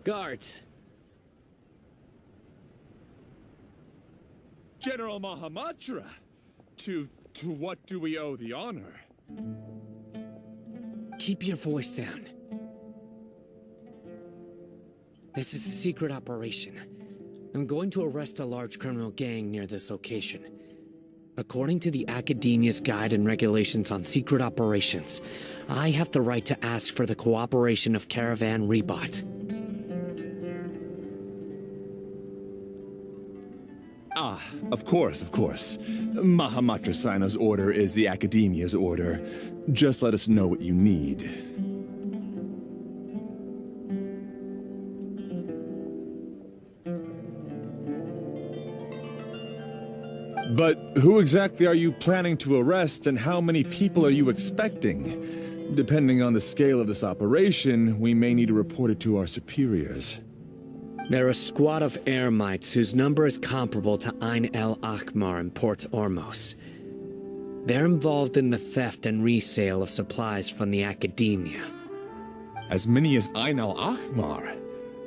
Guards. General Mahamatra, to what do we owe the honor? Keep your voice down. This is a secret operation. I'm going to arrest a large criminal gang near this location. According to the Academia's Guide and Regulations on Secret Operations, I have the right to ask for the cooperation of Caravan Rebot. Ah, of course, of course. Mahamatra Sino's order is the Academia's order. Just let us know what you need. But who exactly are you planning to arrest, and how many people are you expecting? Depending on the scale of this operation, we may need to report it to our superiors. They're a squad of Eremites whose number is comparable to Ain el Akmar in Port Ormos. They're involved in the theft and resale of supplies from the Academia. As many as Ain el Akmar?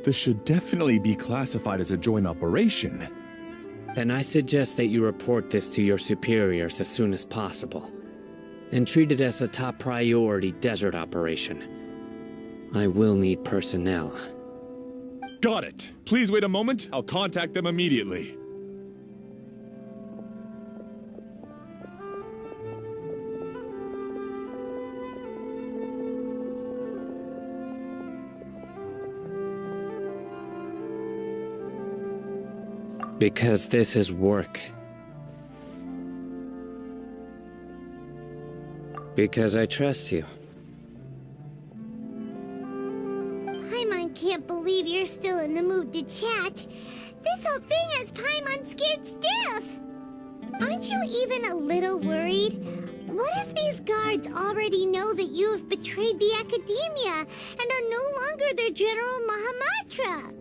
This should definitely be classified as a joint operation. Then I suggest that you report this to your superiors as soon as possible, and treat it as a top priority desert operation. I will need personnel. Got it. Please wait a moment. I'll contact them immediately. Because this is work. Because I trust you. Paimon can't believe you're still in the mood to chat. This whole thing has Paimon scared stiff. Aren't you even a little worried? What if these guards already know that you have betrayed the Academia and are no longer their General Mahamatra?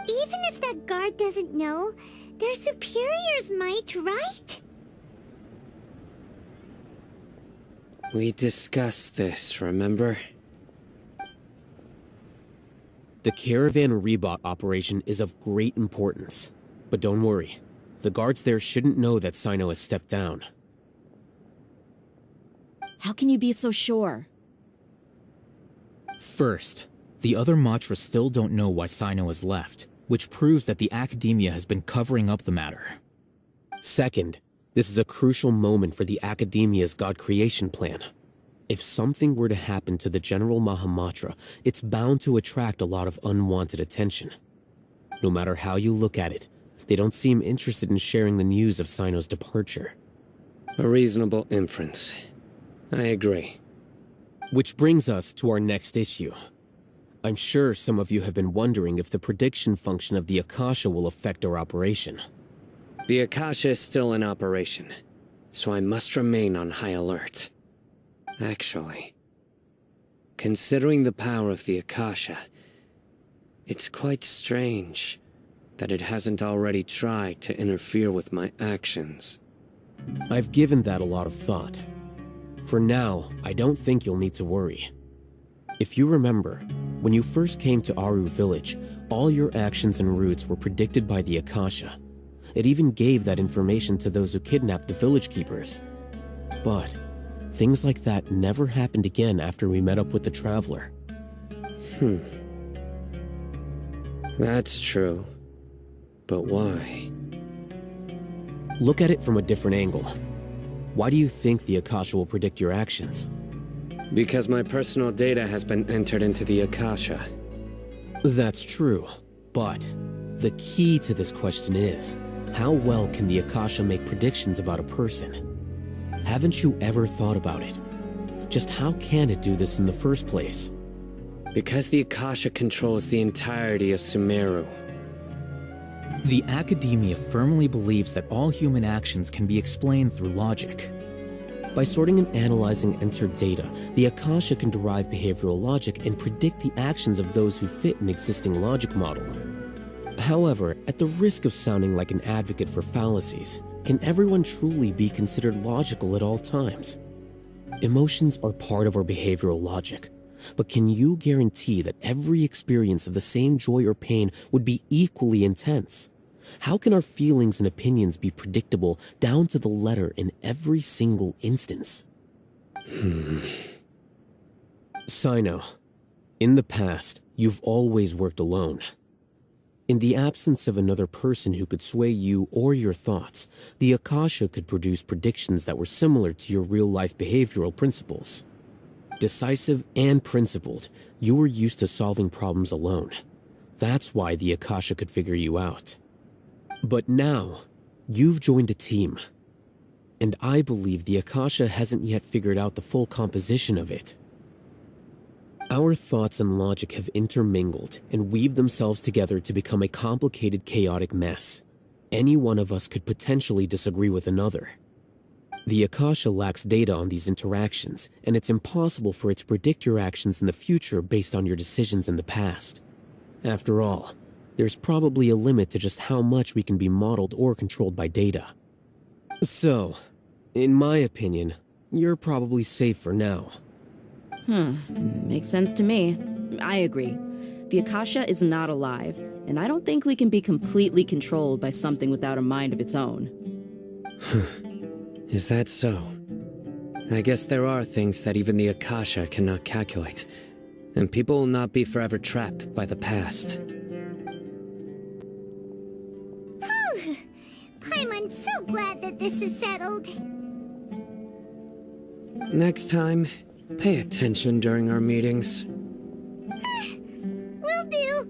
Even if that guard doesn't know, their superiors might, right? We discussed this, remember? The Caravan Rebot operation is of great importance. But don't worry, the guards there shouldn't know that Sino has stepped down. How can you be so sure? First, the other Matras still don't know why Sino has left, which proves that the Academia has been covering up the matter. Second, this is a crucial moment for the Academia's God creation plan. If something were to happen to the General Mahamatra, it's bound to attract a lot of unwanted attention. No matter how you look at it, they don't seem interested in sharing the news of Sino's departure. A reasonable inference. I agree. Which brings us to our next issue. I'm sure some of you have been wondering if the prediction function of the Akasha will affect our operation. The Akasha is still in operation, so I must remain on high alert. Actually, considering the power of the Akasha, it's quite strange that it hasn't already tried to interfere with my actions. I've given that a lot of thought. For now, I don't think you'll need to worry. If you remember, when you first came to Aru village, all your actions and routes were predicted by the Akasha. It even gave that information to those who kidnapped the village keepers. But things like that never happened again after we met up with the Traveler. That's true. But why? Look at it from a different angle. Why do you think the Akasha will predict your actions? Because my personal data has been entered into the Akasha. That's true, but the key to this question is, how well can the Akasha make predictions about a person? Haven't you ever thought about it? Just how can it do this in the first place? Because the Akasha controls the entirety of Sumeru. The Academia firmly believes that all human actions can be explained through logic. By sorting and analyzing entered data, the Akasha can derive behavioral logic and predict the actions of those who fit an existing logic model. However, at the risk of sounding like an advocate for fallacies, can everyone truly be considered logical at all times? Emotions are part of our behavioral logic, But can you guarantee that every experience of the same joy or pain would be equally intense? How can our feelings and opinions be predictable down to the letter in every single instance? Sino, in the past, you've always worked alone. In the absence of another person who could sway you or your thoughts, the Akasha could produce predictions that were similar to your real-life behavioral principles. Decisive and principled, you were used to solving problems alone. That's why the Akasha could figure you out. But now, you've joined a team. And I believe the Akasha hasn't yet figured out the full composition of it. Our thoughts and logic have intermingled and weaved themselves together to become a complicated, chaotic mess. Any one of us could potentially disagree with another. The Akasha lacks data on these interactions, and it's impossible for it to predict your actions in the future based on your decisions in the past. After all, there's probably a limit to just how much we can be modeled or controlled by data. So, in my opinion, you're probably safe for now. Makes sense to me. I agree. The Akasha is not alive, and I don't think we can be completely controlled by something without a mind of its own. Is that so? I guess there are things that even the Akasha cannot calculate, and people will not be forever trapped by the past. Paimon's so glad that this is settled. Next time, pay attention during our meetings. Will do.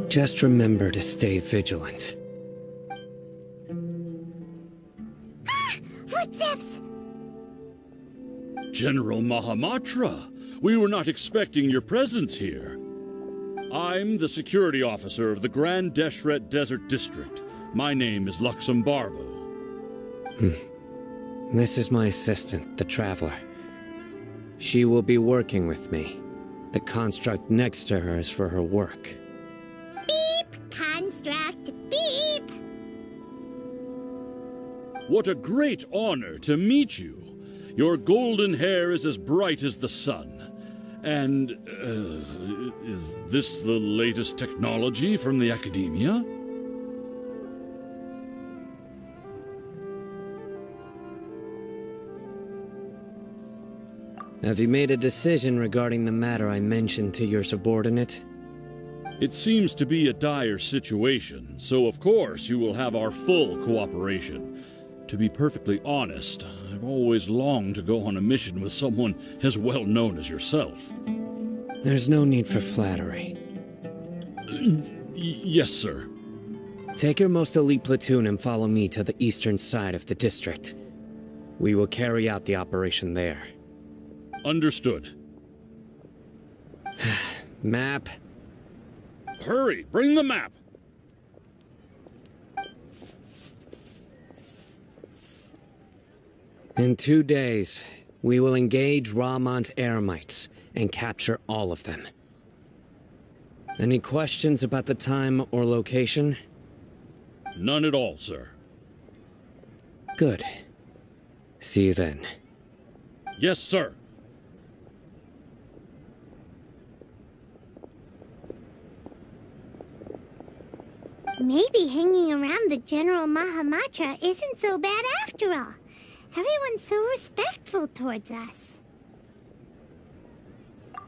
Just remember to stay vigilant. Footsteps! General Mahamatra, we were not expecting your presence here. I'm the security officer of the Grand Deshret Desert District. My name is Luxembarbo. This is my assistant, the Traveler. She will be working with me. The construct next to her is for her work. Beep! Construct, beep! What a great honor to meet you. Your golden hair is as bright as the sun. And, is this the latest technology from the Academia? Have you made a decision regarding the matter I mentioned to your subordinate? It seems to be a dire situation, so of course you will have our full cooperation. To be perfectly honest, I've always longed to go on a mission with someone as well known as yourself. There's no need for flattery. Yes, sir. Take your most elite platoon and follow me to the eastern side of the district. We will carry out the operation there. Understood. Map. Hurry, bring the map! In 2 days, we will engage Rahman's Eremites and capture all of them. Any questions about the time or location? None at all, sir. Good. See you then. Yes, sir. Maybe hanging around the General Mahamatra isn't so bad after all. Everyone's so respectful towards us.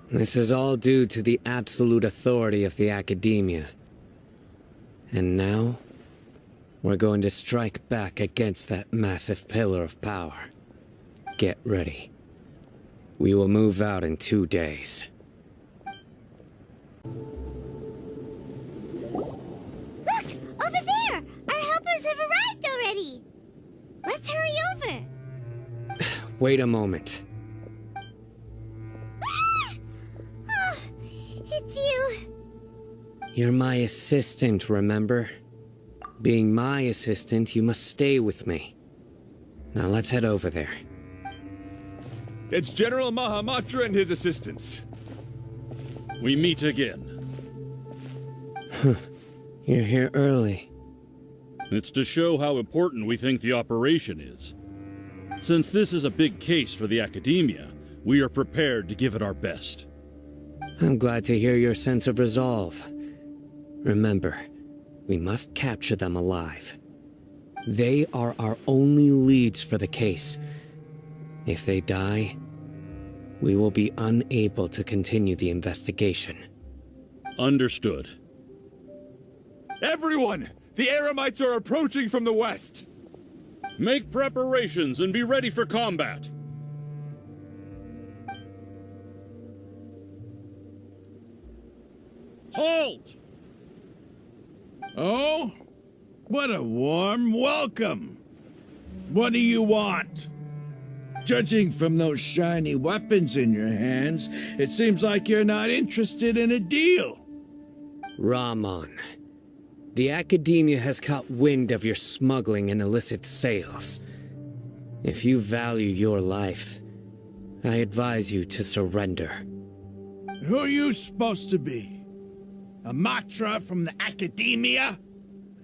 This is all due to the absolute authority of the Academia. And now, we're going to strike back against that massive pillar of power. Get ready. We will move out in 2 days. Look! Over there! Our helpers have arrived already! Let's hurry over! Wait a moment. Oh, it's you! You're my assistant, remember? Being my assistant, you must stay with me. Now let's head over there. It's General Mahamatra and his assistants. We meet again. You're here early. It's to show how important we think the operation is. Since this is a big case for the Academia, we are prepared to give it our best. I'm glad to hear your sense of resolve. Remember, we must capture them alive. They are our only leads for the case. If they die, we will be unable to continue the investigation. Understood. Everyone! The Eremites are approaching from the west! Make preparations and be ready for combat! Halt! Oh? What a warm welcome! What do you want? Judging from those shiny weapons in your hands, it seems like you're not interested in a deal. Rahman, the Academia has caught wind of your smuggling and illicit sales. If you value your life, I advise you to surrender. Who are you supposed to be? A Matra from the Academia?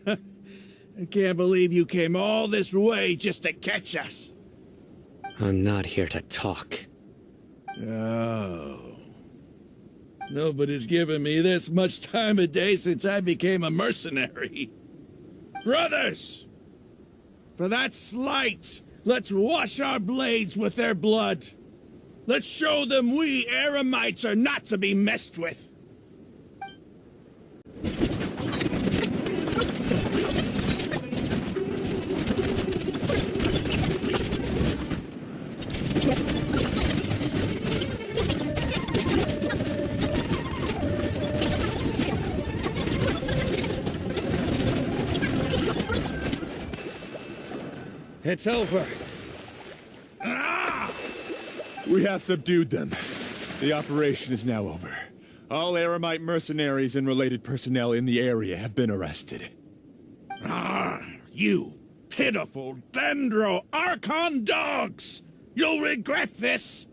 I can't believe you came all this way just to catch us. I'm not here to talk. Oh. Nobody's given me this much time of day since I became a mercenary. Brothers! For that slight, let's wash our blades with their blood. Let's show them we Eremites are not to be messed with. It's over. We have subdued them. The operation is now over. All Eremite mercenaries and related personnel in the area have been arrested. You pitiful Dendro Archon dogs! You'll regret this!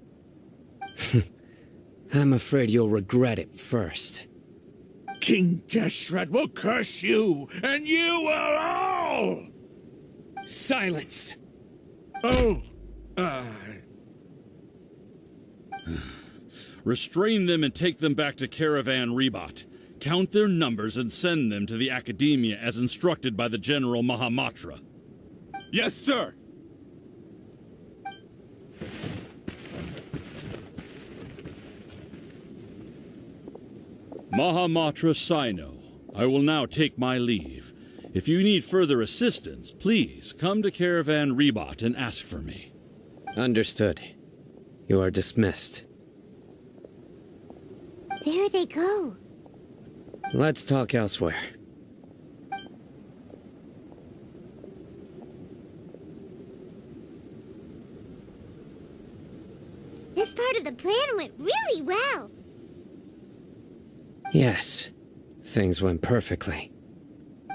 I'm afraid you'll regret it first. King Deshret will curse you, and you will all! Silence! Oh, Restrain them and take them back to Caravan Rebat. Count their numbers and send them to the Academia as instructed by the General Mahamatra. Yes, sir! Mahamatra Sino, I will now take my leave. If you need further assistance, please come to Caravan Rebat and ask for me. Understood. You are dismissed. There they go. Let's talk elsewhere. This part of the plan went really well. Yes, things went perfectly.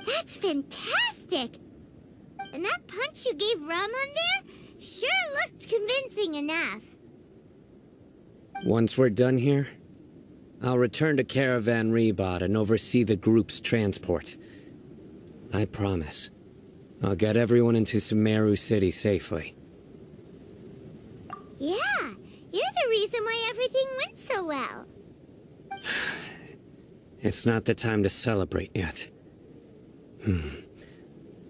That's fantastic! And that punch you gave Rahman there sure looked convincing enough. Once we're done here, I'll return to Caravan Rebat and oversee the group's transport. I promise. I'll get everyone into Sumeru City safely. Yeah, you're the reason why everything went so well. It's not the time to celebrate yet.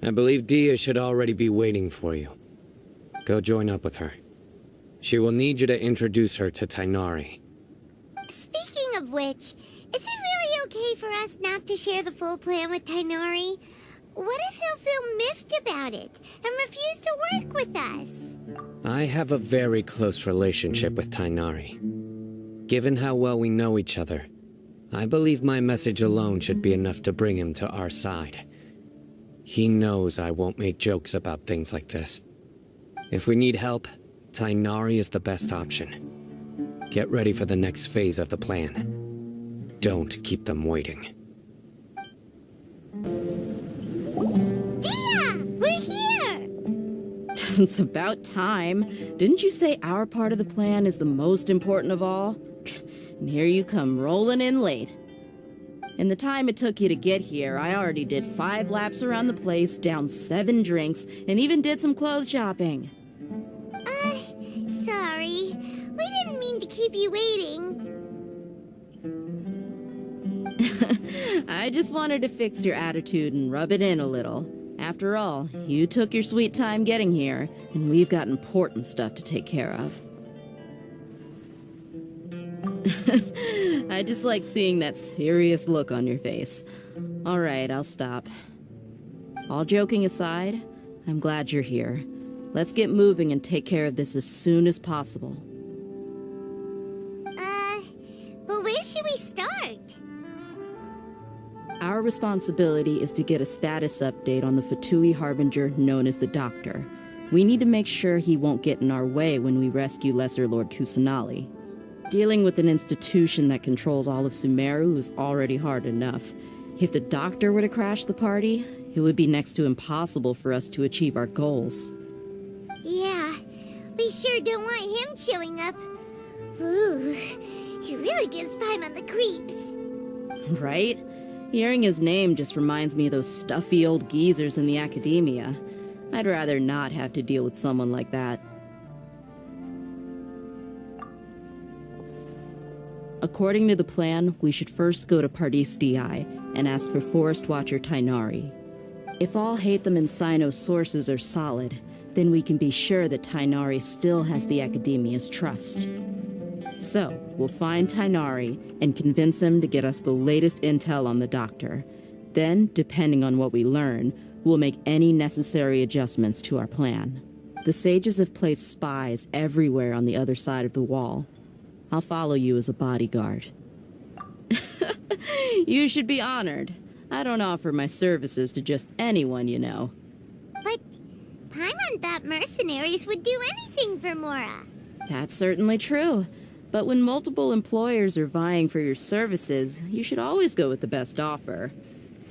I believe Dia should already be waiting for you. Go join up with her. She will need you to introduce her to Tainari. Speaking of which, is it really okay for us not to share the full plan with Tainari? What if he'll feel miffed about it and refuse to work with us? I have a very close relationship with Tainari. Given how well we know each other, I believe my message alone should be enough to bring him to our side. He knows I won't make jokes about things like this. If we need help, Tainari is the best option. Get ready for the next phase of the plan. Don't keep them waiting. Dia! We're here! It's about time. Didn't you say our part of the plan is the most important of all? And here you come rolling in late. In the time it took you to get here, I already did 5 laps around the place, downed 7 drinks, and even did some clothes shopping. Sorry. We didn't mean to keep you waiting. I just wanted to fix your attitude and rub it in a little. After all, you took your sweet time getting here, and we've got important stuff to take care of. I just like seeing that serious look on your face. Alright, I'll stop. All joking aside, I'm glad you're here. Let's get moving and take care of this as soon as possible. But where should we start? Our responsibility is to get a status update on the Fatui Harbinger known as the Doctor. We need to make sure he won't get in our way when we rescue Lesser Lord Kusanali. Dealing with an institution that controls all of Sumeru is already hard enough. If the Doctor were to crash the party, it would be next to impossible for us to achieve our goals. Yeah, we sure don't want him showing up. Ooh, he really gives Paimon the creeps. Right? Hearing his name just reminds me of those stuffy old geezers in the academia. I'd rather not have to deal with someone like that. According to the plan, we should first go to Pardis Di and ask for Forest Watcher Tainari. If all Hatham and Sino's sources are solid, then we can be sure that Tainari still has the Academia's trust. So, we'll find Tainari and convince him to get us the latest intel on the Doctor. Then, depending on what we learn, we'll make any necessary adjustments to our plan. The sages have placed spies everywhere on the other side of the wall. I'll follow you as a bodyguard. You should be honored. I don't offer my services to just anyone, you know. But Paimon thought mercenaries would do anything for Mora. That's certainly true. But when multiple employers are vying for your services, you should always go with the best offer.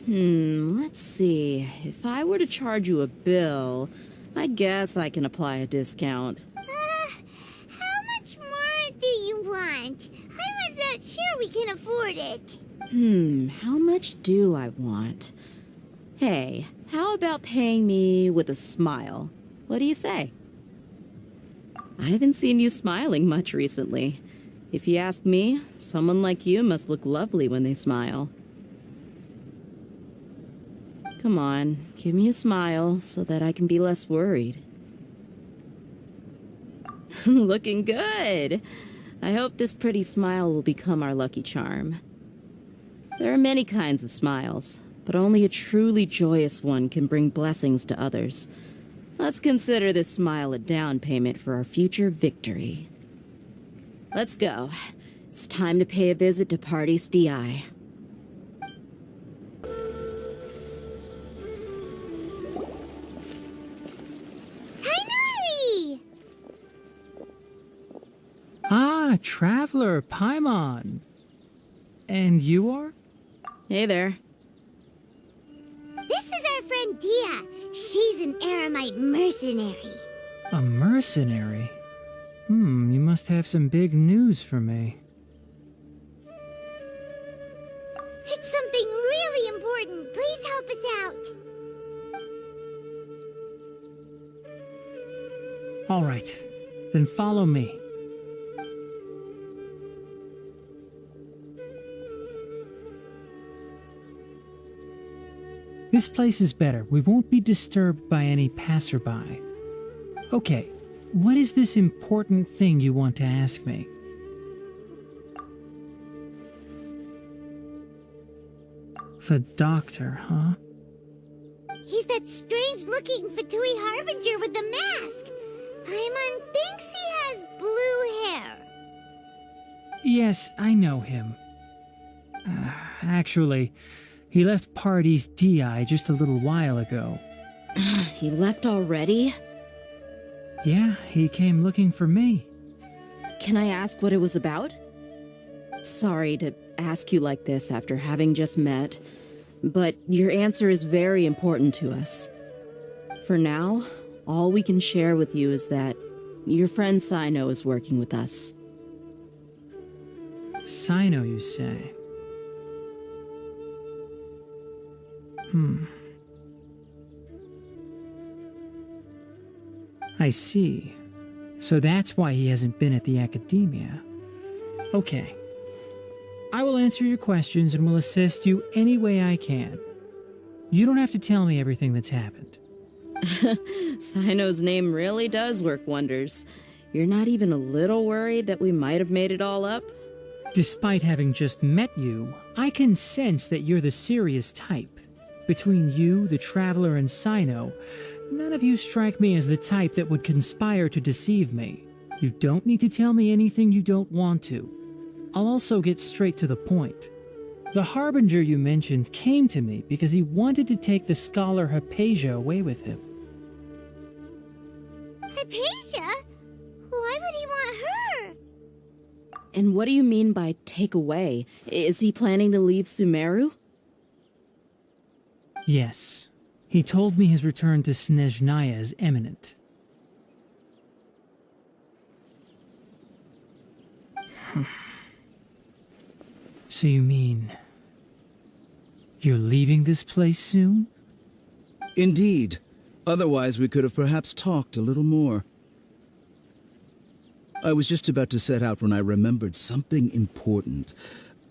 Let's see. If I were to charge you a bill, I guess I can apply a discount. How much more do you want? I was not sure we can afford it. How much do I want? Hey, how about paying me with a smile? What do you say? I haven't seen you smiling much recently. If you ask me, someone like you must look lovely when they smile. Come on, give me a smile so that I can be less worried. Looking good! I hope this pretty smile will become our lucky charm. There are many kinds of smiles, but only a truly joyous one can bring blessings to others. Let's consider this smile a down payment for our future victory. Let's go. It's time to pay a visit to Pardis Di. Tainari! Ah, Traveler, Paimon. And you are? Hey there. This is our friend Dia. She's an Aramite mercenary. A mercenary? You must have some big news for me. It's something really important. Please help us out. All right, then follow me. This place is better. We won't be disturbed by any passerby. Okay, what is this important thing you want to ask me? The Doctor, huh? He's that strange-looking Fatui Harbinger with the mask. Paimon thinks he has blue hair. Yes, I know him. Actually, he left Pardis Di just a little while ago. He left already? Yeah, he came looking for me. Can I ask what it was about? Sorry to ask you like this after having just met, but your answer is very important to us. For now, all we can share with you is that your friend Sino is working with us. Sino, you say? I see. So that's why he hasn't been at the academia. Okay. I will answer your questions and will assist you any way I can. You don't have to tell me everything that's happened. Sino's name really does work wonders. You're not even a little worried that we might have made it all up? Despite having just met you, I can sense that you're the serious type. Between you, the Traveler, and Sino, none of you strike me as the type that would conspire to deceive me. You don't need to tell me anything you don't want to. I'll also get straight to the point. The Harbinger you mentioned came to me because he wanted to take the scholar Hypatia away with him. Hypatia? Why would he want her? And what do you mean by take away? Is he planning to leave Sumeru? Yes. He told me his return to Snezhnaya is imminent. So you mean... you're leaving this place soon? Indeed. Otherwise, we could have perhaps talked a little more. I was just about to set out when I remembered something important.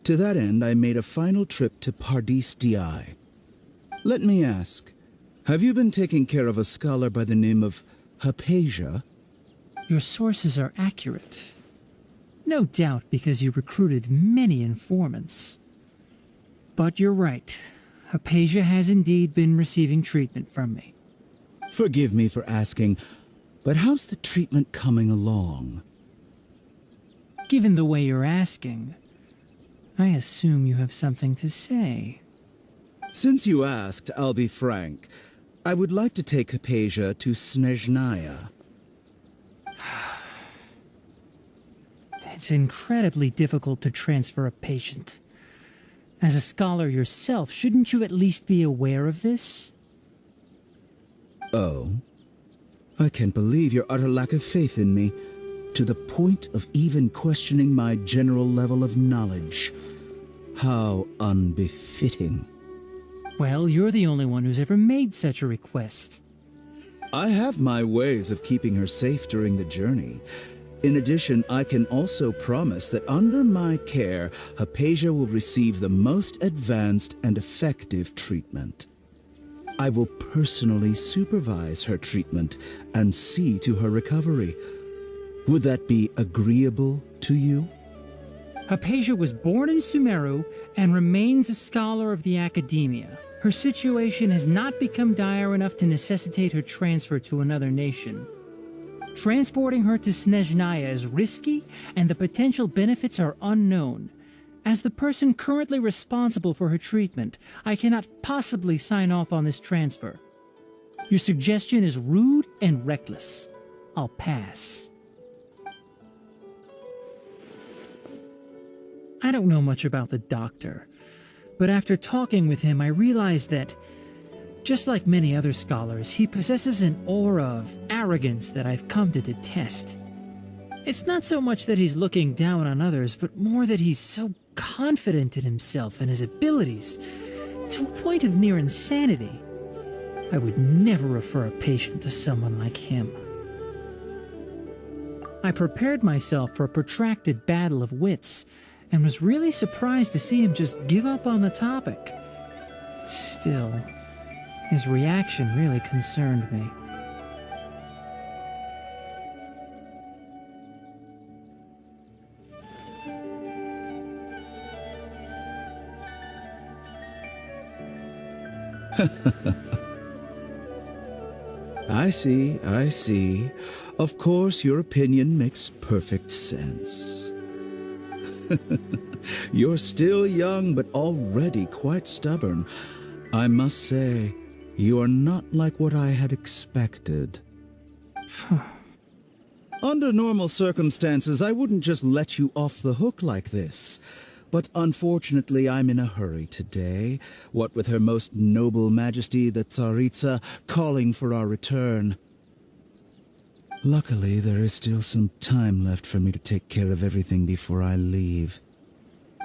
To that end, I made a final trip to part5. Let me ask, have you been taking care of a scholar by the name of Hypatia? Your sources are accurate. No doubt because you recruited many informants. But you're right. Hypatia has indeed been receiving treatment from me. Forgive me for asking, but how's the treatment coming along? Given the way you're asking, I assume you have something to say. Since you asked, I'll be frank. I would like to take Hypatia to Snezhnaya. It's incredibly difficult to transfer a patient. As a scholar yourself, shouldn't you at least be aware of this? Oh? I can't believe your utter lack of faith in me, to the point of even questioning my general level of knowledge. How unbefitting. Well, you're the only one who's ever made such a request. I have my ways of keeping her safe during the journey. In addition, I can also promise that under my care, Hypatia will receive the most advanced and effective treatment. I will personally supervise her treatment and see to her recovery. Would that be agreeable to you? Hypatia was born in Sumeru and remains a scholar of the academia. Her situation has not become dire enough to necessitate her transfer to another nation. Transporting her to Snezhnaya is risky, and the potential benefits are unknown. As the person currently responsible for her treatment, I cannot possibly sign off on this transfer. Your suggestion is rude and reckless. I'll pass. I don't know much about the doctor, but after talking with him, I realized that, just like many other scholars, he possesses an aura of arrogance that I've come to detest. It's not so much that he's looking down on others, but more that he's so confident in himself and his abilities, to a point of near insanity. I would never refer a patient to someone like him. I prepared myself for a protracted battle of wits, and was really surprised to see him just give up on the topic. Still, his reaction really concerned me. I see. Of course, your opinion makes perfect sense. You're still young, but already quite stubborn. I must say, you are not like what I had expected. Under normal circumstances, I wouldn't just let you off the hook like this. But unfortunately, I'm in a hurry today, what with Her Most Noble Majesty the Tsaritsa calling for our return. Luckily, there is still some time left for me to take care of everything before I leave.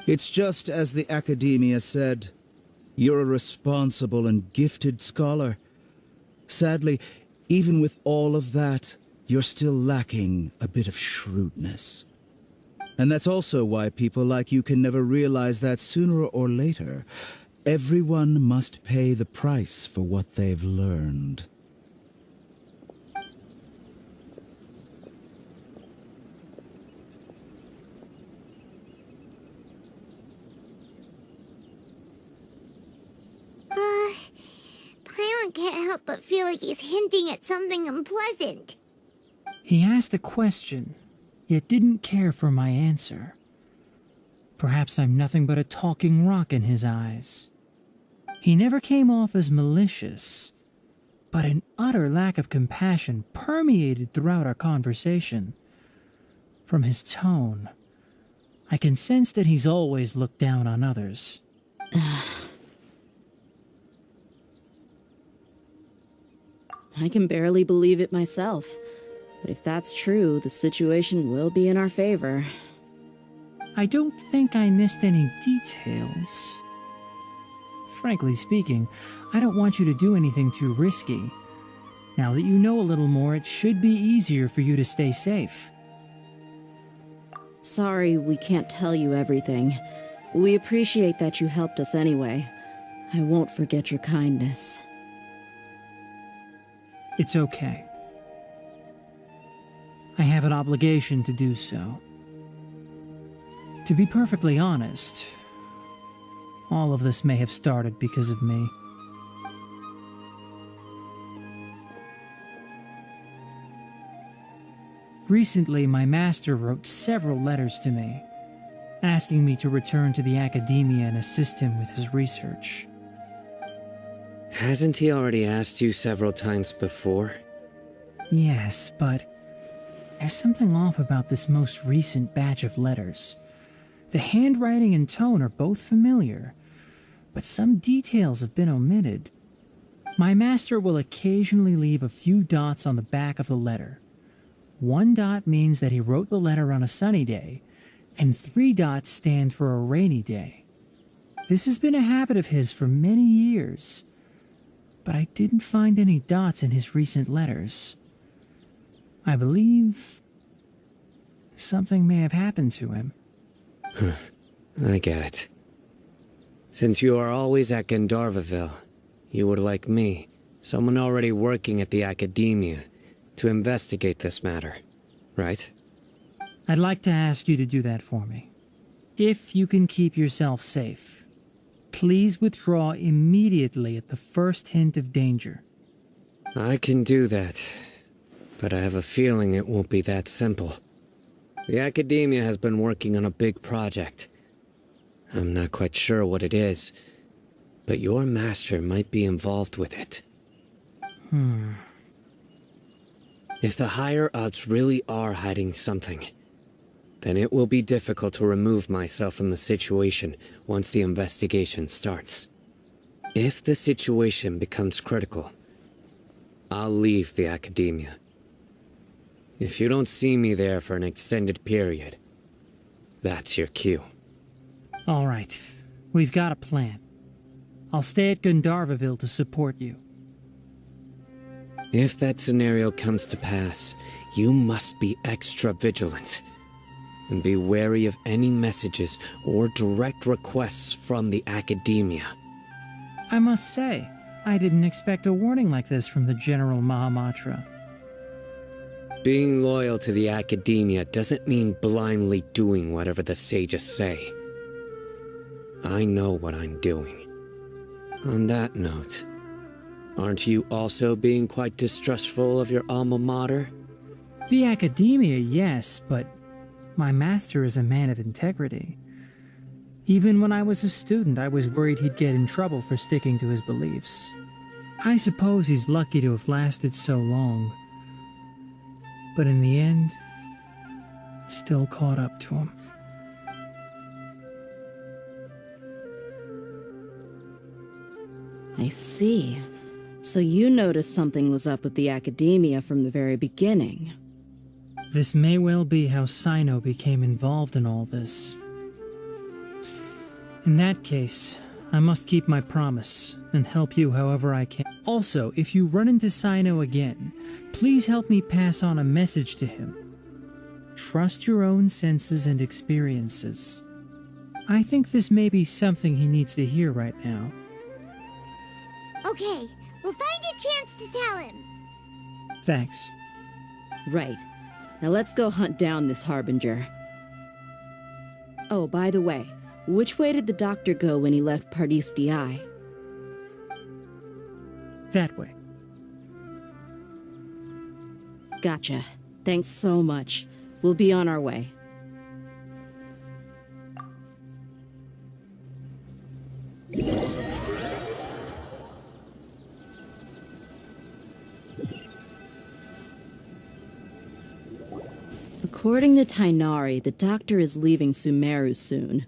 It's just as the Academia said, you're a responsible and gifted scholar. Sadly, even with all of that, you're still lacking a bit of shrewdness. And that's also why people like you can never realize that sooner or later, everyone must pay the price for what they've learned. Paimon can't help but feel like he's hinting at something unpleasant. He asked a question, yet didn't care for my answer. Perhaps I'm nothing but a talking rock in his eyes. He never came off as malicious, but an utter lack of compassion permeated throughout our conversation. From his tone, I can sense that he's always looked down on others. I can barely believe it myself. But if that's true, the situation will be in our favor. I don't think I missed any details. Frankly speaking, I don't want you to do anything too risky. Now that you know a little more, it should be easier for you to stay safe. Sorry we can't tell you everything. We appreciate that you helped us anyway. I won't forget your kindness. It's okay. I have an obligation to do so. To be perfectly honest, all of this may have started because of me. Recently, my master wrote several letters to me, asking me to return to the academia and assist him with his research. Hasn't he already asked you several times before? Yes, but there's something off about this most recent batch of letters. The handwriting and tone are both familiar, but some details have been omitted. My master will occasionally leave a few dots on the back of the letter. 1 dot means that he wrote the letter on a sunny day, and 3 dots stand for a rainy day. This has been a habit of his for many years, but I didn't find any dots in his recent letters. I believe something may have happened to him. I get it. Since you are always at Gandharvaville, you would like me, someone already working at the academia, to investigate this matter, right? I'd like to ask you to do that for me. If you can keep yourself safe, please withdraw immediately at the first hint of danger. I can do that, but I have a feeling it won't be that simple. The academia has been working on a big project. I'm not quite sure what it is, but your master might be involved with it. If the higher-ups really are hiding something, then it will be difficult to remove myself from the situation once the investigation starts. If the situation becomes critical, I'll leave the academia. If you don't see me there for an extended period, that's your cue. All right, we've got a plan. I'll stay at Gandharvaville to support you. If that scenario comes to pass, you must be extra vigilant. And be wary of any messages or direct requests from the academia. I must say, I didn't expect a warning like this from the General Mahamatra. Being loyal to the academia doesn't mean blindly doing whatever the sages say. I know what I'm doing. On that note, aren't you also being quite distrustful of your alma mater? The academia, yes, but my master is a man of integrity. Even when I was a student, I was worried he'd get in trouble for sticking to his beliefs. I suppose he's lucky to have lasted so long. But in the end, it still caught up to him. I see. So you noticed something was up with the academia from the very beginning. This may well be how Sino became involved in all this. In that case, I must keep my promise and help you however I can. Also, if you run into Sino again, please help me pass on a message to him. Trust your own senses and experiences. I think this may be something he needs to hear right now. Okay, we'll find a chance to tell him. Thanks. Right. Now let's go hunt down this Harbinger. Oh, by the way, which way did the doctor go when he left Part5 DI? That way. Gotcha. Thanks so much. We'll be on our way. According to Tainari, the doctor is leaving Sumeru soon.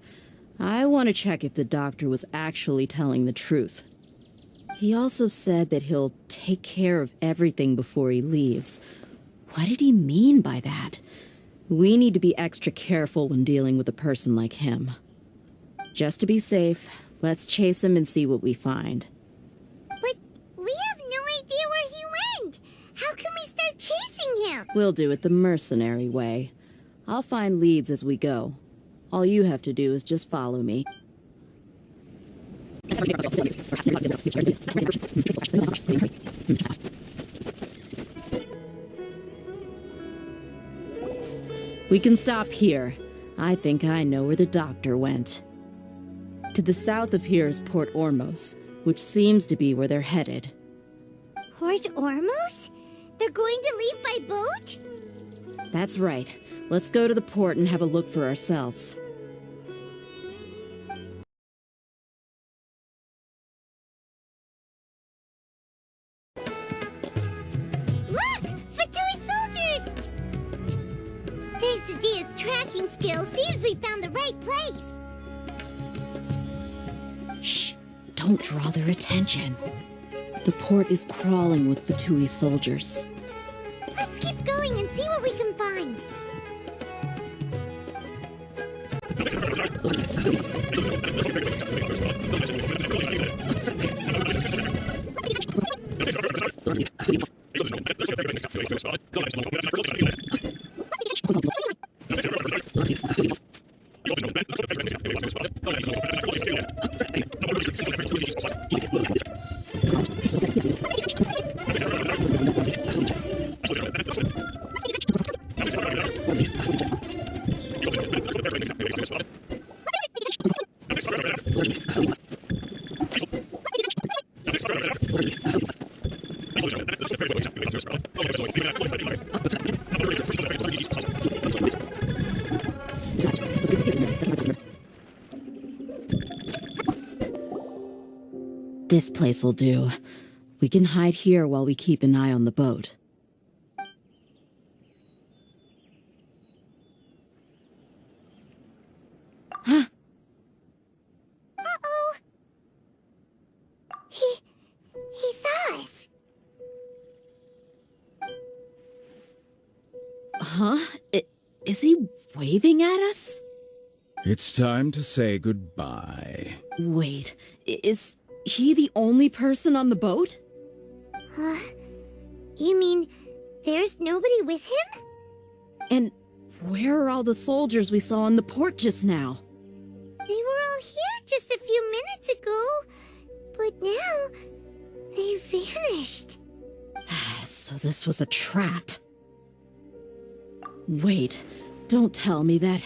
I want to check if the doctor was actually telling the truth. He also said that he'll take care of everything before he leaves. What did he mean by that? We need to be extra careful when dealing with a person like him. Just to be safe, let's chase him and see what we find. But we have no idea where he went! How can we start chasing him? We'll do it the mercenary way. I'll find leads as we go. All you have to do is just follow me. We can stop here. I think I know where the doctor went. To the south of here is Port Ormos, which seems to be where they're headed. Port Ormos? They're going to leave by boat? That's right. Let's go to the port and have a look for ourselves. Look! Fatui soldiers! Thanks to Dia's tracking skill, seems we found the right place. Shh! Don't draw their attention. The port is crawling with Fatui soldiers. Let's keep going and see what we can find. This place will do. We can hide here while we keep an eye on the boat. Huh? Uh-oh. He saw us. Huh? Is he waving at us? It's time to say goodbye. Wait, is he the only person on the boat? You mean there's nobody with him? And where are all the soldiers we saw in the port just now? They were all here just a few minutes ago, but now they vanished. So this was a trap. Wait, don't tell me that.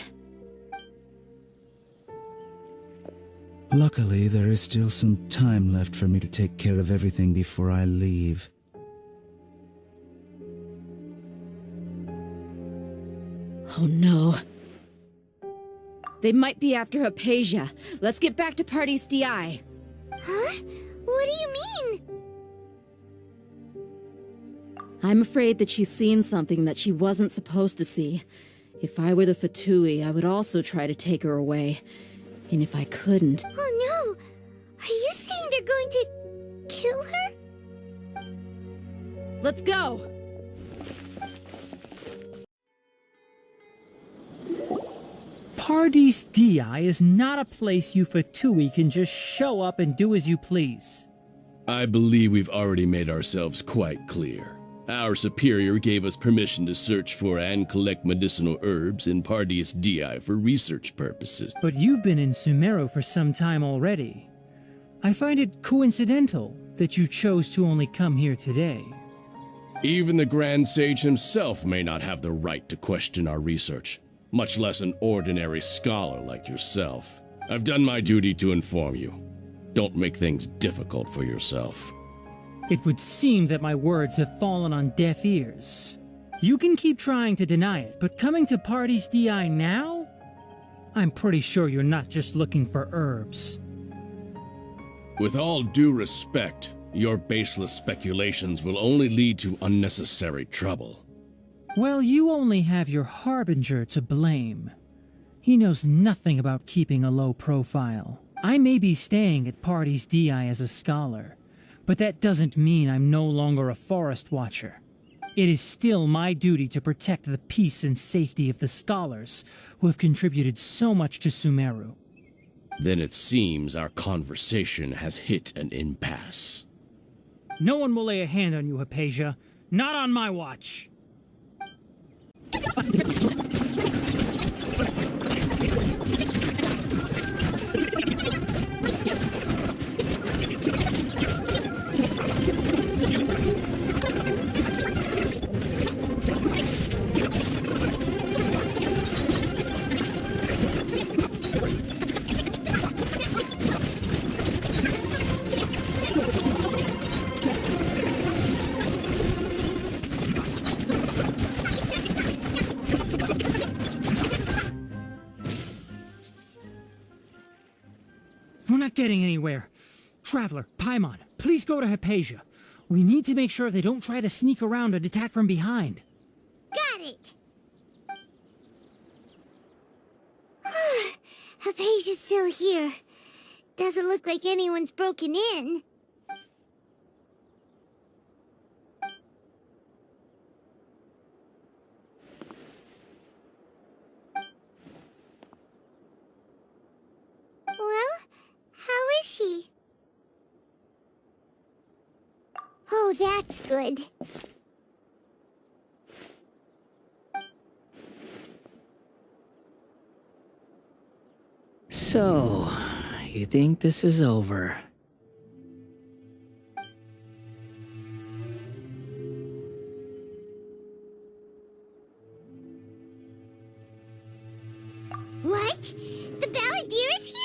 Luckily, there is still some time left for me to take care of everything before I leave. Oh no. They might be after Hypatia. Let's get back to Part5 DI. Huh? What do you mean? I'm afraid that she's seen something that she wasn't supposed to see. If I were the Fatui, I would also try to take her away. And if I couldn't... Oh no! Are you saying they're going to kill her? Let's go! Paradis Di is not a place you Fatui can just show up and do as you please. I believe we've already made ourselves quite clear. Our superior gave us permission to search for and collect medicinal herbs in Paradis Di for research purposes. But you've been in Sumeru for some time already. I find it coincidental that you chose to only come here today. Even the Grand Sage himself may not have the right to question our research, much less an ordinary scholar like yourself. I've done my duty to inform you. Don't make things difficult for yourself. It would seem that my words have fallen on deaf ears. You can keep trying to deny it, but coming to Paradis Di now? I'm pretty sure you're not just looking for herbs. With all due respect, your baseless speculations will only lead to unnecessary trouble. Well, you only have your Harbinger to blame. He knows nothing about keeping a low profile. I may be staying at Paradis Di as a scholar, but that doesn't mean I'm no longer a forest watcher. It is still my duty to protect the peace and safety of the scholars who have contributed so much to Sumeru. Then it seems our conversation has hit an impasse. No one will lay a hand on you, Hypatia. Not on my watch. We're not getting anywhere. Traveler, Paimon, please go to Hypatia. We need to make sure they don't try to sneak around and attack from behind. Got it! Hypatia's still here. Doesn't look like anyone's broken in. Well, how is she? Oh, that's good. So, you think this is over? What? The Balladeer is here?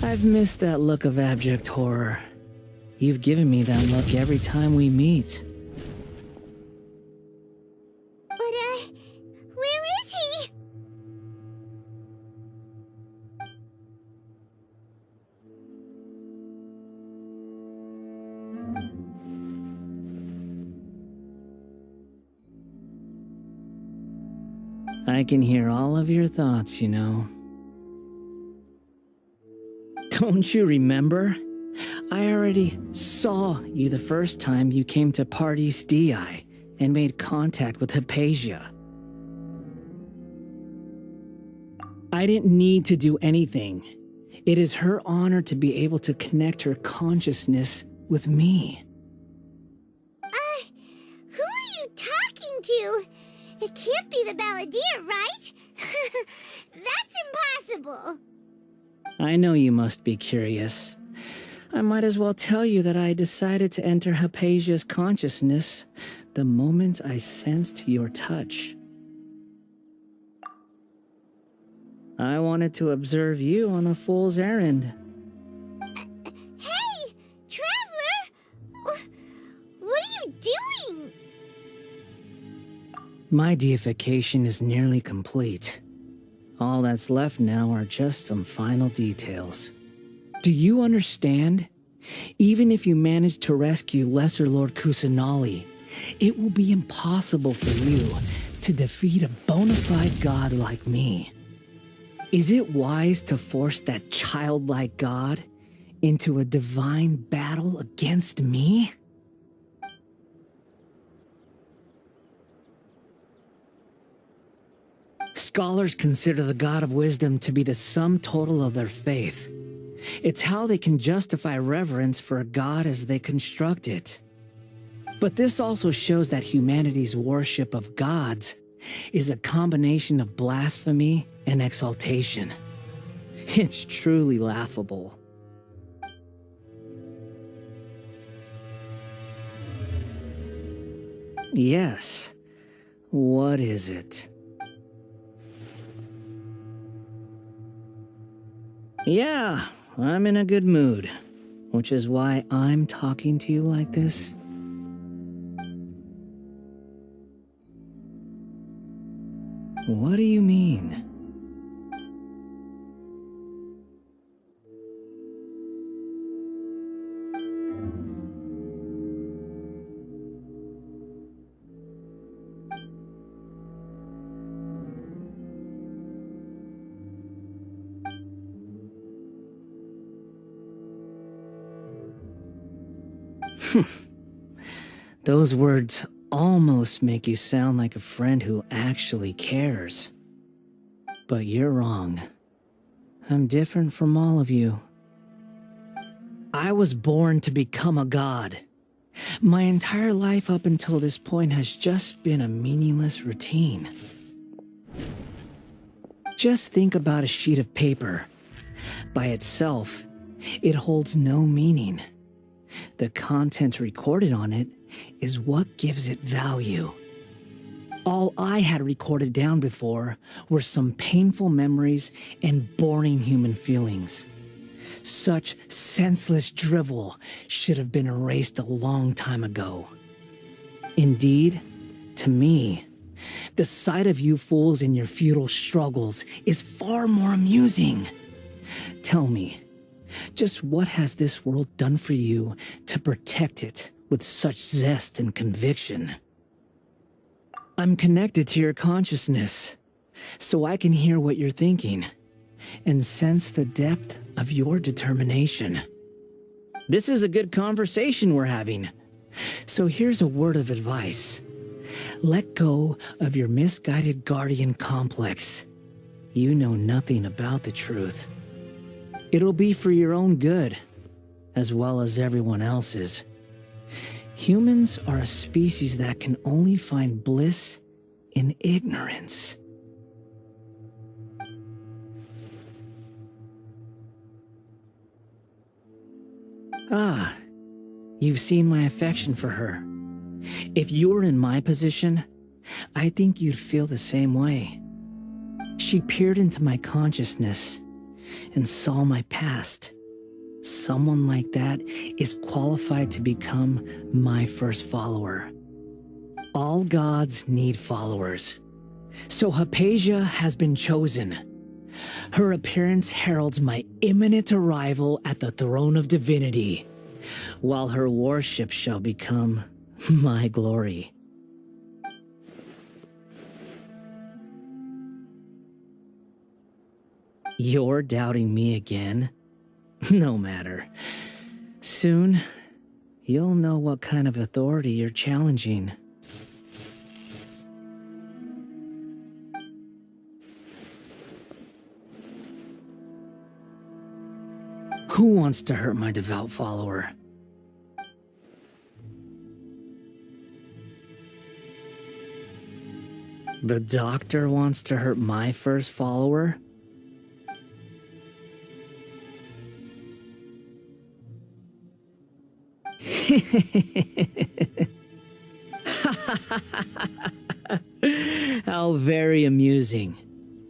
I've missed that look of abject horror. You've given me that look every time we meet. But, where is he? I can hear all of your thoughts, you know. Don't you remember? I already saw you the first time you came to Paradis Di and made contact with Hypatia. I didn't need to do anything. It is her honor to be able to connect her consciousness with me. Who are you talking to? It can't be the Balladeer, right? That's impossible. I know you must be curious. I might as well tell you that I decided to enter Hypatia's consciousness the moment I sensed your touch. I wanted to observe you on a fool's errand. Hey, Traveler! What are you doing? My deification is nearly complete. All that's left now are just some final details. Do you understand? Even if you manage to rescue Lesser Lord Kusanali, it will be impossible for you to defeat a bona fide god like me. Is it wise to force that childlike god into a divine battle against me? Scholars consider the God of wisdom to be the sum total of their faith. It's how they can justify reverence for a god as they construct it. But this also shows that humanity's worship of gods is a combination of blasphemy and exaltation. It's truly laughable. Yes. What is it? Yeah, I'm in a good mood, which is why I'm talking to you like this. What do you mean? Those words almost make you sound like a friend who actually cares. But you're wrong. I'm different from all of you. I was born to become a god. My entire life up until this point has just been a meaningless routine. Just think about a sheet of paper. By itself, it holds no meaning. The content recorded on it is what gives it value. All I had recorded down before were some painful memories and boring human feelings. Such senseless drivel should have been erased a long time ago. Indeed, to me, the sight of you fools in your futile struggles is far more amusing. Tell me, just what has this world done for you to protect it with such zest and conviction? I'm connected to your consciousness, so I can hear what you're thinking and sense the depth of your determination. This is a good conversation we're having, so here's a word of advice. Let go of your misguided guardian complex. You know nothing about the truth. It'll be for your own good, as well as everyone else's. Humans are a species that can only find bliss in ignorance. Ah, you've seen my affection for her. If you were in my position, I think you'd feel the same way. She peered into my consciousness and saw my past. Someone like that is qualified to become my first follower. All gods need followers. So Hypatia has been chosen. Her appearance heralds my imminent arrival at the throne of divinity, while her worship shall become my glory. You're doubting me again? No matter. Soon, you'll know what kind of authority you're challenging. Who wants to hurt my devout follower? The doctor wants to hurt my first follower? How very amusing.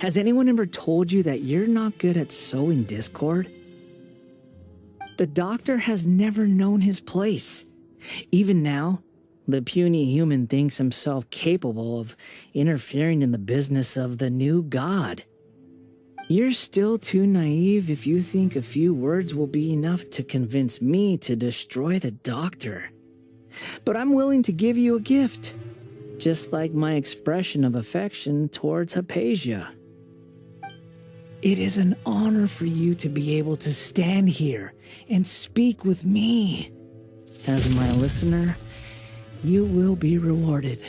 Has anyone ever told you that you're not good at sowing discord? The doctor has never known his place. Even now, the puny human thinks himself capable of interfering in the business of the new god. You're still too naive if you think a few words will be enough to convince me to destroy the doctor. But I'm willing to give you a gift, just like my expression of affection towards Hypatia. It is an honor for you to be able to stand here and speak with me. As my listener, you will be rewarded.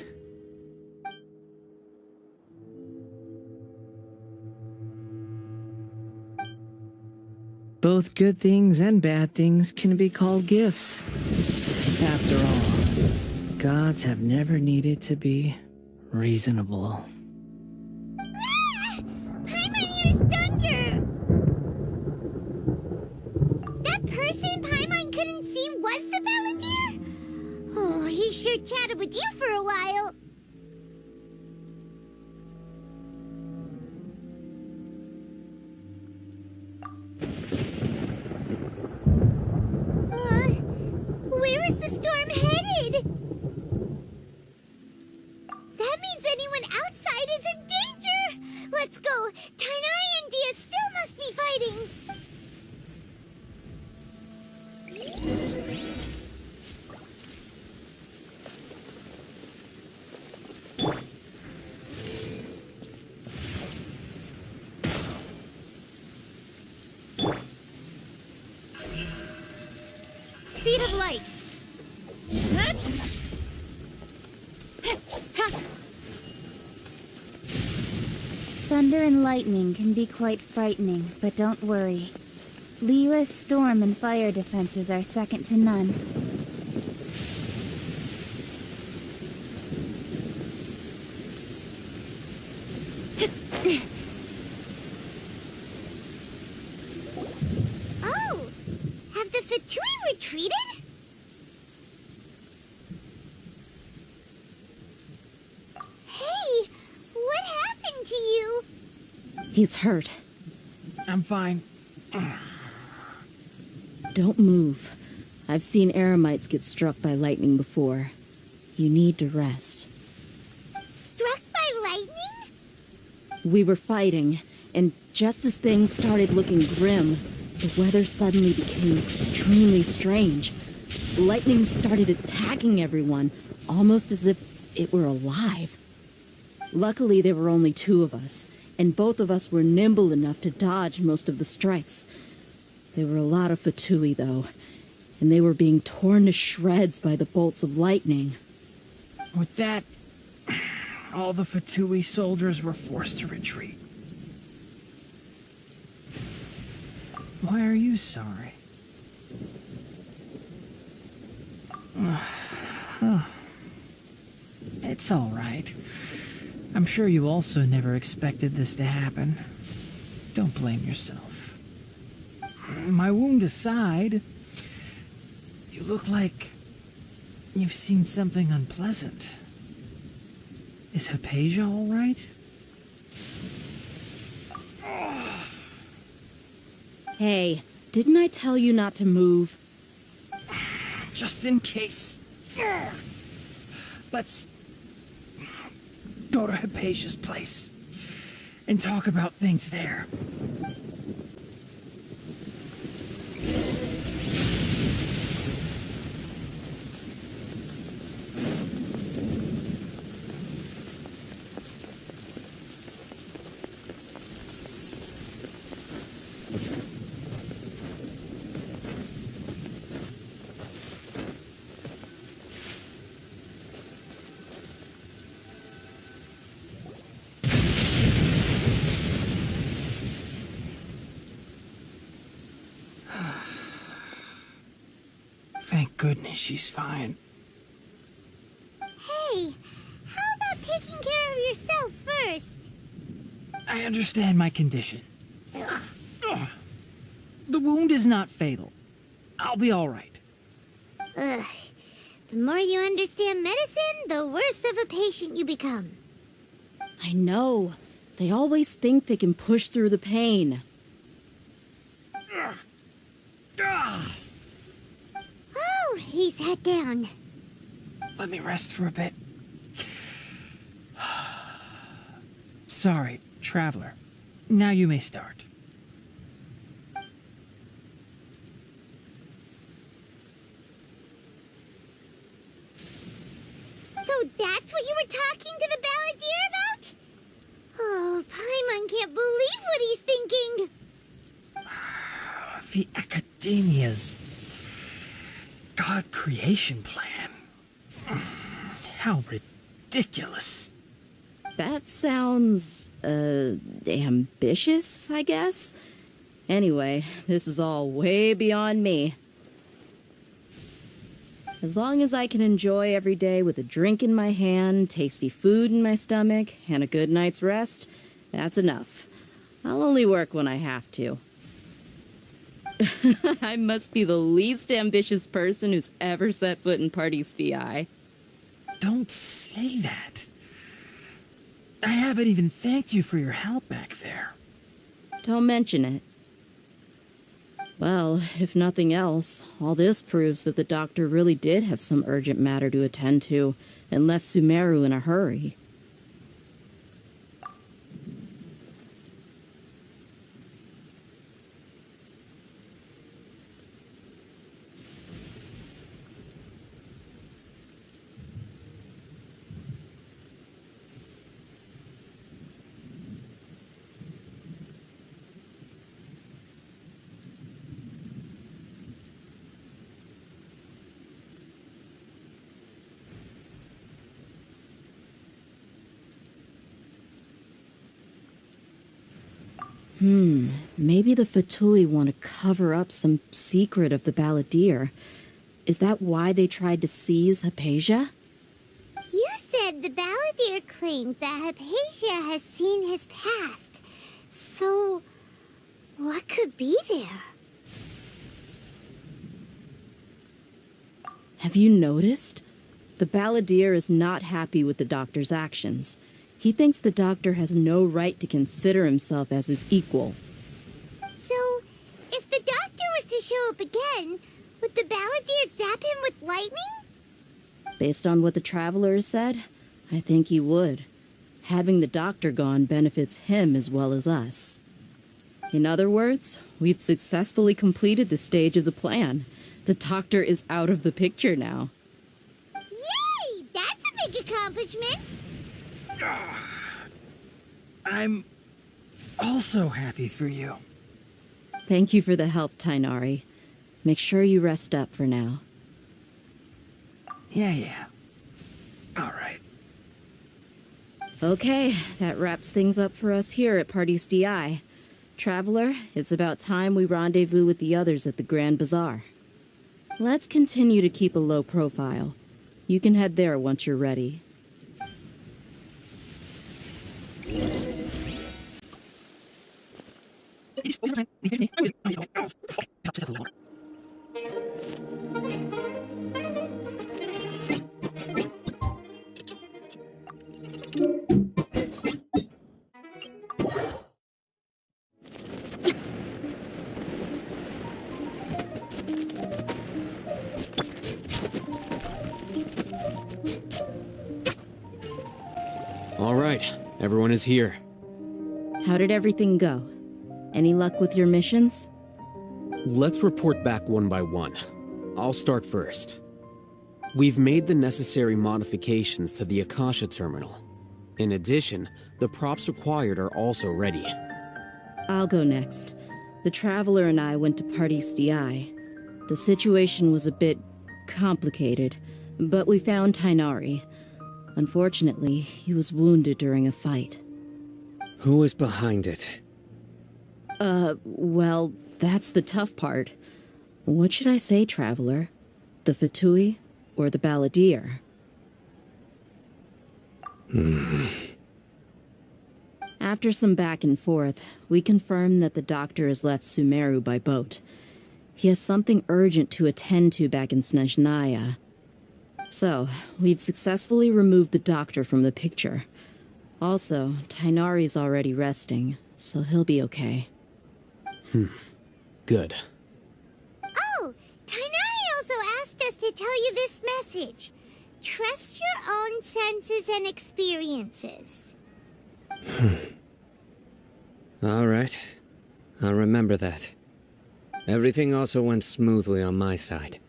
Both good things and bad things can be called gifts. After all, gods have never needed to be reasonable. Paimon, you're stronger! That person Paimon couldn't see was the Balladeer? Oh, he sure chatted with you for a while. Where is the storm headed? That means anyone outside is in danger! Let's go! Tainari and Dia still must be fighting! Speed of light! Thunder and lightning can be quite frightening, but don't worry. Liyue's storm and fire defenses are second to none. Oh! Have the Fatui retreated? Hey! What happened to you? He's hurt. I'm fine. Don't move. I've seen Eremites get struck by lightning before. You need to rest. Struck by lightning? We were fighting, and just as things started looking grim, the weather suddenly became extremely strange. Lightning started attacking everyone, almost as if it were alive. Luckily, there were only two of us, and both of us were nimble enough to dodge most of the strikes. There were a lot of Fatui, though, and they were being torn to shreds by the bolts of lightning. With that, all the Fatui soldiers were forced to retreat. Why are you sorry? It's all right. I'm sure you also never expected this to happen. Don't blame yourself. My wound aside, you look like you've seen something unpleasant. Is Hypatia all right? Hey, didn't I tell you not to move? Just in case. Let's go to Hypatia's place and talk about things there. Thank goodness she's fine. Hey, how about taking care of yourself first? I understand my condition. The wound is not fatal. I'll be all right. Ugh. The more you understand medicine, the worse of a patient you become. I know. They always think they can push through the pain. Oh, he sat down. Let me rest for a bit. Sorry, traveler. Now you may start. So that's what you were talking to the Balladeer about? Oh, Paimon can't believe what he's thinking. The Academia's God creation plan. How ridiculous. That sounds, ambitious, I guess? Anyway, this is all way beyond me. As long as I can enjoy every day with a drink in my hand, tasty food in my stomach, and a good night's rest, that's enough. I'll only work when I have to. I must be the least ambitious person who's ever set foot in part5 DI. Don't say that. I haven't even thanked you for your help back there. Don't mention it. Well, if nothing else, all this proves that the doctor really did have some urgent matter to attend to and left Sumeru in a hurry. Maybe the Fatui want to cover up some secret of the Balladeer. Is that why they tried to seize Hypatia? You said the Balladeer claimed that Hypatia has seen his past. So, what could be there? Have you noticed? The Balladeer is not happy with the doctor's actions. He thinks the doctor has no right to consider himself as his equal. So, if the doctor was to show up again, would the Balladeer zap him with lightning? Based on what the Traveler has said, I think he would. Having the doctor gone benefits him as well as us. In other words, we've successfully completed the stage of the plan. The doctor is out of the picture now. Yay! That's a big accomplishment! I'm also happy for you. Thank you for the help, Tainari. Make sure you rest up for now. Yeah. All right. Okay, that wraps things up for us here at part5 DI. Traveler, it's about time we rendezvous with the others at the Grand Bazaar. Let's continue to keep a low profile. You can head there once you're ready. All right, everyone is here. How did everything go? Any luck with your missions? Let's report back one by one. I'll start first. We've made the necessary modifications to the Akasha terminal. In addition, the props required are also ready. I'll go next. The Traveler and I went to part5 DI. The situation was a bit complicated, but we found Tainari. Unfortunately, he was wounded during a fight. Who was behind it? Well, that's the tough part. What should I say, Traveler? The Fatui or the Balladeer? After some back and forth, we confirmed that the doctor has left Sumeru by boat. He has something urgent to attend to back in Snezhnaya. So, we've successfully removed the doctor from the picture. Also, Tainari's already resting, so he'll be okay. Good. Oh, Tainari also asked us to tell you this message. Trust your own senses and experiences. All right. I'll remember that. Everything also went smoothly on my side.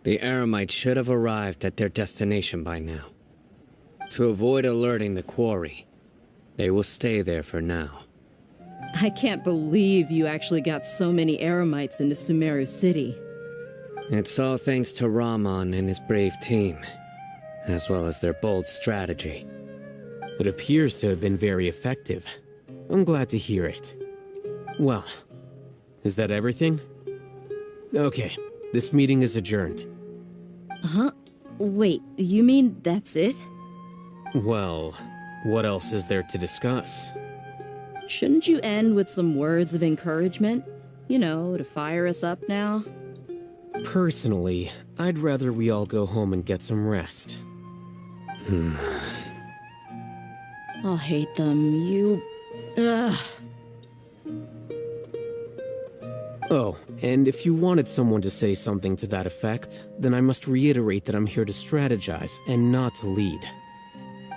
The Eremites should have arrived at their destination by now. To avoid alerting the quarry, they will stay there for now. I can't believe you actually got so many Eremites into Sumeru City. It's all thanks to Rahman and his brave team, as well as their bold strategy. It appears to have been very effective. I'm glad to hear it. Well, Is that everything? Okay, this meeting is adjourned. Huh? Wait, you mean that's it? Well, what else is there to discuss? Shouldn't you end with some words of encouragement? You know, to fire us up now? Personally, I'd rather we all go home and get some rest. I'll hate them, Ugh. Oh, and if you wanted someone to say something to that effect, then I must reiterate that I'm here to strategize and not to lead.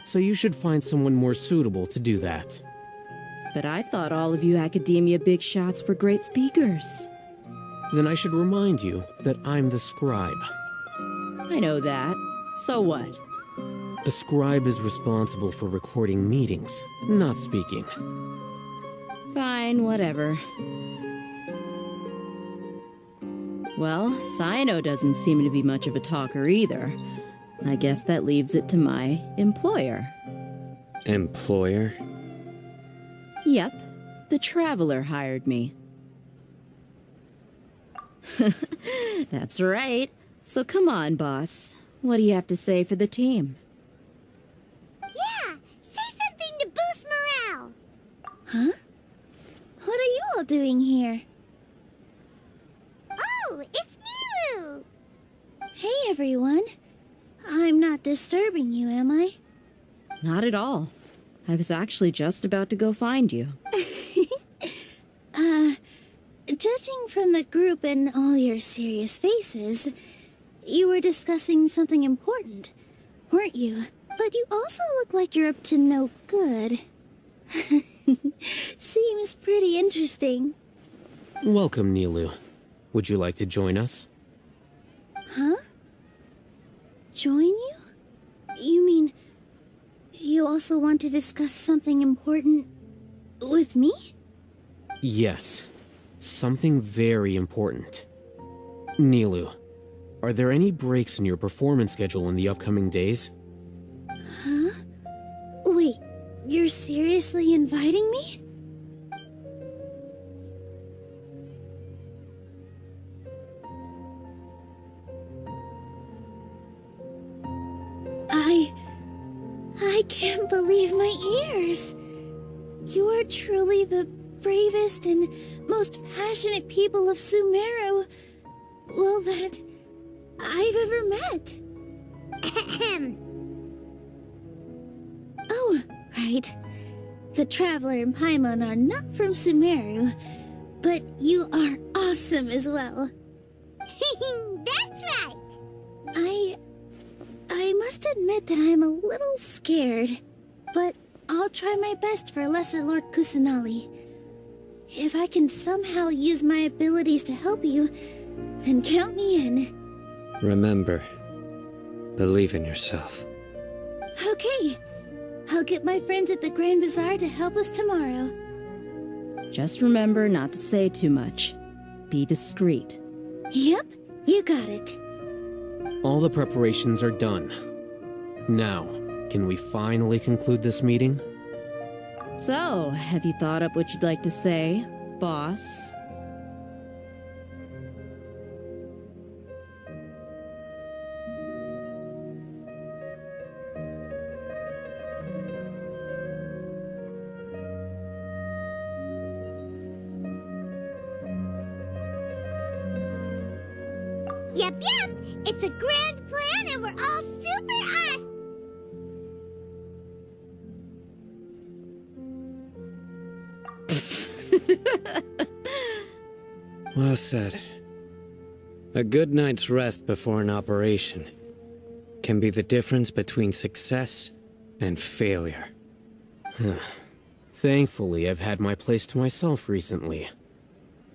So you should find someone more suitable to do that. But I thought all of you academia big shots were great speakers. Then I should remind you that I'm the scribe. I know that. So what? A scribe is responsible for recording meetings, not speaking. Fine, whatever. Well, Cyno doesn't seem to be much of a talker either. I guess that leaves it to my employer. Employer? Yep, the Traveler hired me. That's right. So come on, boss. What do you have to say for the team? Yeah, say something to boost morale. Huh? What are you all doing here? Oh, it's Nilu! Hey, everyone. I'm not disturbing you, am I? Not at all. I was actually just about to go find you. Judging from the group and all your serious faces, you were discussing something important, weren't you? But you also look like you're up to no good. Seems pretty interesting. Welcome, Nilu. Would you like to join us? Huh? Join you? You mean you also want to discuss something important with me? Yes. Something very important. Nilu, are there any breaks in your performance schedule in the upcoming days? Huh? Wait, you're seriously inviting me? I can't believe my ears. You are truly the bravest and most passionate people of Sumeru, well, that I've ever met. Oh, right. The Traveler and Paimon are not from Sumeru, but you are awesome as well. That's right. I must admit that I'm a little scared, but I'll try my best for Lesser Lord Kusanali. If I can somehow use my abilities to help you, then count me in. Remember, believe in yourself. Okay. I'll get my friends at the Grand Bazaar to help us tomorrow. Just remember not to say too much. Be discreet. Yep, you got it. All the preparations are done. Now, can we finally conclude this meeting? So, have you thought up what you'd like to say, boss? Yep, it's a grand plan and we're all super awesome. Well said. A good night's rest before an operation can be the difference between success and failure. Thankfully, I've had my place to myself recently.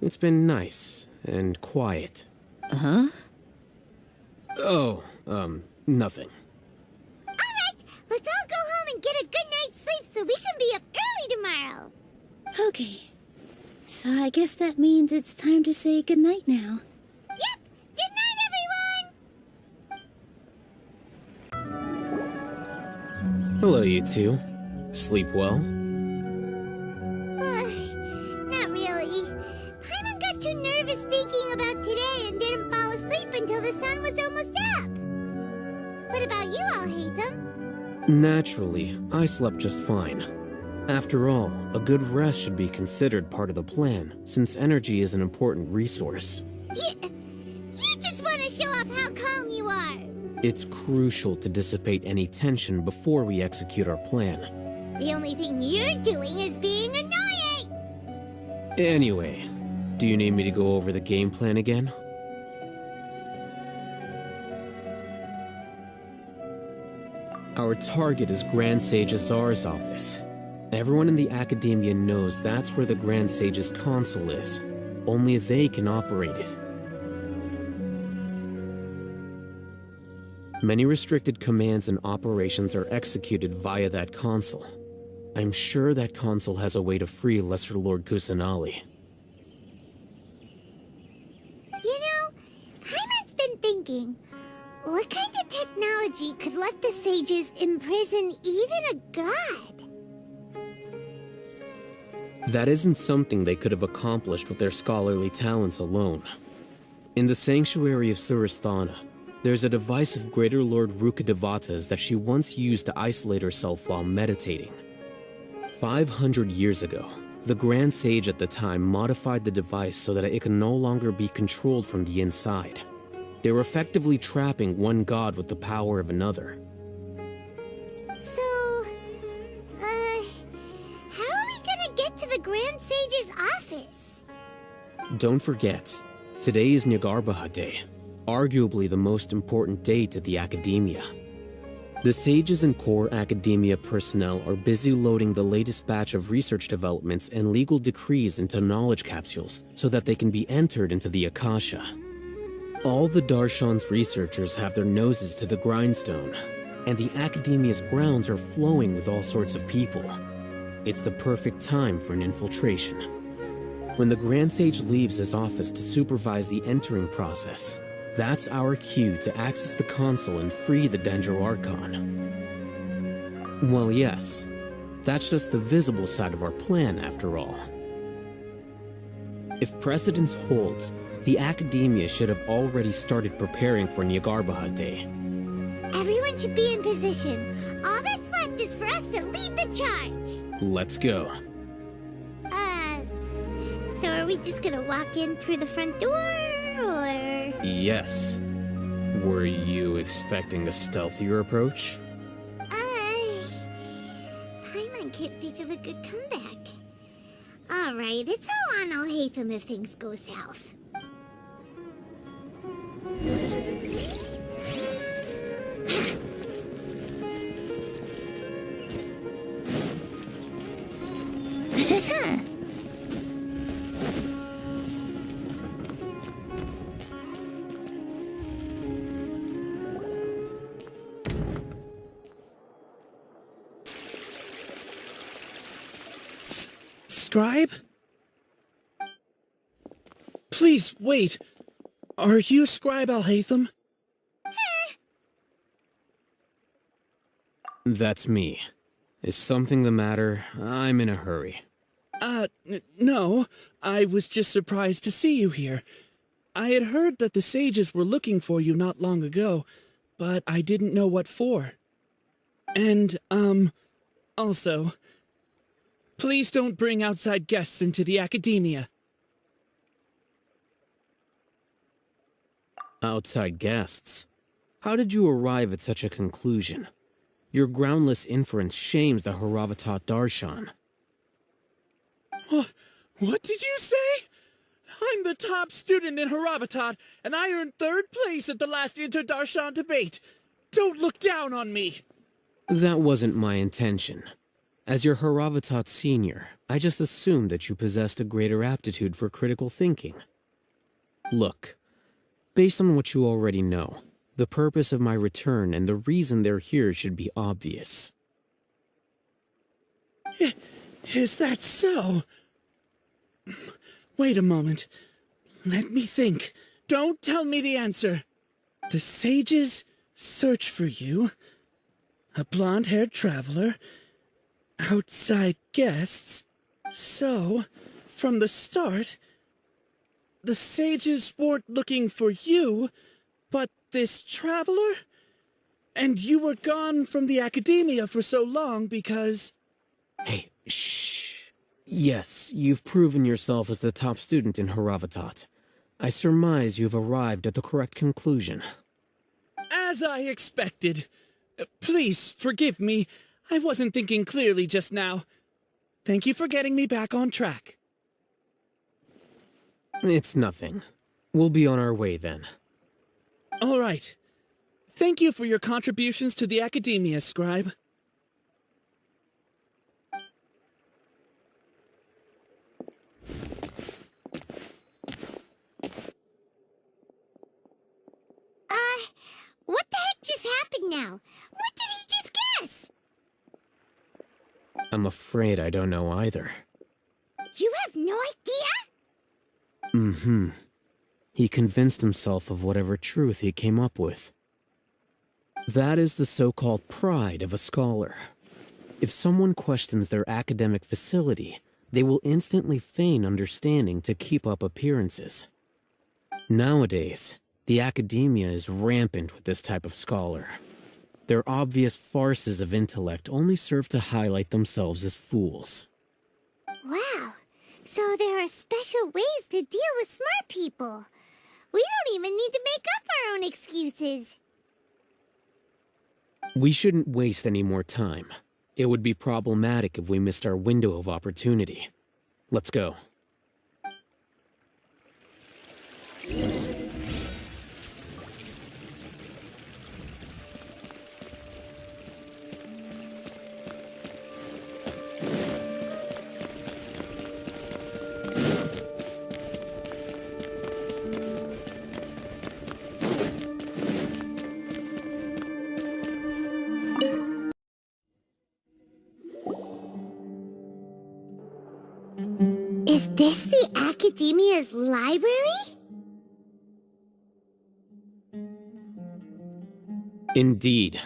It's been nice and quiet. Uh-huh? Oh, nothing. Alright, let's all go home and get a good night's sleep so we can be up early tomorrow. Okay. So I guess that means it's time to say goodnight now. Yep, good night, everyone! Hello, you two. Sleep well? Not really. Paimon got too Naturally, I slept just fine. After all, a good rest should be considered part of the plan, since energy is an important resource. You just want to show off how calm you are. It's crucial to dissipate any tension before we execute our plan. The only thing you're doing is being annoying! Anyway, do you need me to go over the game plan again? Our target is Grand Sage Azar's office. Everyone in the Academia knows that's where the Grand Sage's console is. Only they can operate it. Many restricted commands and operations are executed via that console. I'm sure that console has a way to free Lesser Lord Kusanali. You know, Paimon's been thinking, what kind of technology could let the sages imprison even a god? That isn't something they could have accomplished with their scholarly talents alone. In the Sanctuary of Surasthana, there's a device of Greater Lord Rukkhadevata's that she once used to isolate herself while meditating. 500 years ago, the Grand Sage at the time modified the device so that it can no longer be controlled from the inside. They were effectively trapping one god with the power of another. So, how are we gonna get to the Grand Sage's office? Don't forget, today is Nyagarbha Day, arguably the most important date at the Academia. The sages and core Academia personnel are busy loading the latest batch of research developments and legal decrees into knowledge capsules so that they can be entered into the Akasha. All the Darshan's researchers have their noses to the grindstone, and the Academia's grounds are flowing with all sorts of people. It's the perfect time for an infiltration. When the Grand Sage leaves his office to supervise the entering process, that's our cue to access the console and free the Dendro Archon. Well, yes, that's just the visible side of our plan, after all. If precedence holds, the Academia should have already started preparing for Nyagarbha Day. Everyone should be in position. All that's left is for us to lead the charge. Let's go. So are we just gonna walk in through the front door, or...? Yes. Were you expecting a stealthier approach? Paimon can't think of a good comeback. Alright, it's all on Alhaitham if things go south. Scribe? Please, wait. Are you Scribe Alhaitham? That's me. Is something the matter? I'm in a hurry. No. I was just surprised to see you here. I had heard that the sages were looking for you not long ago, but I didn't know what for. And, also, please don't bring outside guests into the Academia. Outside guests? How did you arrive at such a conclusion? Your groundless inference shames the Haravatat Darshan. What did you say? I'm the top student in Haravatat, and I earned 3rd place at the last Inter-Darshan debate. Don't look down on me! That wasn't my intention. As your Haravatat senior, I just assumed that you possessed a greater aptitude for critical thinking. Look, based on what you already know, the purpose of my return and the reason they're here should be obvious. Is that so? Wait a moment. Let me think. Don't tell me the answer. The sages search for you. A blonde-haired traveler. Outside guests. So, from the start, the sages weren't looking for you, but this traveler? And you were gone from the academia for so long because... Hey, shh. Yes, you've proven yourself as the top student in Haravatat. I surmise you've arrived at the correct conclusion. As I expected. Please forgive me. I wasn't thinking clearly just now. Thank you for getting me back on track. It's nothing. We'll be on our way then. All right. Thank you for your contributions to the academia, Scribe. What the heck just happened now? What did he just guess? I'm afraid I don't know either. You have no idea? Mm-hmm. He convinced himself of whatever truth he came up with. That is the so-called pride of a scholar. If someone questions their academic facility, they will instantly feign understanding to keep up appearances. Nowadays, the academia is rampant with this type of scholar. Their obvious farces of intellect only serve to highlight themselves as fools. Wow, so there are special ways to deal with smart people. We don't even need to make up our own excuses. We shouldn't waste any more time. It would be problematic if we missed our window of opportunity. Let's go. Is this the Academia's library? Indeed.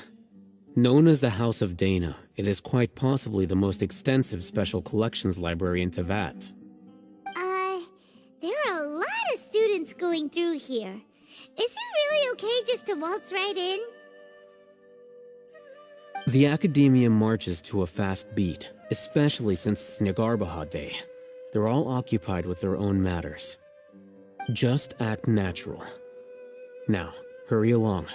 Known as the House of Dana, it is quite possibly the most extensive special collections library in Teyvat. There are a lot of students going through here. Is it really okay just to waltz right in? The Academia marches to a fast beat, especially since it's Nagarbaha Day. They're all occupied with their own matters. Just act natural. Now, hurry along.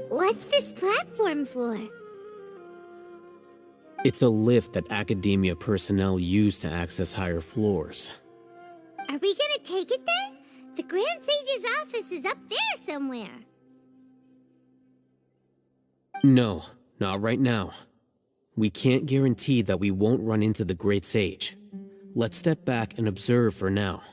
What's this platform for? It's a lift that Academia personnel use to access higher floors. Are we gonna take it then? The Grand Sage's office is up there somewhere. No, not right now. We can't guarantee that we won't run into the Great Sage. Let's step back and observe for now.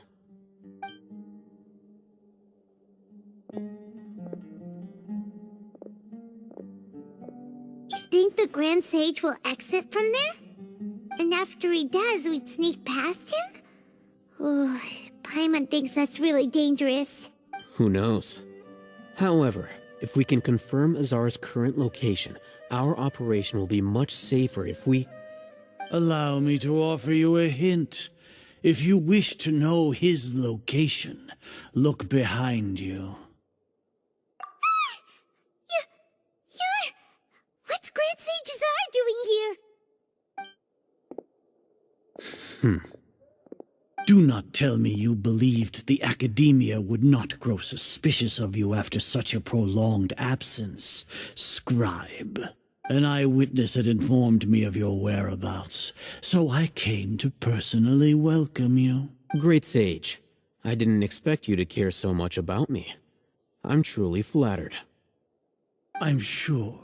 You think the Grand Sage will exit from there? And after he does, we'd sneak past him? Oh, Paimon thinks that's really dangerous. Who knows? However, if we can confirm Azar's current location, our operation will be much safer if we... Allow me to offer you a hint. If you wish to know his location, look behind you. What's Grand Sage Azar doing here? Do not tell me you believed the Academia would not grow suspicious of you after such a prolonged absence, Scribe. An eyewitness had informed me of your whereabouts, so I came to personally welcome you. Great Sage, I didn't expect you to care so much about me. I'm truly flattered. I'm sure.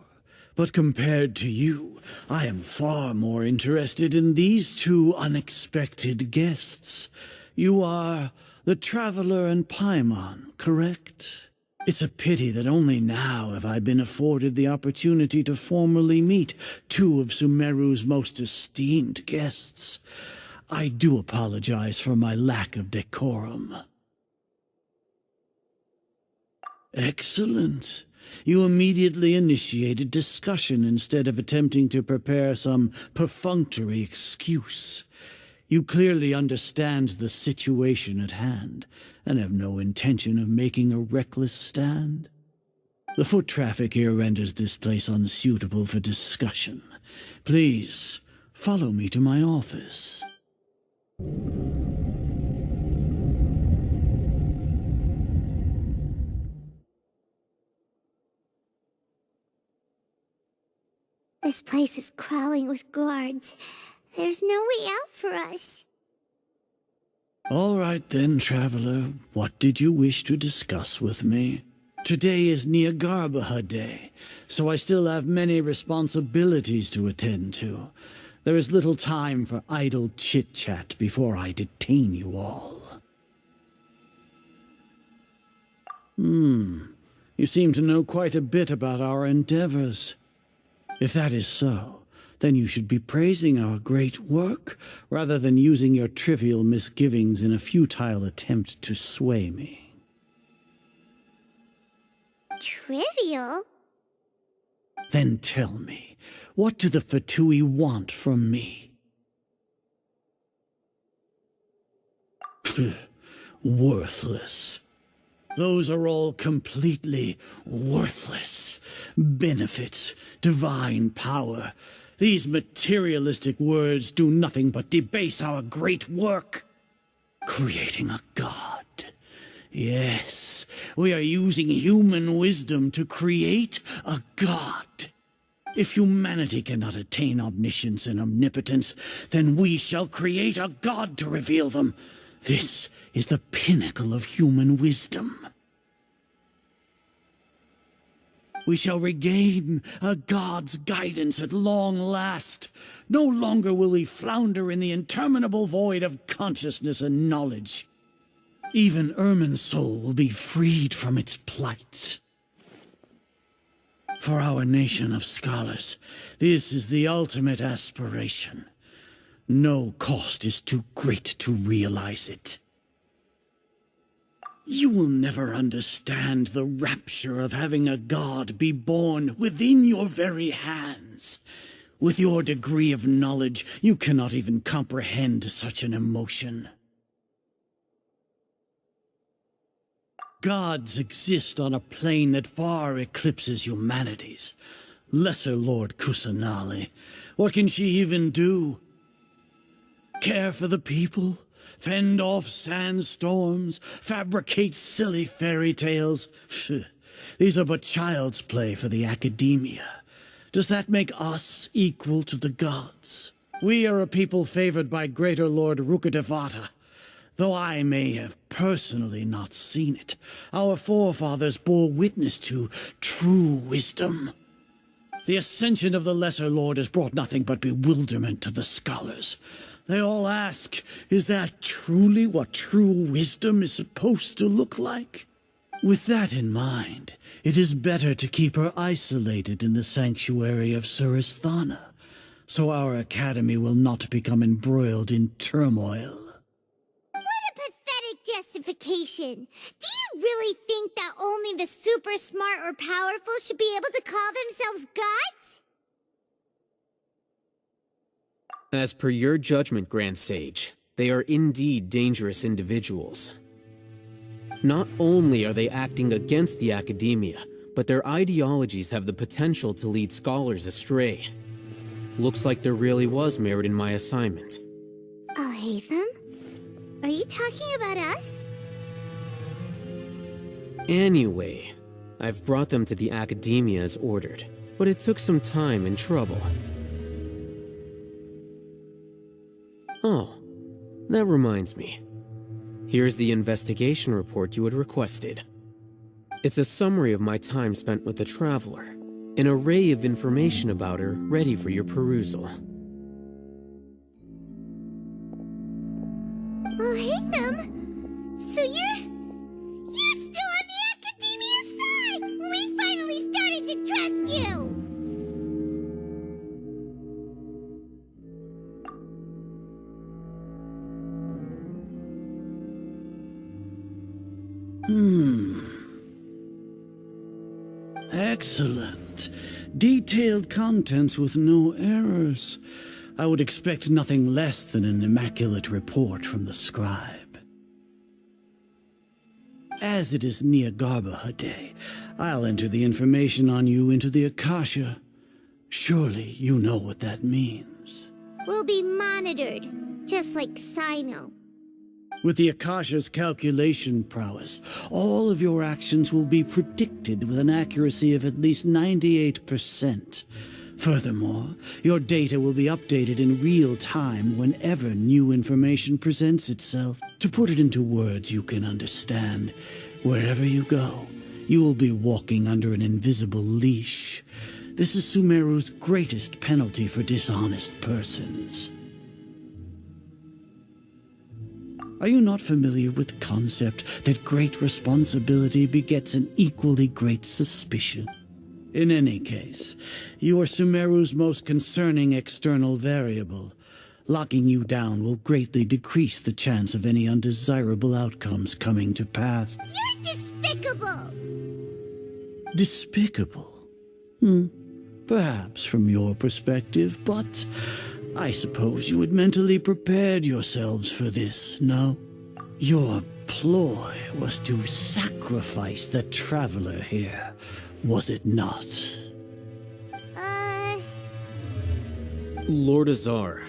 But compared to you, I am far more interested in these two unexpected guests. You are the Traveler and Paimon, correct? It's a pity that only now have I been afforded the opportunity to formally meet two of Sumeru's most esteemed guests. I do apologize for my lack of decorum. Excellent. You immediately initiated discussion instead of attempting to prepare some perfunctory excuse. You clearly understand the situation at hand, and have no intention of making a reckless stand. The foot traffic here renders this place unsuitable for discussion. Please, follow me to my office. This place is crawling with guards. There's no way out for us. All right then, traveler. What did you wish to discuss with me? Today is Niagarbaha Day, so I still have many responsibilities to attend to. There is little time for idle chit-chat before I detain you all. You seem to know quite a bit about our endeavors. If that is so, then you should be praising our great work, rather than using your trivial misgivings in a futile attempt to sway me. Trivial? Then tell me, what do the Fatui want from me? Worthless. Those are all completely worthless. Benefits, divine power. These materialistic words do nothing but debase our great work. Creating a god. Yes, we are using human wisdom to create a god. If humanity cannot attain omniscience and omnipotence, then we shall create a god to reveal them. This is the pinnacle of human wisdom. We shall regain a god's guidance at long last. No longer will we flounder in the interminable void of consciousness and knowledge. Even Ermin's soul will be freed from its plight. For our nation of scholars, this is the ultimate aspiration. No cost is too great to realize it. You will never understand the rapture of having a god be born within your very hands. With your degree of knowledge, you cannot even comprehend such an emotion. Gods exist on a plane that far eclipses humanity's. Lesser Lord Kusanali, what can she even do? Care for the people? Fend off sandstorms? Fabricate silly fairy tales? These are but child's play for the academia. Does that make us equal to the gods? We are a people favored by Greater Lord Rukadevata. Though I may have personally not seen it, our forefathers bore witness to true wisdom. The ascension of the Lesser Lord has brought nothing but bewilderment to the scholars. They all ask, is that truly what true wisdom is supposed to look like? With that in mind, it is better to keep her isolated in the sanctuary of Suristhana, so our academy will not become embroiled in turmoil. Justification. Do you really think that only the super smart or powerful should be able to call themselves gods? As per your judgment, Grand Sage, they are indeed dangerous individuals. Not only are they acting against the academia, but their ideologies have the potential to lead scholars astray. Looks like there really was merit in my assignment. Oh, Hatham? Are you talking about us? Anyway, I've brought them to the academia as ordered, but it took some time and trouble. Oh, that reminds me. Here's the investigation report you had requested. It's a summary of my time spent with the Traveler, an array of information about her ready for your perusal. Oh, Hatham! So you're still on the Academia's side! We finally started to trust you! Excellent. Detailed contents with no errors. I would expect nothing less than an immaculate report from the scribe. As it is Niagarbaha Day, I'll enter the information on you into the Akasha. Surely you know what that means. We'll be monitored, just like Sino. With the Akasha's calculation prowess, all of your actions will be predicted with an accuracy of at least 98%. Furthermore, your data will be updated in real time whenever new information presents itself. To put it into words you can understand, wherever you go, you will be walking under an invisible leash. This is Sumeru's greatest penalty for dishonest persons. Are you not familiar with the concept that great responsibility begets an equally great suspicion? In any case, you are Sumeru's most concerning external variable. Locking you down will greatly decrease the chance of any undesirable outcomes coming to pass. You're despicable! Despicable? Perhaps from your perspective, but I suppose you had mentally prepared yourselves for this, no? Your ploy was to sacrifice the traveler here, was it not? Lord Azar,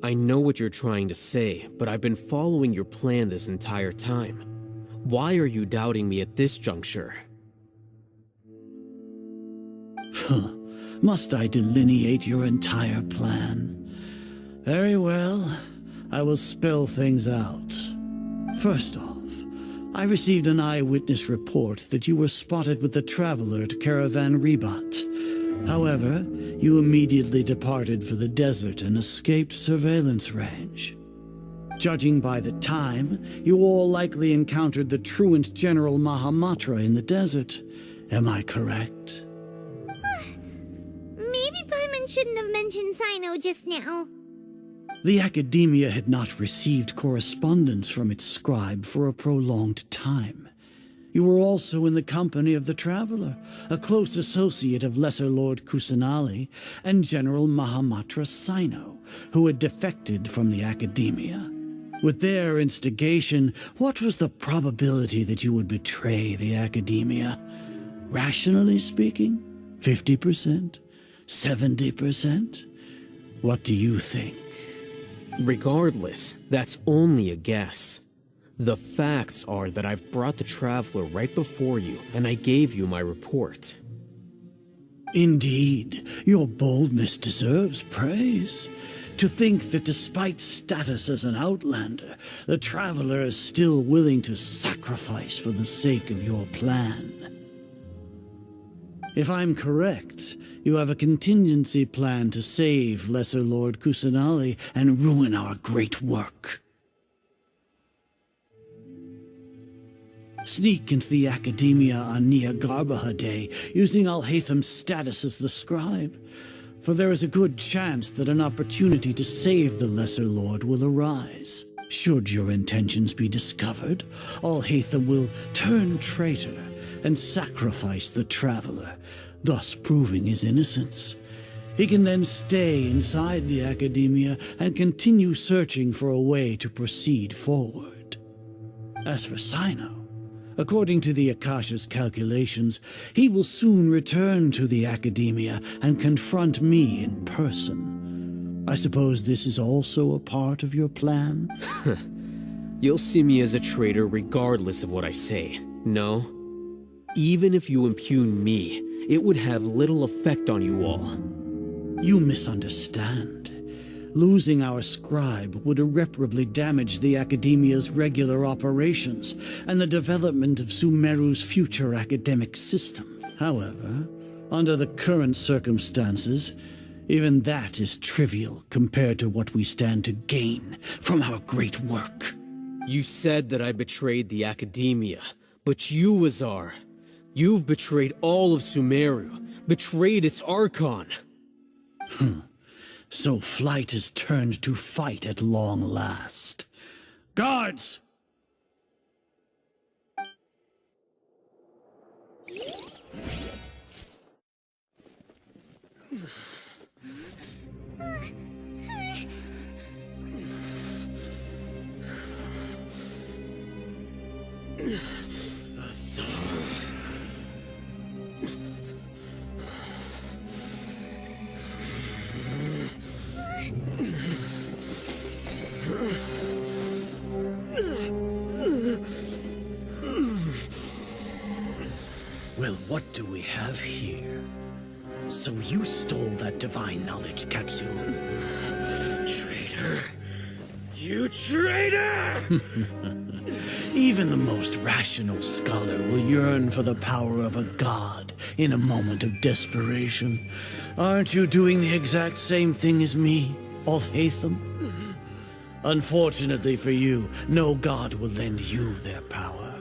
I know what you're trying to say, but I've been following your plan this entire time. Why are you doubting me at this juncture? Must I delineate your entire plan? Very well, I will spell things out. First off, I received an eyewitness report that you were spotted with the traveler at Caravan Ribat. However, you immediately departed for the desert and escaped surveillance range. Judging by the time, you all likely encountered the truant General Mahamatra in the desert. Am I correct? Maybe Paimon shouldn't have mentioned Sino just now. The Academia had not received correspondence from its scribe for a prolonged time. You were also in the company of the Traveler, a close associate of Lesser Lord Kusanali and General Mahamatra Sino, who had defected from the Academia. With their instigation, what was the probability that you would betray the Academia? Rationally speaking, 50%? 70%? What do you think? Regardless, that's only a guess. The facts are that I've brought the Traveler right before you, and I gave you my report. Indeed, your boldness deserves praise. To think that despite status as an outlander, the Traveler is still willing to sacrifice for the sake of your plan. If I'm correct, you have a contingency plan to save Lesser Lord Kusanali and ruin our great work. Sneak into the Academia on Niagarbaha Day, using Alhaitham's status as the scribe, for there is a good chance that an opportunity to save the Lesser Lord will arise. Should your intentions be discovered, Alhaitham will turn traitor and sacrifice the Traveler, thus proving his innocence. He can then stay inside the Academia and continue searching for a way to proceed forward. As for Sino, according to the Akasha's calculations, he will soon return to the Academia and confront me in person. I suppose this is also a part of your plan? You'll see me as a traitor regardless of what I say, no? Even if you impugn me, it would have little effect on you all. You misunderstand. Losing our scribe would irreparably damage the Academia's regular operations and the development of Sumeru's future academic system. However, under the current circumstances, even that is trivial compared to what we stand to gain from our great work. You said that I betrayed the Academia, but you, Azar, you've betrayed all of Sumeru, betrayed its Archon. So flight is turned to fight at long last. Guards! Well, what do we have here? So you stole that divine knowledge capsule. Traitor! You traitor! Even the most rational scholar will yearn for the power of a god in a moment of desperation. Aren't you doing the exact same thing as me, Al-Haytham? Unfortunately for you, no god will lend you their power.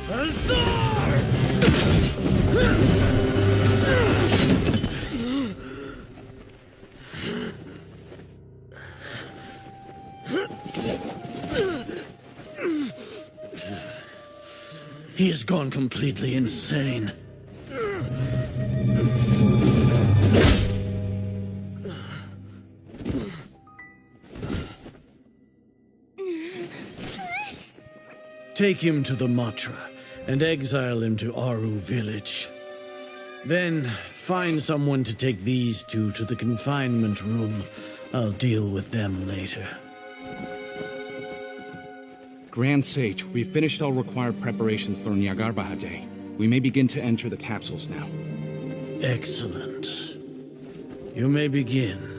Azar! He has gone completely insane. Take him to the Matra and exile him to Aru village. Then find someone to take these two to the confinement room. I'll deal with them later. Grand Sage, we've finished all required preparations for Nyagarbha Day. We may begin to enter the capsules now. Excellent. You may begin.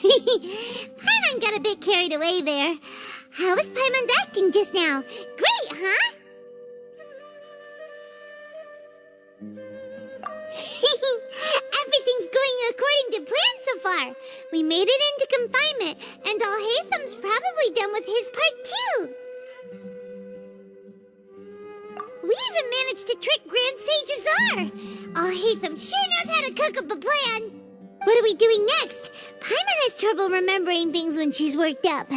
Paimon got a bit carried away there. How was Paimon's acting just now? Great, huh? Everything's going according to plan so far. We made it into confinement, and Al-Haytham's probably done with his part too. We even managed to trick Grand Sage Azar. Al-Haytham sure knows how to cook up a plan. What are we doing next? Paimon has trouble remembering things when she's worked up.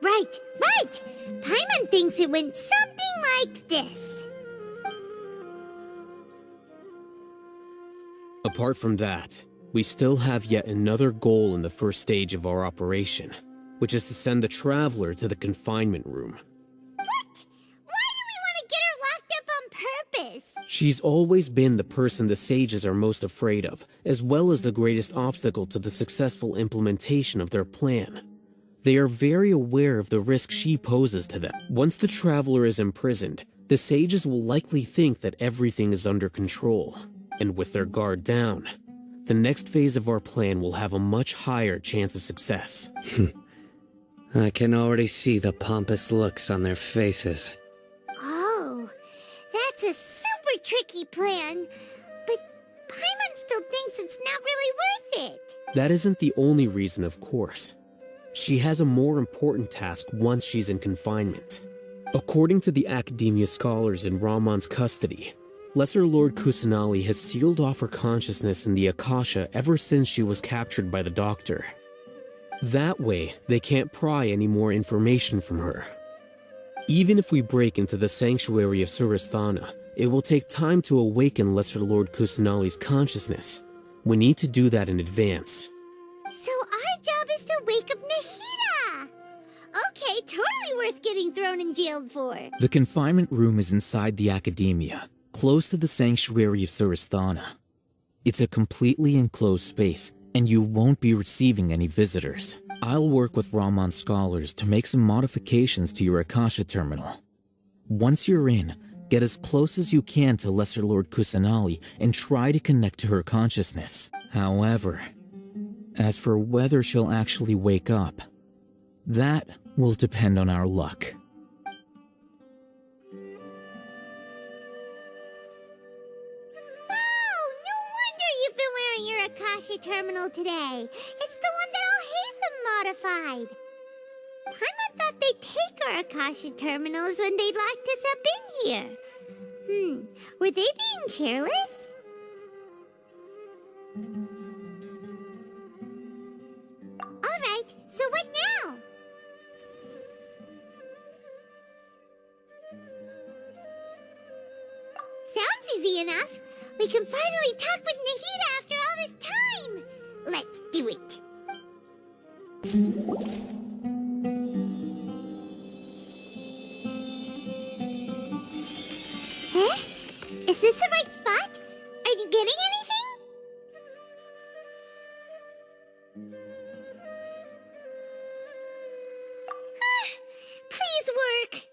Right! Paimon thinks it went something like this. Apart from that, we still have yet another goal in the first stage of our operation, which is to send the Traveler to the confinement room. What? Why do we want to get her locked up on purpose? She's always been the person the sages are most afraid of, as well as the greatest obstacle to the successful implementation of their plan. They are very aware of the risk she poses to them. Once the Traveler is imprisoned, the sages will likely think that everything is under control. And with their guard down, the next phase of our plan will have a much higher chance of success. I can already see the pompous looks on their faces. Oh, that's a super tricky plan. But Paimon still thinks it's not really worth it. That isn't the only reason, of course. She has a more important task once she's in confinement. According to the Academia scholars in Ramon's custody, Lesser Lord Kusanali has sealed off her consciousness in the Akasha ever since she was captured by the Doctor. That way, they can't pry any more information from her. Even if we break into the sanctuary of Surasthana, it will take time to awaken Lesser Lord Kusanali's consciousness. We need to do that in advance. So our job is to wake up Nahida! Okay, totally worth getting thrown in jail for. The confinement room is inside the Academia, close to the sanctuary of Surasthana. It's a completely enclosed space, and you won't be receiving any visitors. I'll work with Ramon's scholars to make some modifications to your Akasha terminal. Once you're in, get as close as you can to Lesser Lord Kusanali and try to connect to her consciousness. However, as for whether she'll actually wake up, that will depend on our luck. Oh, no wonder you've been wearing your Akasha terminal today. It's the one that all Hatham modified. Paimon thought they'd take our Akasha terminals when they locked us up in here. Were they being careless? Alright, so what now? Sounds easy enough. We can finally talk with Nahida after all this time. Let's do it. Huh? Is this the right spot? Are you getting anything? Please work.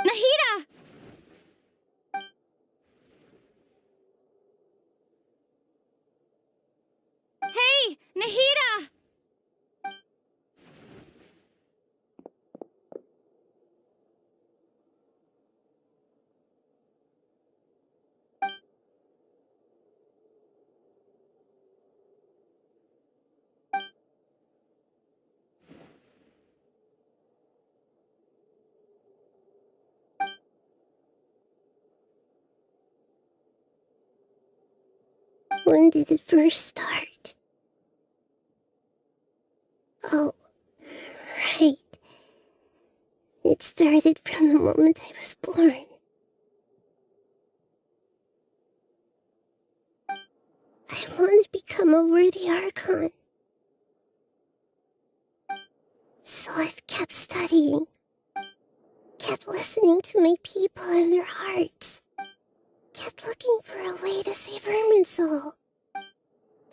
Nahida! Hey, Nahida! When did it first start? Oh, right. It started from the moment I was born. I want to become a worthy Archon. So I've kept studying. Kept listening to my people and their hearts. Kept looking for a way to save Irminsul.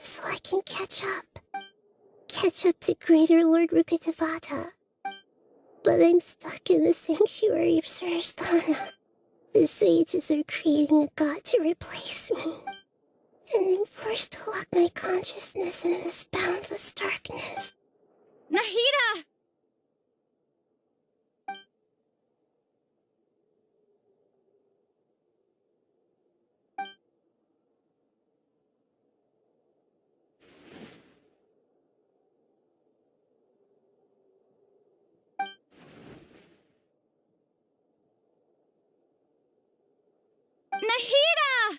So I can catch up. Catch up to Greater Lord Rukkhadevata. But I'm stuck in the sanctuary of Surasthana. The sages are creating a god to replace me. And I'm forced to lock my consciousness in this boundless darkness. Nahida! Nahida!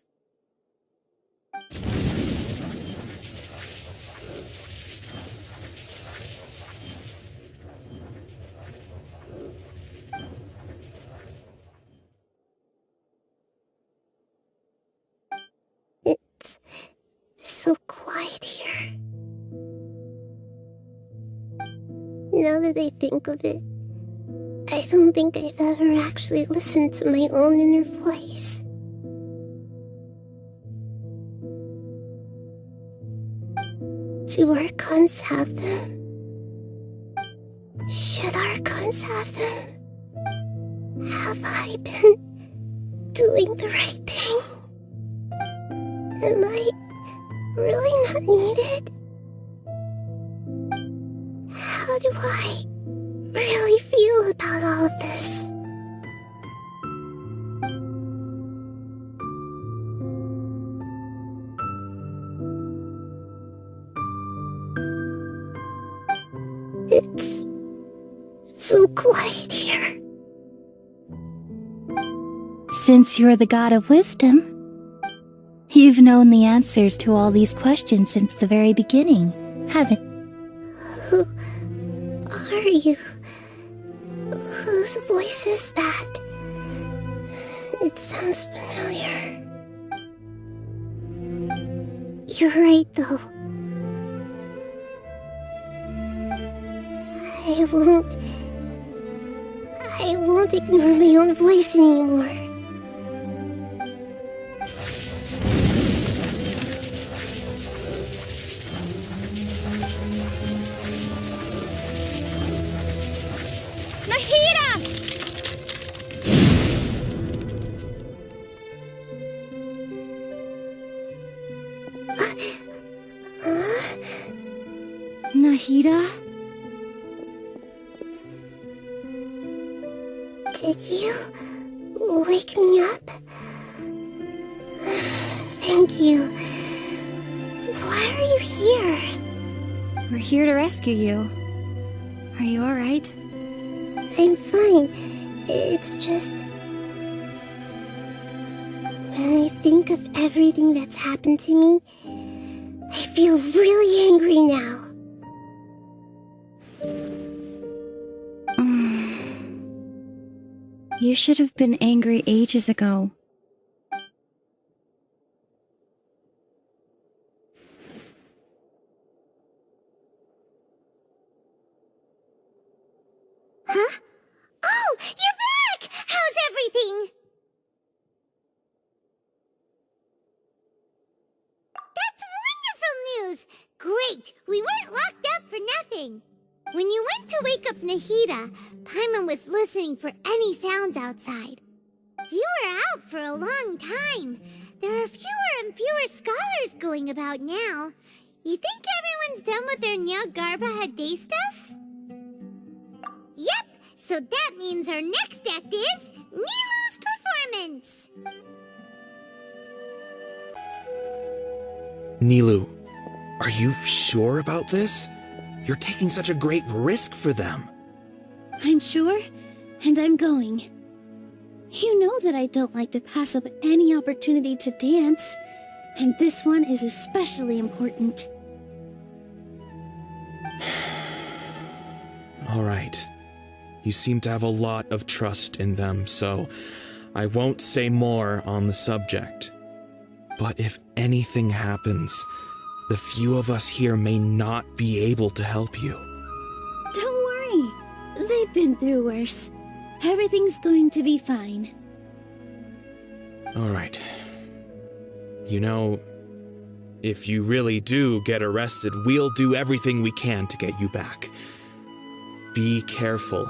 It's so quiet here. Now that I think of it, I don't think I've ever actually listened to my own inner voice. Do Archons have them? Should Archons have them? Have I been doing the right thing? Am I really not needed? How do I really feel about all of this? It's so quiet here. Since you're the god of wisdom, you've known the answers to all these questions since the very beginning, haven't you? Who are you? Whose voice is that? It sounds familiar. You're right, though. I won't ignore my own voice anymore. Nahida! Nahida? Did you wake me up? Thank you. Why are you here? We're here to rescue you. Are you alright? I'm fine. It's just... when I think of everything that's happened to me, I feel really angry now. You should have been angry ages ago. Huh? Oh, you're back! How's everything? That's wonderful news! Great! We weren't locked up for nothing. When you went to wake up Nahida, Paimon was listening for any sounds outside. You were out for a long time. There are fewer and fewer scholars going about now. You think everyone's done with their Nyagarba day stuff? Yep, so that means our next act is Nilu's performance! Nilu, are you sure about this? You're taking such a great risk for them. I'm sure, and I'm going. You know that I don't like to pass up any opportunity to dance, and this one is especially important. All right. You seem to have a lot of trust in them, so I won't say more on the subject. But if anything happens, the few of us here may not be able to help you. Don't worry. They've been through worse. Everything's going to be fine. All right. You know, if you really do get arrested, we'll do everything we can to get you back. Be careful,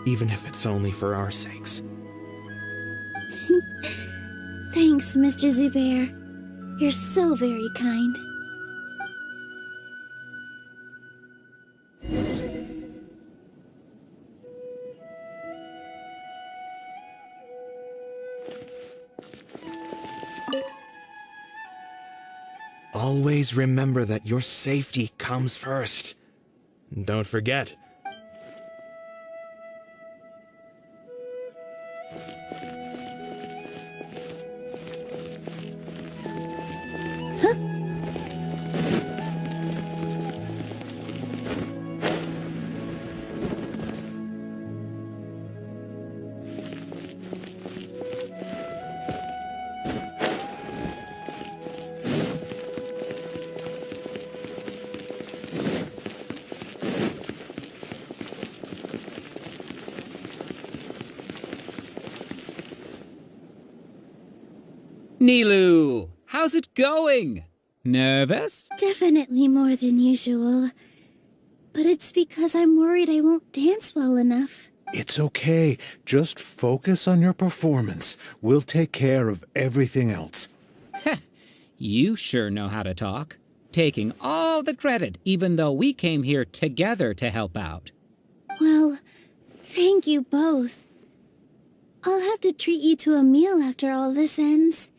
even if it's only for our sakes. Thanks, Mr. Zubair. You're so very kind. Always remember that your safety comes first. And don't forget. Nilu, how's it going? Nervous? Definitely more than usual. But it's because I'm worried I won't dance well enough. It's okay. Just focus on your performance. We'll take care of everything else. You sure know how to talk. Taking all the credit, even though we came here together to help out. Well, thank you both. I'll have to treat you to a meal after all this ends.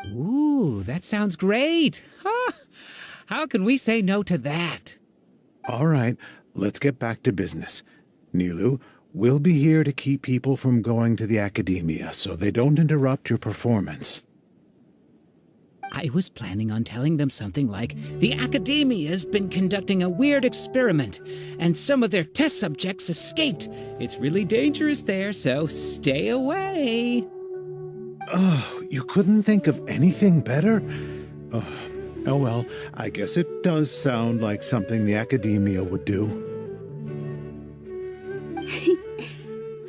Ooh, that sounds great. How can we say no to that? All right, let's get back to business. Nilu, we'll be here to keep people from going to the academia so they don't interrupt your performance. I was planning on telling them something like, the Academia's been conducting a weird experiment, and some of their test subjects escaped. It's really dangerous there, so stay away. Oh, you couldn't think of anything better? Oh well, I guess it does sound like something the Academia would do.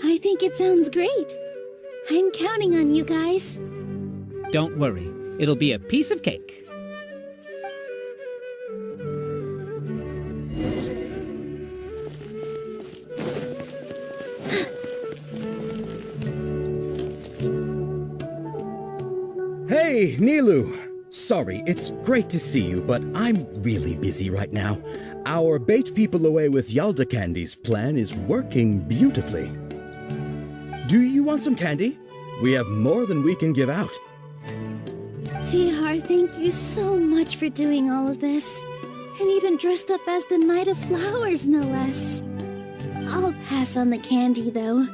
I think it sounds great. I'm counting on you guys. Don't worry, it'll be a piece of cake. Hey, Nilu! Sorry, it's great to see you, but I'm really busy right now. Our bait people away with Yalda Candy's plan is working beautifully. Do you want some candy? We have more than we can give out. Vihar, thank you so much for doing all of this. And even dressed up as the Knight of Flowers, no less. I'll pass on the candy, though.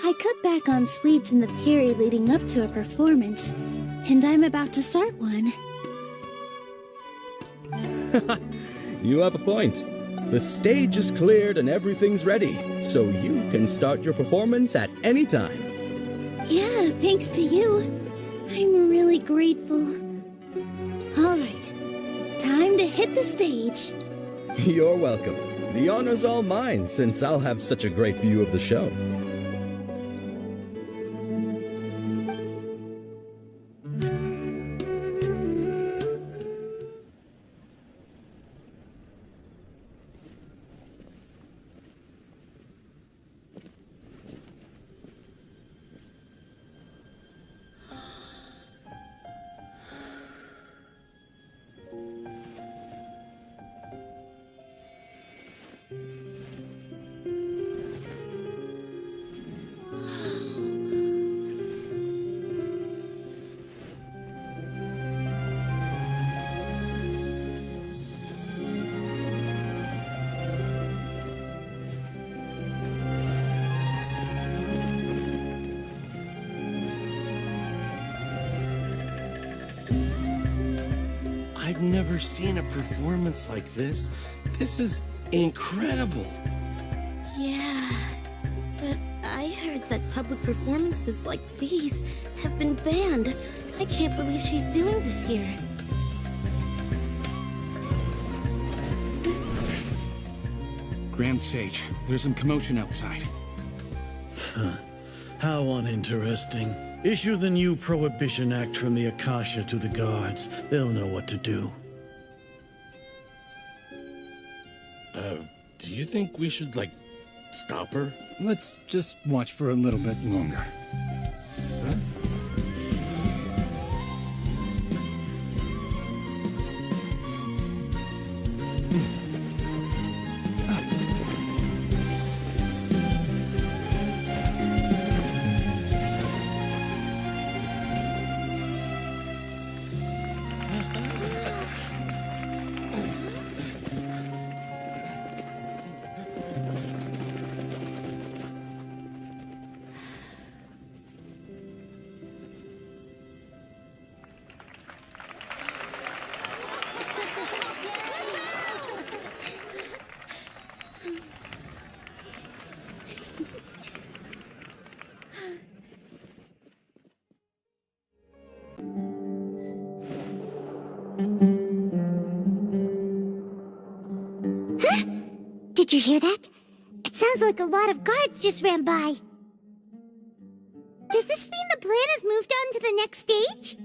I cut back on sweets in the period leading up to a performance, and I'm about to start one. You have a point. The stage is cleared and everything's ready, so you can start your performance at any time. Yeah, thanks to you. I'm really grateful. All right, time to hit the stage. You're welcome. The honor's all mine, since I'll have such a great view of the show. I've never seen a performance like this. This is incredible. Yeah, but I heard that public performances like these have been banned. I can't believe she's doing this here. Grand Sage, there's some commotion outside. How uninteresting. Issue the new Prohibition Act from the Akasha to the guards. They'll know what to do. Do you think we should, stop her? Let's just watch for a little bit longer. Huh? Did you hear that? It sounds like a lot of guards just ran by. Does this mean the plan has moved on to the next stage?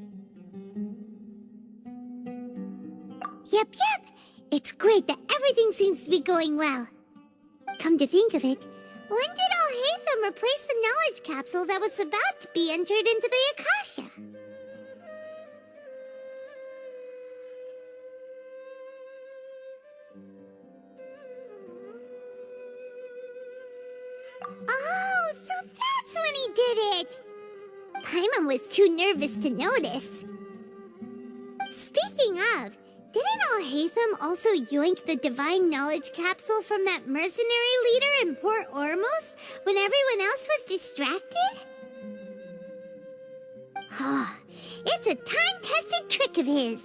Yep. It's great that everything seems to be going well. Come to think of it, when did Al-Haytham replace the knowledge capsule that was about to be entered into the Akasha? Oh, so that's when he did it! Paimon was too nervous to notice. Speaking of, didn't Al-Haytham also yoink the divine knowledge capsule from that mercenary leader in Port Ormos when everyone else was distracted? It's a time-tested trick of his.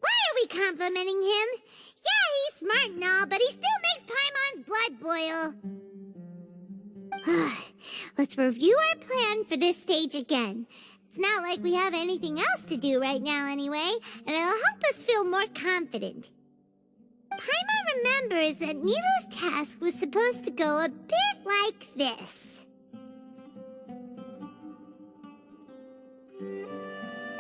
Why are we complimenting him? Yeah, he's smart and all, but he still makes Paimon's blood boil. Let's review our plan for this stage again. It's not like we have anything else to do right now anyway, and it'll help us feel more confident. Paimon remembers that Nilu's task was supposed to go a bit like this.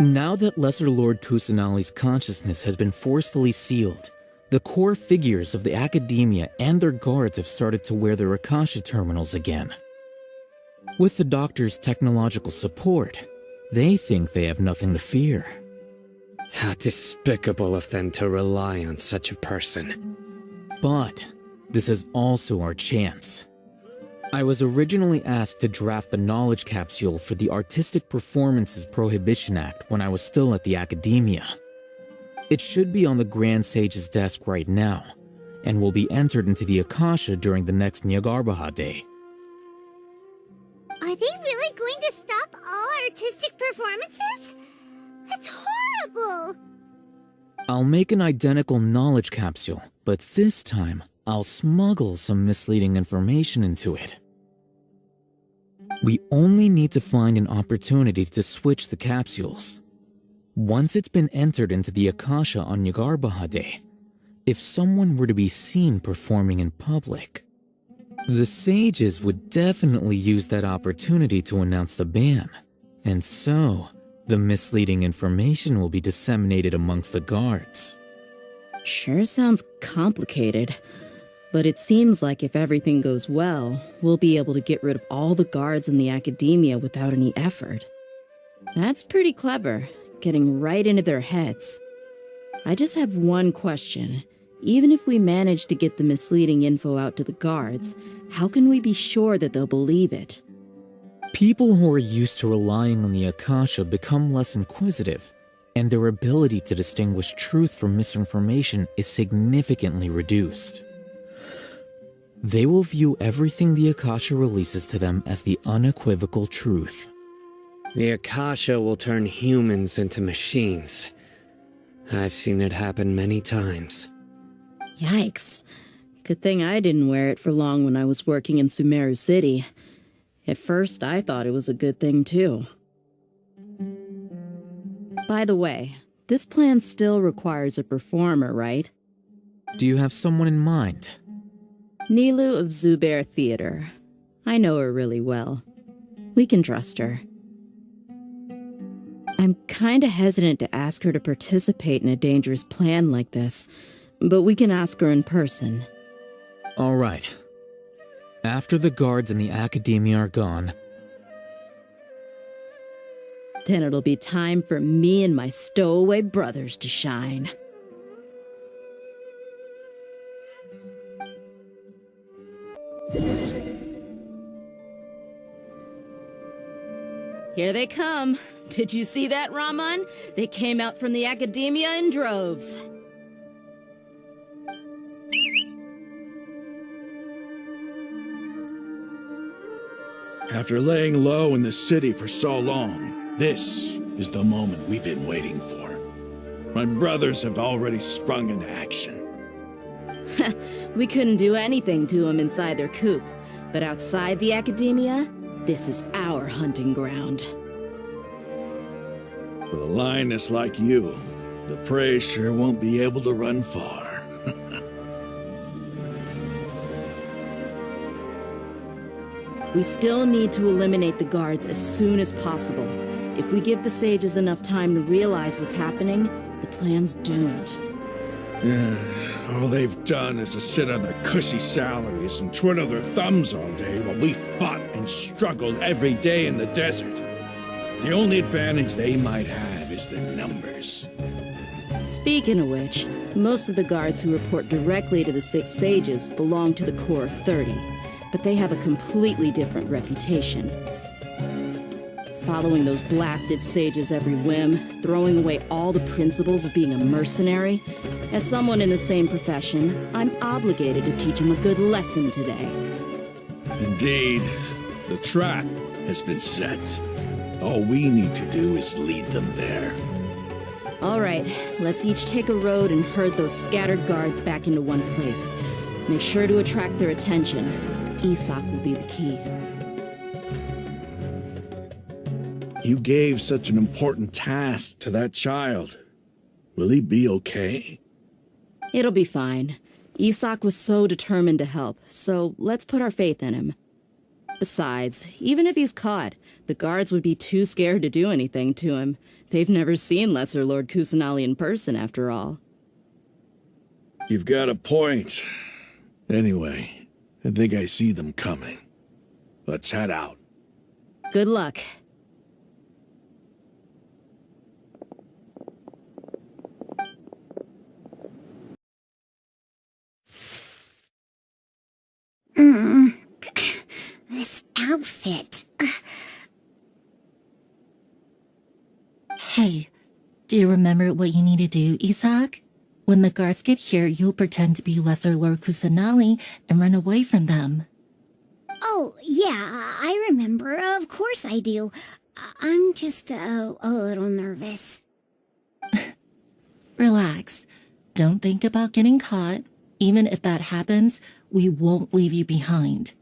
Now that Lesser Lord Kusanali's consciousness has been forcefully sealed, the core figures of the Academia and their guards have started to wear their Akasha terminals again. With the Doctor's technological support, they think they have nothing to fear. How despicable of them to rely on such a person. But this is also our chance. I was originally asked to draft the knowledge capsule for the Artistic Performances Prohibition Act when I was still at the Academia. It should be on the Grand Sage's desk right now, and will be entered into the Akasha during the next Nyagarbha Day. Are they really going to stop all artistic performances? That's horrible! I'll make an identical knowledge capsule, but this time I'll smuggle some misleading information into it. We only need to find an opportunity to switch the capsules. Once it's been entered into the Akasha on Nyagarbha Day, if someone were to be seen performing in public, the sages would definitely use that opportunity to announce the ban, and so the misleading information will be disseminated amongst the guards. Sure sounds complicated, but it seems like if everything goes well, we'll be able to get rid of all the guards in the Academia without any effort. That's pretty clever, getting right into their heads. I just have one question. Even if we manage to get the misleading info out to the guards, how can we be sure that they'll believe it? People who are used to relying on the Akasha become less inquisitive, and their ability to distinguish truth from misinformation is significantly reduced. They will view everything the Akasha releases to them as the unequivocal truth. The Akasha will turn humans into machines. I've seen it happen many times. Yikes. Good thing I didn't wear it for long when I was working in Sumeru City. At first, I thought it was a good thing too. By the way, this plan still requires a performer, right? Do you have someone in mind? Nilu of Zubair Theater. I know her really well. We can trust her. I'm kinda hesitant to ask her to participate in a dangerous plan like this, but we can ask her in person. All right. After the guards and the Academia are gone, then it'll be time for me and my stowaway brothers to shine. Here they come. Did you see that, Raman? They came out from the Academia in droves. After laying low in the city for so long, this is the moment we've been waiting for. My brothers have already sprung into action. We couldn't do anything to them inside their coop, but outside the Academia, this is our hunting ground. With a lioness like you, the prey sure won't be able to run far. We still need to eliminate the guards as soon as possible. If we give the sages enough time to realize what's happening, the plan's doomed. All they've done is to sit on their cushy salaries and twiddle their thumbs all day while we fought and struggled every day in the desert. The only advantage they might have is the numbers. Speaking of which, most of the guards who report directly to the 6 sages belong to the Corps of 30, but they have a completely different reputation. following those blasted sages every whim, throwing away all the principles of being a mercenary. As someone in the same profession, I'm obligated to teach him a good lesson today. Indeed. The trap has been set. All we need to do is lead them there. All right, let's each take a road and herd those scattered guards back into one place. Make sure to attract their attention. Isak will be the key. You gave such an important task to that child. Will he be okay? It'll be fine. Isak was so determined to help, so let's put our faith in him. Besides, even if he's caught, the guards would be too scared to do anything to him. They've never seen Lesser Lord Kusanali in person, after all. You've got a point. Anyway, I think I see them coming. Let's head out. Good luck. This outfit. Hey, do you remember what you need to do, Isak? When the guards get here, you'll pretend to be Lesser Lord Kusanali and run away from them. Oh, yeah, I remember. Of course I do. I'm just a little nervous. Relax. Don't think about getting caught. Even if that happens, we won't leave you behind.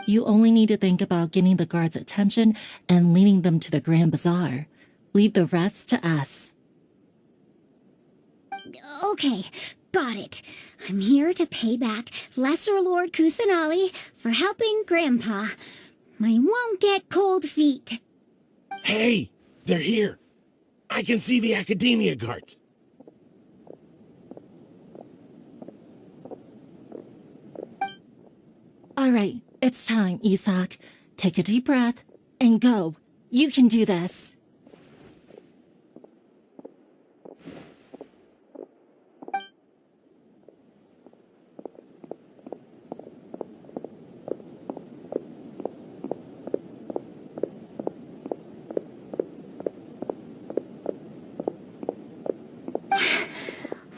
You only need to think about getting the guards' attention and leading them to the Grand Bazaar. Leave the rest to us. Okay, got it. I'm here to pay back Lesser Lord Kusanali for helping Grandpa. I won't get cold feet. Hey, they're here. I can see the Academia guards. All right, it's time, Isak. Take a deep breath and go. You can do this.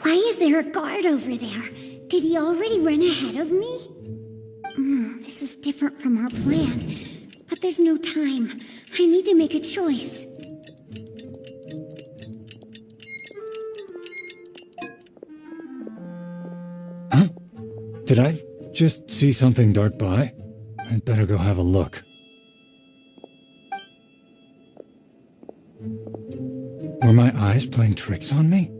Why is there a guard over there? Did he already run ahead of me? This is different from our plan. But there's no time. I need to make a choice. Huh? Did I just see something dart by? I'd better go have a look. Were my eyes playing tricks on me?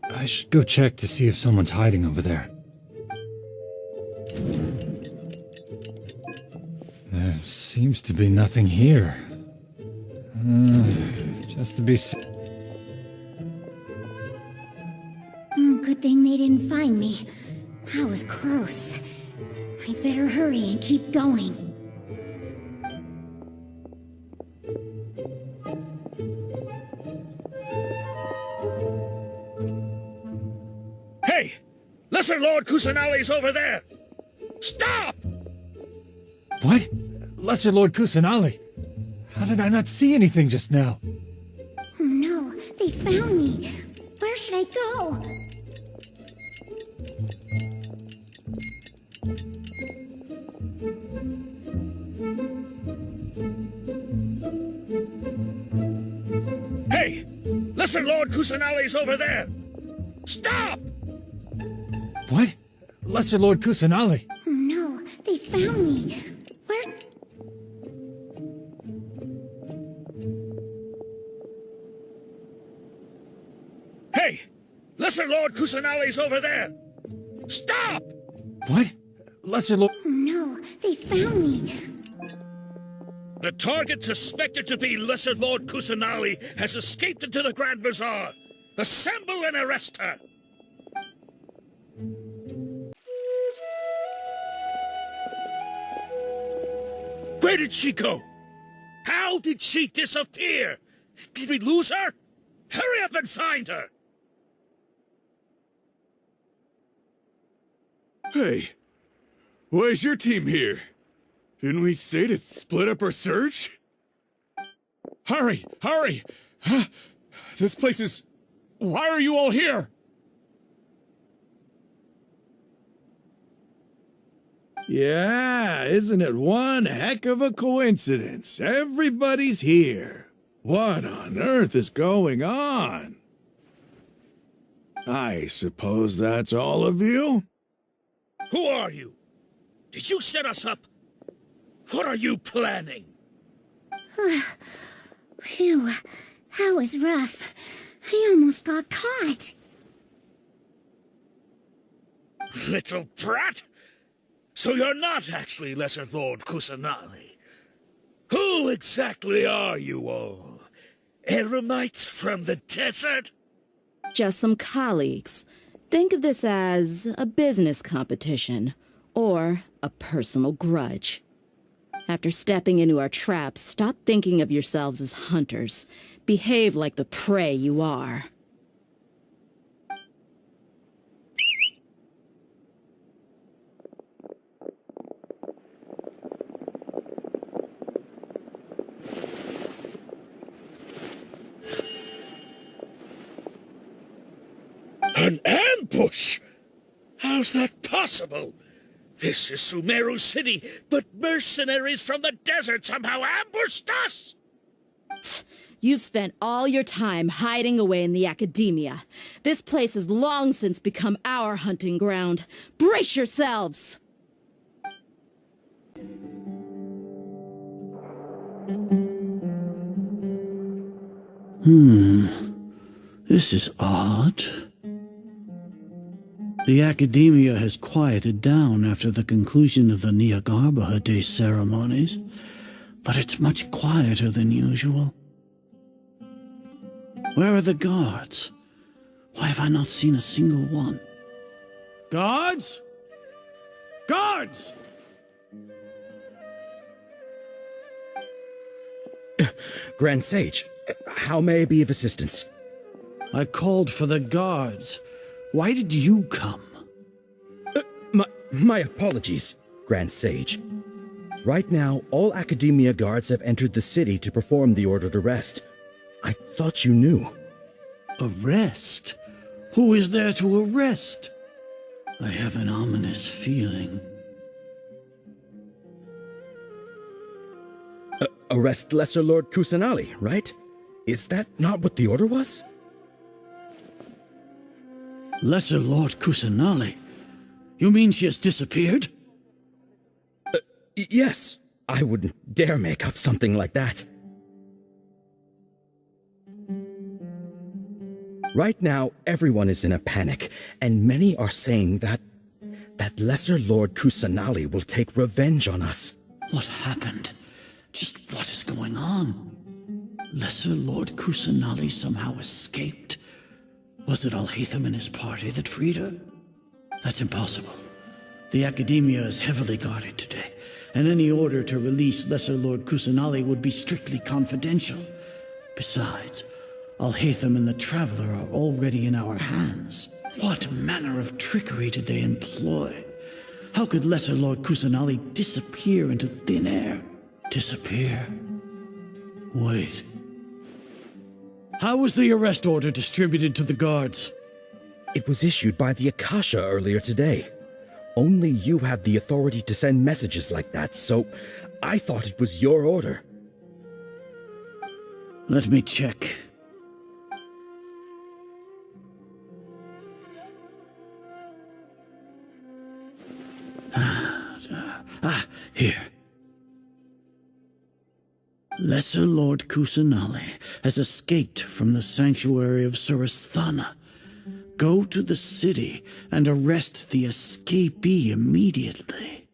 I should go check to see if someone's hiding over there. There seems to be nothing here. Just to be... Good thing they didn't find me. I was close. I better hurry and keep going. Hey! Lesser Lord Kusanali's over there! Stop! What? Lesser Lord Kusanali? How did I not see anything just now? Oh no, they found me. Where should I go? Hey! Lesser Lord Kusanali's over there! Stop! What? Lesser Lord Kusanali? Oh no, they found me. Where... Hey! Lesser Lord Kusanali's over there! Stop! What? Lesser Lord... Oh no, they found me. The target suspected to be Lesser Lord Kusanali has escaped into the Grand Bazaar. Assemble and arrest her! Where did she go? How did she disappear? Did we lose her? Hurry up and find her! Hey, Why is your team here? Didn't we say to split up our search? Hurry! Hurry! Huh? This place is... Why are you all here? Yeah, isn't it one heck of a coincidence? Everybody's here. What on earth is going on? I suppose that's all of you? Who are you? Did you set us up? What are you planning? Phew, that was rough. I almost got caught. Little brat? So you're not actually Lesser Lord Kusanali. Who exactly are you all? Eremites from the desert? Just some colleagues. Think of this as a business competition, or a personal grudge. After stepping into our traps, stop thinking of yourselves as hunters. Behave like the prey you are. An ambush? How's that possible? This is Sumeru City, but mercenaries from the desert somehow ambushed us! You've spent all your time hiding away in the academia. This place has long since become our hunting ground. Brace yourselves! This is odd. The academia has quieted down after the conclusion of the Nyagarbha Day ceremonies, but it's much quieter than usual. Where are the guards? Why have I not seen a single one? Guards? Guards! Grand Sage, how may I be of assistance? I called for the guards. Why did you come? My apologies, Grand Sage. Right now, all Academia guards have entered the city to perform the ordered arrest. I thought you knew. Arrest? Who is there to arrest? I have an ominous feeling. Arrest Lesser Lord Kusanali, right? Is that not what the order was? Lesser Lord Kusanali? You mean she has disappeared? Yes. I wouldn't dare make up something like that. Right now, everyone is in a panic, and many are saying that Lesser Lord Kusanali will take revenge on us. What happened? Just what is going on? Lesser Lord Kusanali somehow escaped? Was it Alhaitham and his party that freed her? That's impossible. The Academia is heavily guarded today, and any order to release Lesser Lord Kusanali would be strictly confidential. Besides, Alhaitham and the Traveler are already in our hands. What manner of trickery did they employ? How could Lesser Lord Kusanali disappear into thin air? Disappear? Wait. How was the arrest order distributed to the guards? It was issued by the Akasha earlier today. Only you have the authority to send messages like that, so I thought it was your order. Let me check. Here. Lesser Lord Kusanali has escaped from the sanctuary of Surasthana. Go to the city and arrest the escapee immediately.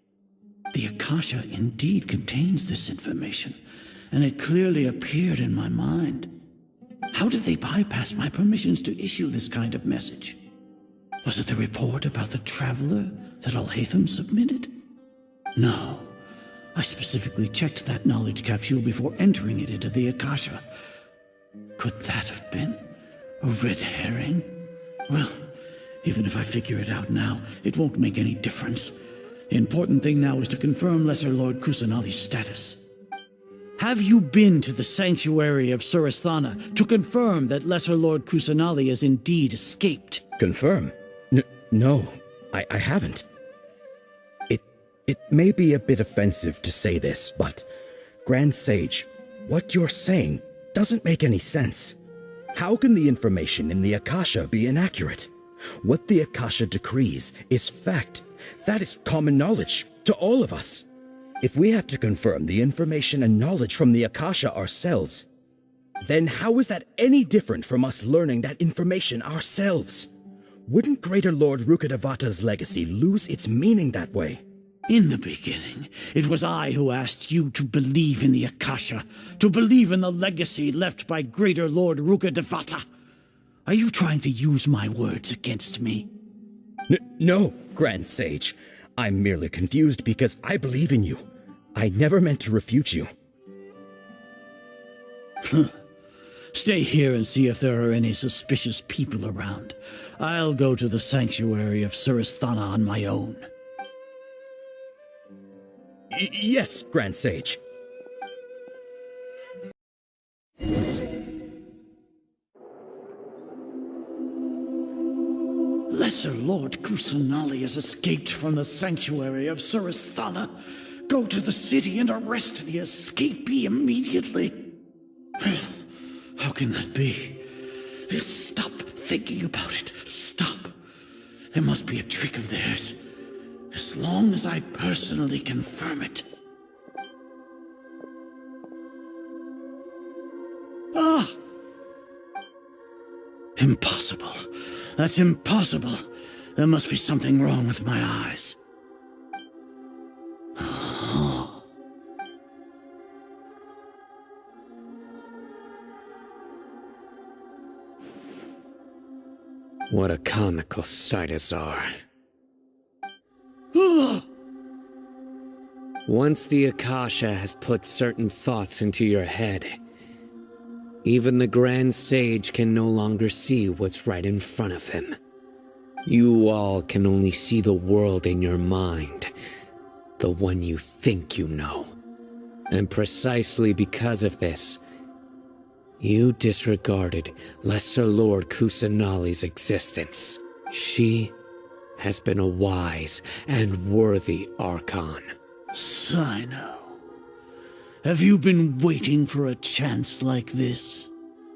The Akasha indeed contains this information, and it clearly appeared in my mind. How did they bypass my permissions to issue this kind of message? Was it the report about the Traveler that Alhaitham submitted? No. I specifically checked that knowledge capsule before entering it into the Akasha. Could that have been a red herring? Well, even if I figure it out now, it won't make any difference. The important thing now is to confirm Lesser Lord Kusanali's status. Have you been to the sanctuary of Suristhana to confirm that Lesser Lord Kusanali has indeed escaped? Confirm? No, I haven't. It may be a bit offensive to say this, but Grand Sage, what you're saying doesn't make any sense. How can the information in the Akasha be inaccurate? What the Akasha decrees is fact. That is common knowledge to all of us. If we have to confirm the information and knowledge from the Akasha ourselves, then how is that any different from us learning that information ourselves? Wouldn't Greater Lord Rukkhadevata's legacy lose its meaning that way? In the beginning, it was I who asked you to believe in the Akasha, to believe in the legacy left by Greater Lord Rukkhadevata. Are you trying to use my words against me? No, Grand Sage. I'm merely confused because I believe in you. I never meant to refute you. Stay here and see if there are any suspicious people around. I'll go to the sanctuary of Suristhana on my own. Yes, Grand Sage. Lesser Lord Kusanali has escaped from the sanctuary of Suristhana. Go to the city and arrest the escapee immediately. How can that be? Stop thinking about it. Stop. There must be a trick of theirs. As long as I personally confirm it. Ah! Impossible. That's impossible. There must be something wrong with my eyes. What a comical sight is our. Once the Akasha has put certain thoughts into your head, even the Grand Sage can no longer see what's right in front of him. You all can only see the world in your mind, the one you think you know. And precisely because of this, you disregarded Lesser Lord Kusanali's existence. She has been a wise and worthy Archon. Sino, have you been waiting for a chance like this?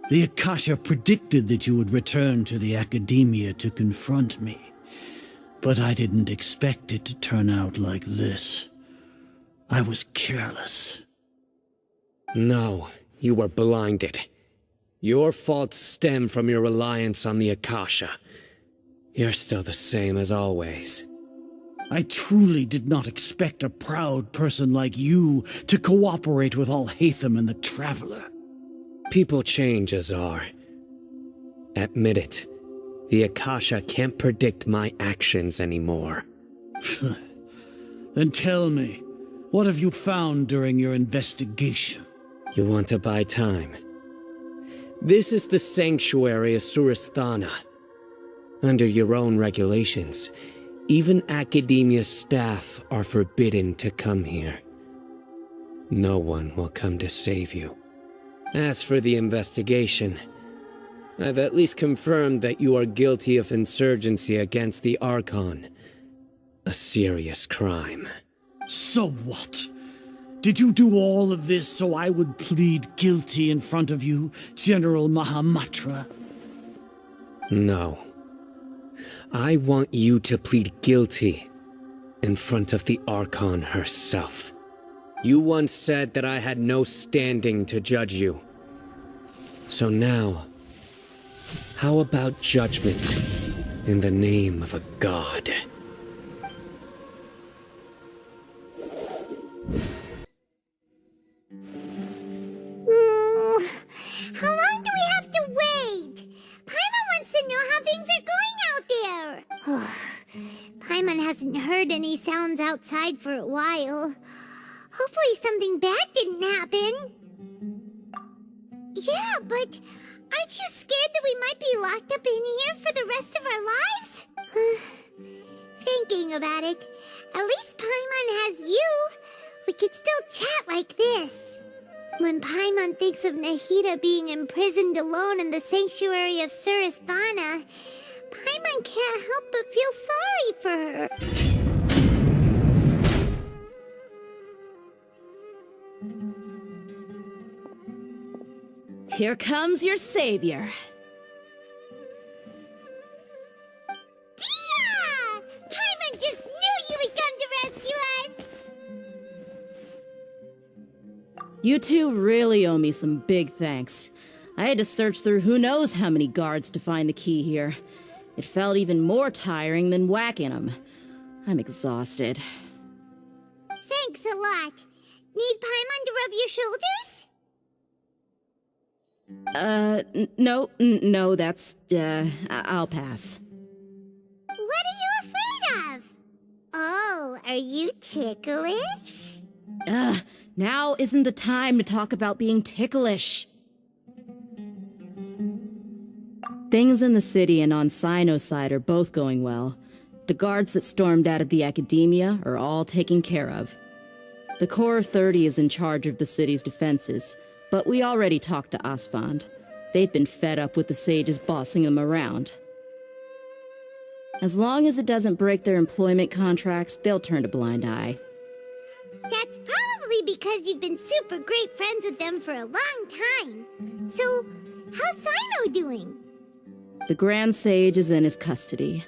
The Akasha predicted that you would return to the Academia to confront me, but I didn't expect it to turn out like this. I was careless. No, you were blinded. Your faults stem from your reliance on the Akasha. You're still the same as always. I truly did not expect a proud person like you to cooperate with Alhaitham and the Traveler. People change, Azar. Admit it. The Akasha can't predict my actions anymore. Then tell me, what have you found during your investigation? You want to buy time? This is the sanctuary of Suristhana. Under your own regulations, even Academia staff are forbidden to come here. No one will come to save you. As for the investigation, I've at least confirmed that you are guilty of insurgency against the Archon. A serious crime. So what? Did you do all of this so I would plead guilty in front of you, General Mahamatra? No. I want you to plead guilty in front of the Archon herself. You once said that I had no standing to judge you. So now, how about judgment in the name of a god? How long do we have to wait? Paimon wants to know how things are going out there. Paimon hasn't heard any sounds outside for a while. Hopefully something bad didn't happen. Yeah, but aren't you scared that we might be locked up in here for the rest of our lives? thinking about it. At least Paimon has you. We could still chat like this. When Paimon thinks of Nahida being imprisoned alone in the sanctuary of Surasthana, Paimon can't help but feel sorry for her. Here comes your savior. Dia! Paimon just knew you would come to rescue us! You two really owe me some big thanks. I had to search through who knows how many guards to find the key here. It felt even more tiring than whacking them. I'm exhausted. Thanks a lot. Need Paimon to rub your shoulders? No, that's, I'll pass. What are you afraid of? Oh, are you ticklish? Now isn't the time to talk about being ticklish. Things in the city and on Sino's side are both going well. The guards that stormed out of the academia are all taken care of. The Corps of 30 is in charge of the city's defenses, but we already talked to Asfand. They've been fed up with the sages bossing them around. As long as it doesn't break their employment contracts, they'll turn a blind eye. That's probably because you've been super great friends with them for a long time. So, how's Sino doing? The Grand Sage is in his custody.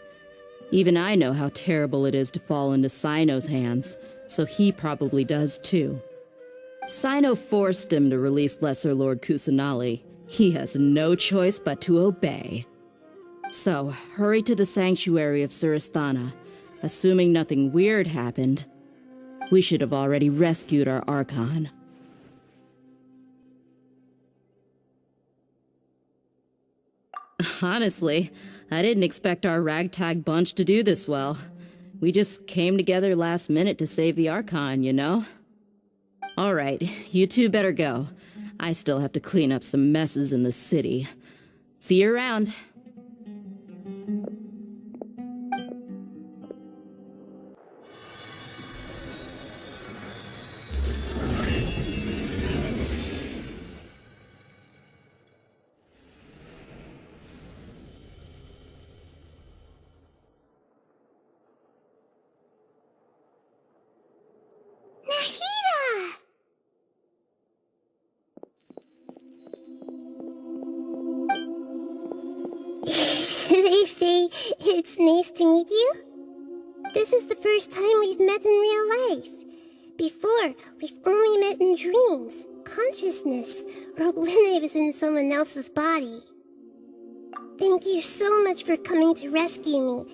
Even I know how terrible it is to fall into Sino's hands, so he probably does too. Sino forced him to release Lesser Lord Kusanali. He has no choice but to obey. So, hurry to the sanctuary of Surasthana. Assuming nothing weird happened, we should have already rescued our Archon. Honestly, I didn't expect our ragtag bunch to do this well. We just came together last minute to save the Archon, you know? Alright, you two better go. I still have to clean up some messes in the city. See you around. Should I say it's nice to meet you? This is the first time we've met in real life. Before, we've only met in dreams, consciousness, or when I was in someone else's body. Thank you so much for coming to rescue me,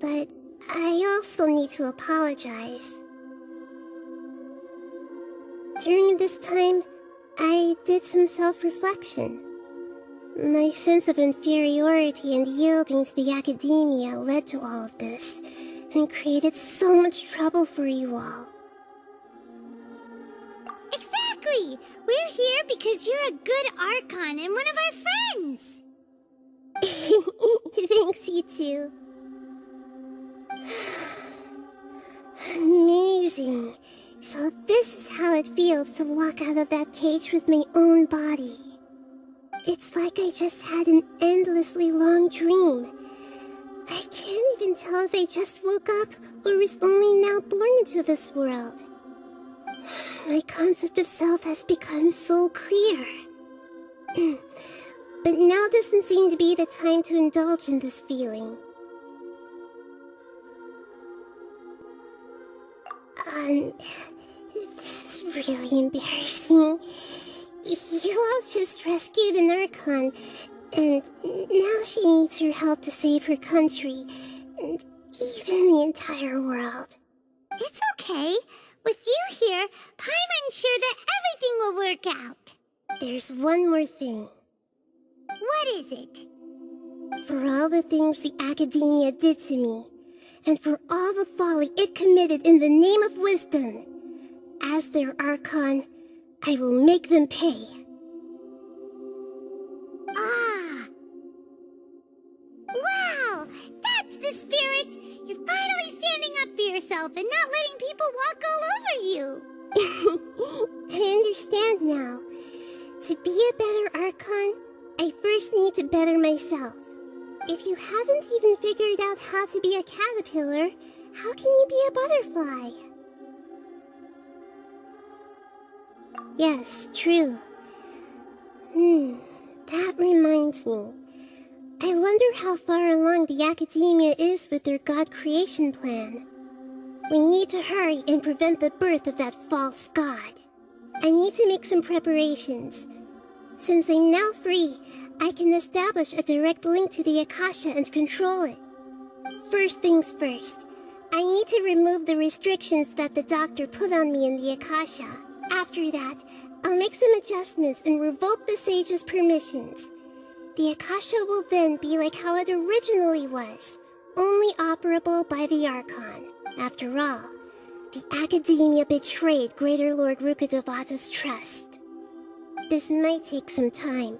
but I also need to apologize. During this time, I did some self-reflection. My sense of inferiority and yielding to the academia led to all of this, and created so much trouble for you all. Exactly! We're here because you're a good Archon and one of our friends! Thanks, you two. Amazing. So this is how it feels to walk out of that cage with my own body. It's like I just had an endlessly long dream. I can't even tell if I just woke up or was only now born into this world. My concept of self has become so clear. But now doesn't seem to be the time to indulge in this feeling. This is really embarrassing. You all just rescued an Archon, and now she needs your help to save her country, and even the entire world. It's okay. With you here, Paimon's sure that everything will work out. There's one more thing. What is it? For all the things the Academia did to me, and for all the folly it committed in the name of wisdom, as their Archon, I will make them pay. Ah! Wow! That's the spirit! You're finally yourself and not letting people walk all over you. I understand now. To be a better Archon, I first need to better myself. If you haven't even figured out how to be a caterpillar, how can you be a butterfly? Yes, true. That reminds me. I wonder how far along the Academia is with their God creation plan. We need to hurry and prevent the birth of that false god. I need to make some preparations. Since I'm now free, I can establish a direct link to the Akasha and control it. First things first, I need to remove the restrictions that the doctor put on me in the Akasha. After that, I'll make some adjustments and revoke the sage's permissions. The Akasha will then be like how it originally was, only operable by the Archon. After all, the Academia betrayed Greater Lord Rukkhadevata's trust. This might take some time.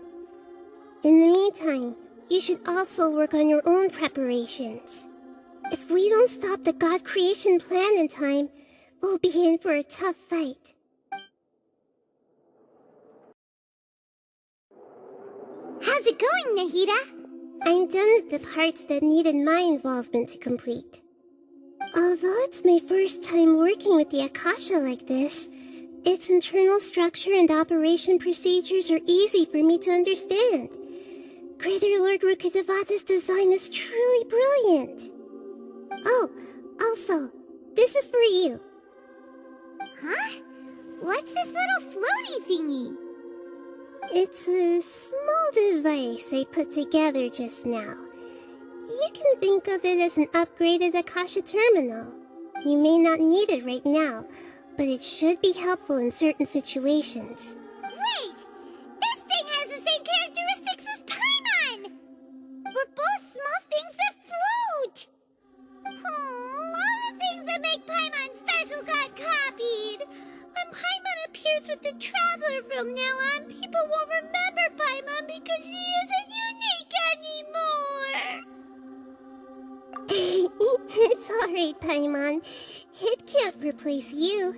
In the meantime, you should also work on your own preparations. If we don't stop the God creation plan in time, we'll be in for a tough fight. How's it going, Nahida? I'm done with the parts that needed my involvement to complete. Although it's my first time working with the Akasha like this, its internal structure and operation procedures are easy for me to understand. Greater Lord Rukkhadevata's design is truly brilliant. Oh, also, this is for you. Huh? What's this little floaty thingy? It's a small device I put together just now. You can think of it as an upgraded Akasha terminal. You may not need it right now, but it should be helpful in certain situations. Wait! This thing has the same characteristics as Paimon! We're both small things that float! Oh, all the things that make Paimon special got copied! When Paimon appears with the Traveler from now on, people won't remember Paimon because she isn't unique anymore! It's alright, Paimon. It can't replace you.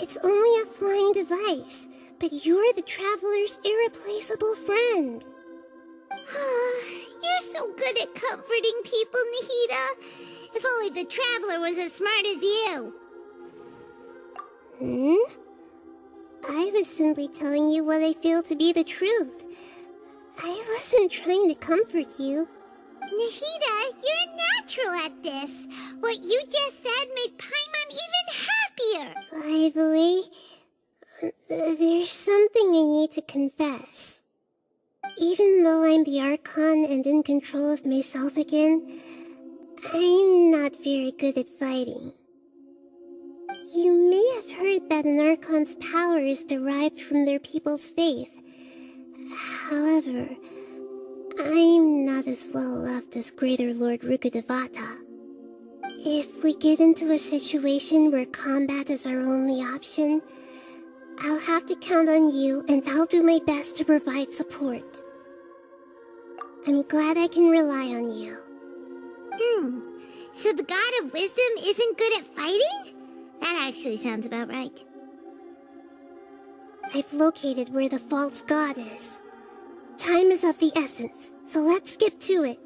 It's only a flying device, but you're the Traveler's irreplaceable friend. You're so good at comforting people, Nahida. If only the Traveler was as smart as you. I was simply telling you what I feel to be the truth. I wasn't trying to comfort you. Nahida, you're natural at this. What you just said made Paimon even happier. By the way, there's something I need to confess. Even though I'm the Archon and in control of myself again, I'm not very good at fighting. You may have heard that an Archon's power is derived from their people's faith. However, I'm not as well loved as Greater Lord Rukkhadevata. If we get into a situation where combat is our only option, I'll have to count on you and I'll do my best to provide support. I'm glad I can rely on you. So the God of Wisdom isn't good at fighting? That actually sounds about right. I've located where the false god is. Time is of the essence, so let's skip to it.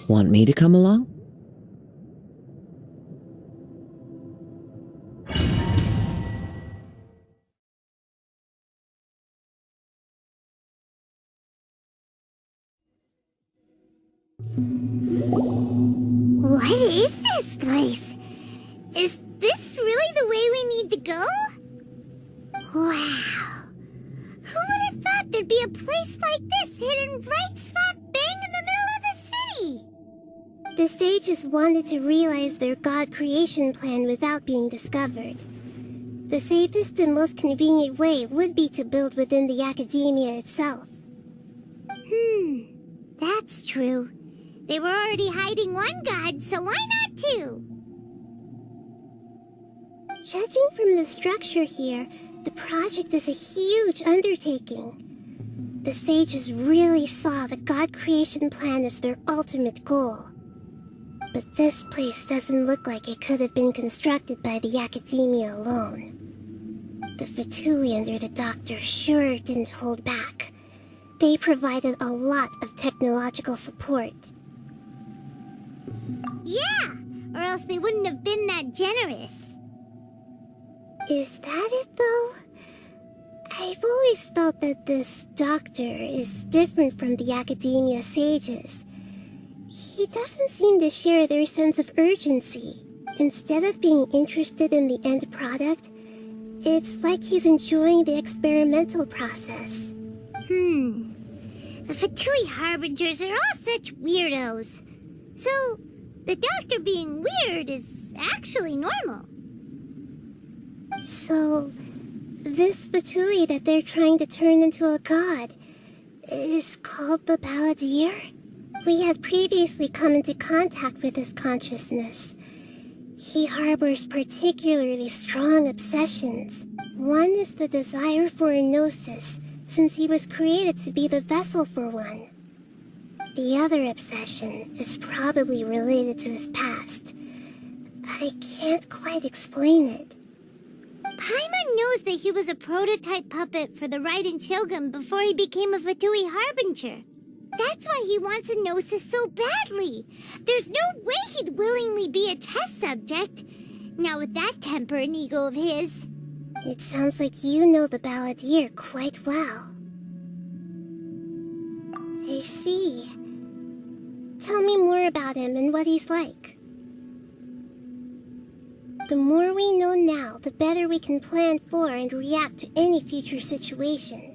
Want me to come along? place. Is this really the way we need to go? Wow. Who would have thought there'd be a place like this hidden right slap bang in the middle of the city? The sages wanted to realize their god creation plan without being discovered. The safest and most convenient way would be to build within the academia itself. That's true. They were already hiding one god, so why not two? Judging from the structure here, the project is a huge undertaking. The sages really saw the god creation plan as their ultimate goal. But this place doesn't look like it could have been constructed by the academia alone. The Fatui under the doctor sure didn't hold back. They provided a lot of technological support. Yeah, or else they wouldn't have been that generous. Is that it, though? I've always felt that this doctor is different from the academia sages. He doesn't seem to share their sense of urgency. Instead of being interested in the end product, it's like he's enjoying the experimental process. The Fatui Harbingers are all such weirdos. So, the doctor being weird is actually normal. So, this Fatui that they're trying to turn into a god is called the Balladeer? We had previously come into contact with his consciousness. He harbors particularly strong obsessions. One is the desire for a gnosis, since he was created to be the vessel for one. The other obsession is probably related to his past. I can't quite explain it. Paimon knows that he was a prototype puppet for the Raiden Shogun before he became a Fatui Harbinger. That's why he wants a gnosis so badly. There's no way he'd willingly be a test subject. Now with that temper and ego of his. It sounds like you know the Balladeer quite well. I see. Tell me more about him and what he's like. The more we know now, the better we can plan for and react to any future situation.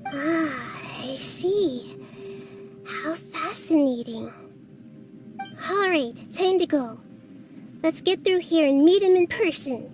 I see. How fascinating. Alright, time to go. Let's get through here and meet him in person.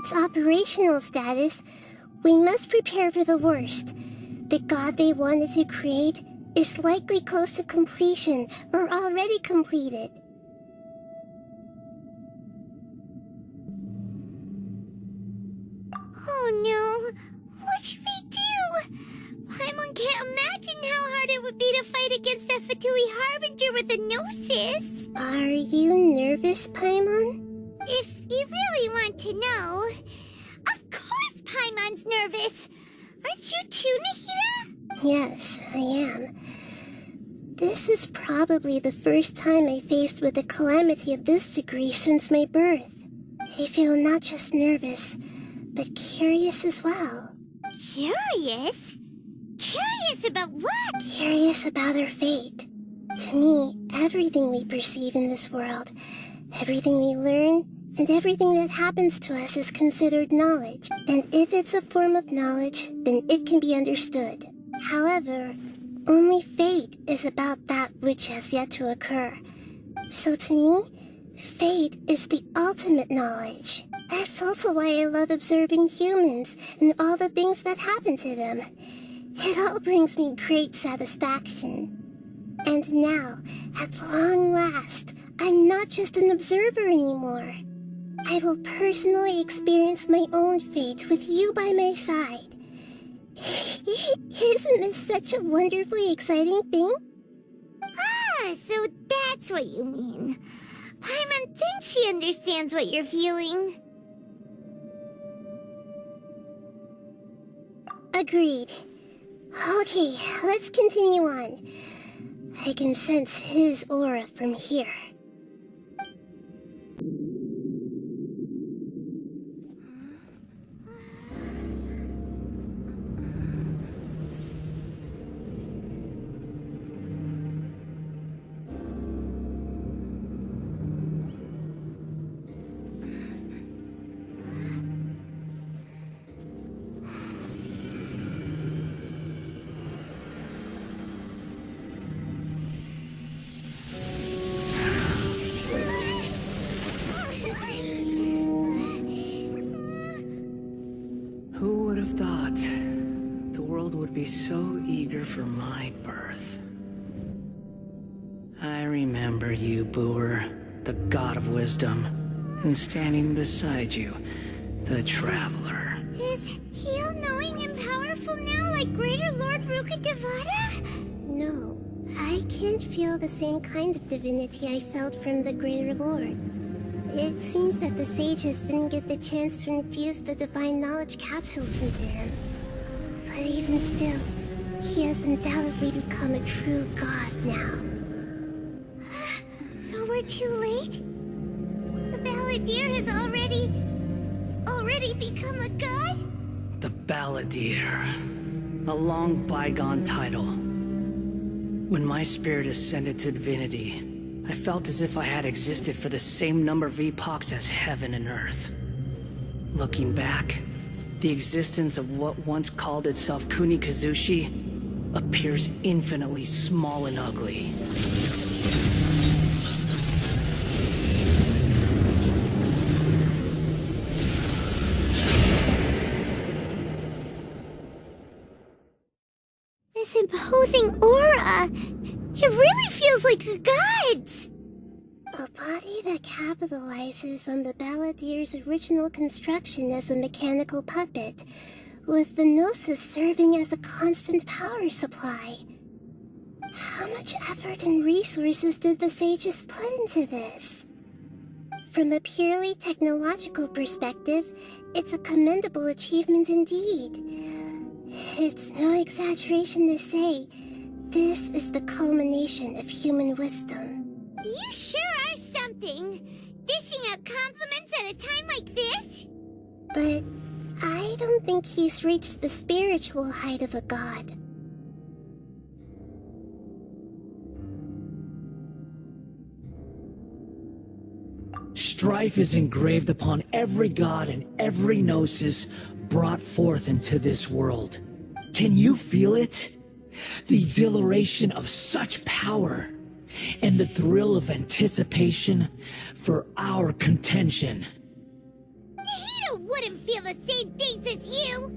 its operational status, we must prepare for the worst. The god they wanted to create is likely close to completion or already completed. Oh no! What should we do? Paimon can't imagine how hard it would be to fight against a Fatui Harbinger with a Gnosis. Are you nervous, Paimon? If you really want to know, of course Paimon's nervous. Aren't you too, Nahida? Yes, I am. This is probably the first time I faced with a calamity of this degree since my birth. I feel not just nervous, but curious as well. Curious? Curious about what? Curious about our fate. To me, everything we perceive in this world, everything we learn, and everything that happens to us is considered knowledge. And if it's a form of knowledge, then it can be understood. However, only fate is about that which has yet to occur. So to me, fate is the ultimate knowledge. That's also why I love observing humans and all the things that happen to them. It all brings me great satisfaction. And now, at long last, I'm not just an observer anymore. I will personally experience my own fate with you by my side. Isn't this such a wonderfully exciting thing? Ah, so that's what you mean. Paimon thinks she understands what you're feeling. Agreed. Okay, let's continue on. I can sense his aura from here. So eager for my birth. I remember you, Booer, the god of wisdom, and standing beside you, the traveler. Is he all-knowing and powerful now like Greater Lord Rukkhadevata? No, I can't feel the same kind of divinity I felt from the Greater Lord. It seems that the sages didn't get the chance to infuse the divine knowledge capsules into him. But even still, he has undoubtedly become a true god now. So we're too late? The Balladeer has already become a god? The Balladeer. A long bygone title. When my spirit ascended to divinity, I felt as if I had existed for the same number of epochs as heaven and earth. Looking back, the existence of what once called itself Kunikazushi appears infinitely small and ugly. This imposing aura! It really feels like the gods! A body that capitalizes on the Balladeer's original construction as a mechanical puppet, with the Gnosis serving as a constant power supply. How much effort and resources did the sages put into this? From a purely technological perspective, it's a commendable achievement indeed. It's no exaggeration to say, this is the culmination of human wisdom. You sure are something! Dishing out compliments at a time like this? But I don't think he's reached the spiritual height of a god. Strife is engraved upon every god and every gnosis brought forth into this world. Can you feel it? The exhilaration of such power, and the thrill of anticipation for our contention. Nahida would wouldn't feel the same things as you!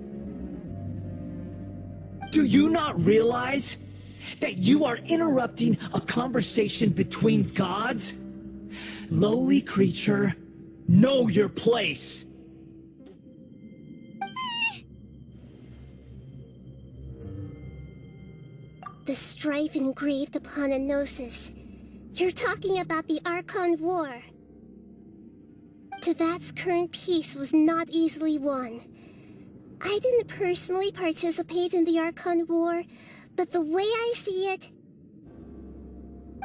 Do you not realize that you are interrupting a conversation between gods? Lowly creature, know your place! The strife engraved upon a gnosis. You're talking about the Archon War. Tevat's current peace was not easily won. I didn't personally participate in the Archon War, but the way I see it,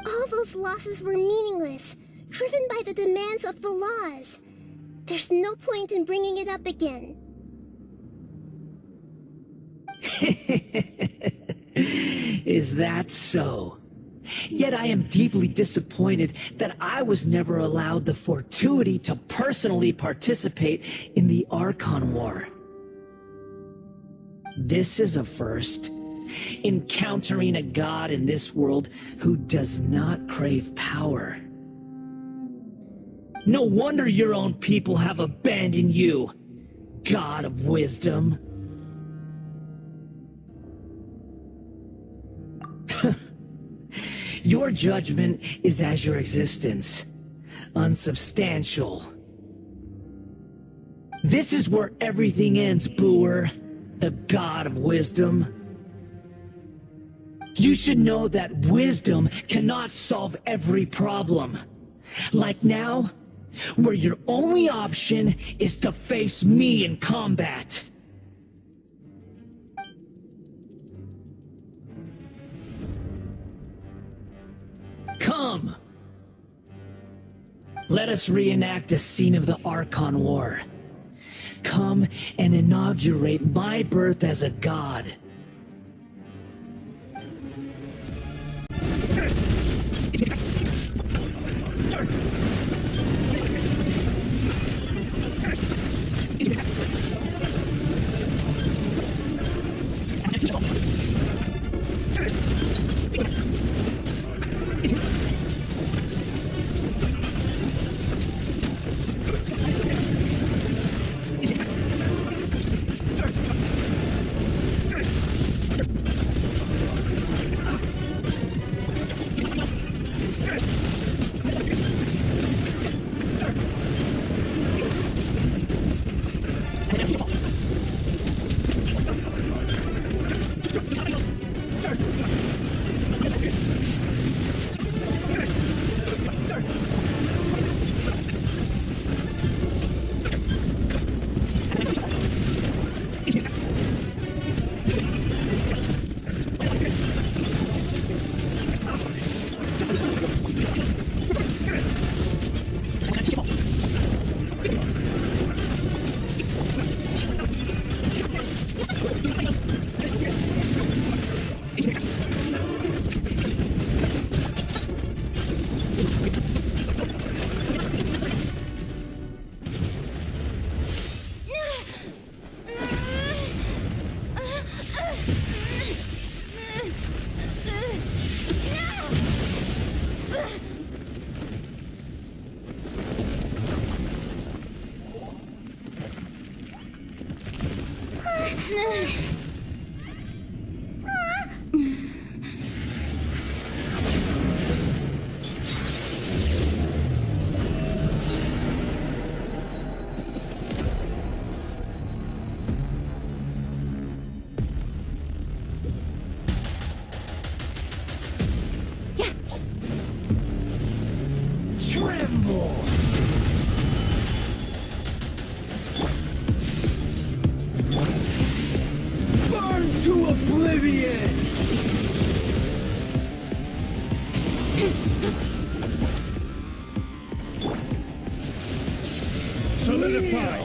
all those losses were meaningless, driven by the demands of the laws. There's no point in bringing it up again. Is that so? Yet I am deeply disappointed that I was never allowed the fortuity to personally participate in the Archon War. This is a first. Encountering a god in this world who does not crave power. No wonder your own people have abandoned you, God of Wisdom. Your judgment is as your existence, unsubstantial. This is where everything ends, Booer, the God of Wisdom. You should know that wisdom cannot solve every problem. Like now, where your only option is to face me in combat. Come! Let us reenact a scene of the Archon War. Come and inaugurate my birth as a god. Tremble! Burn to oblivion! Solidify!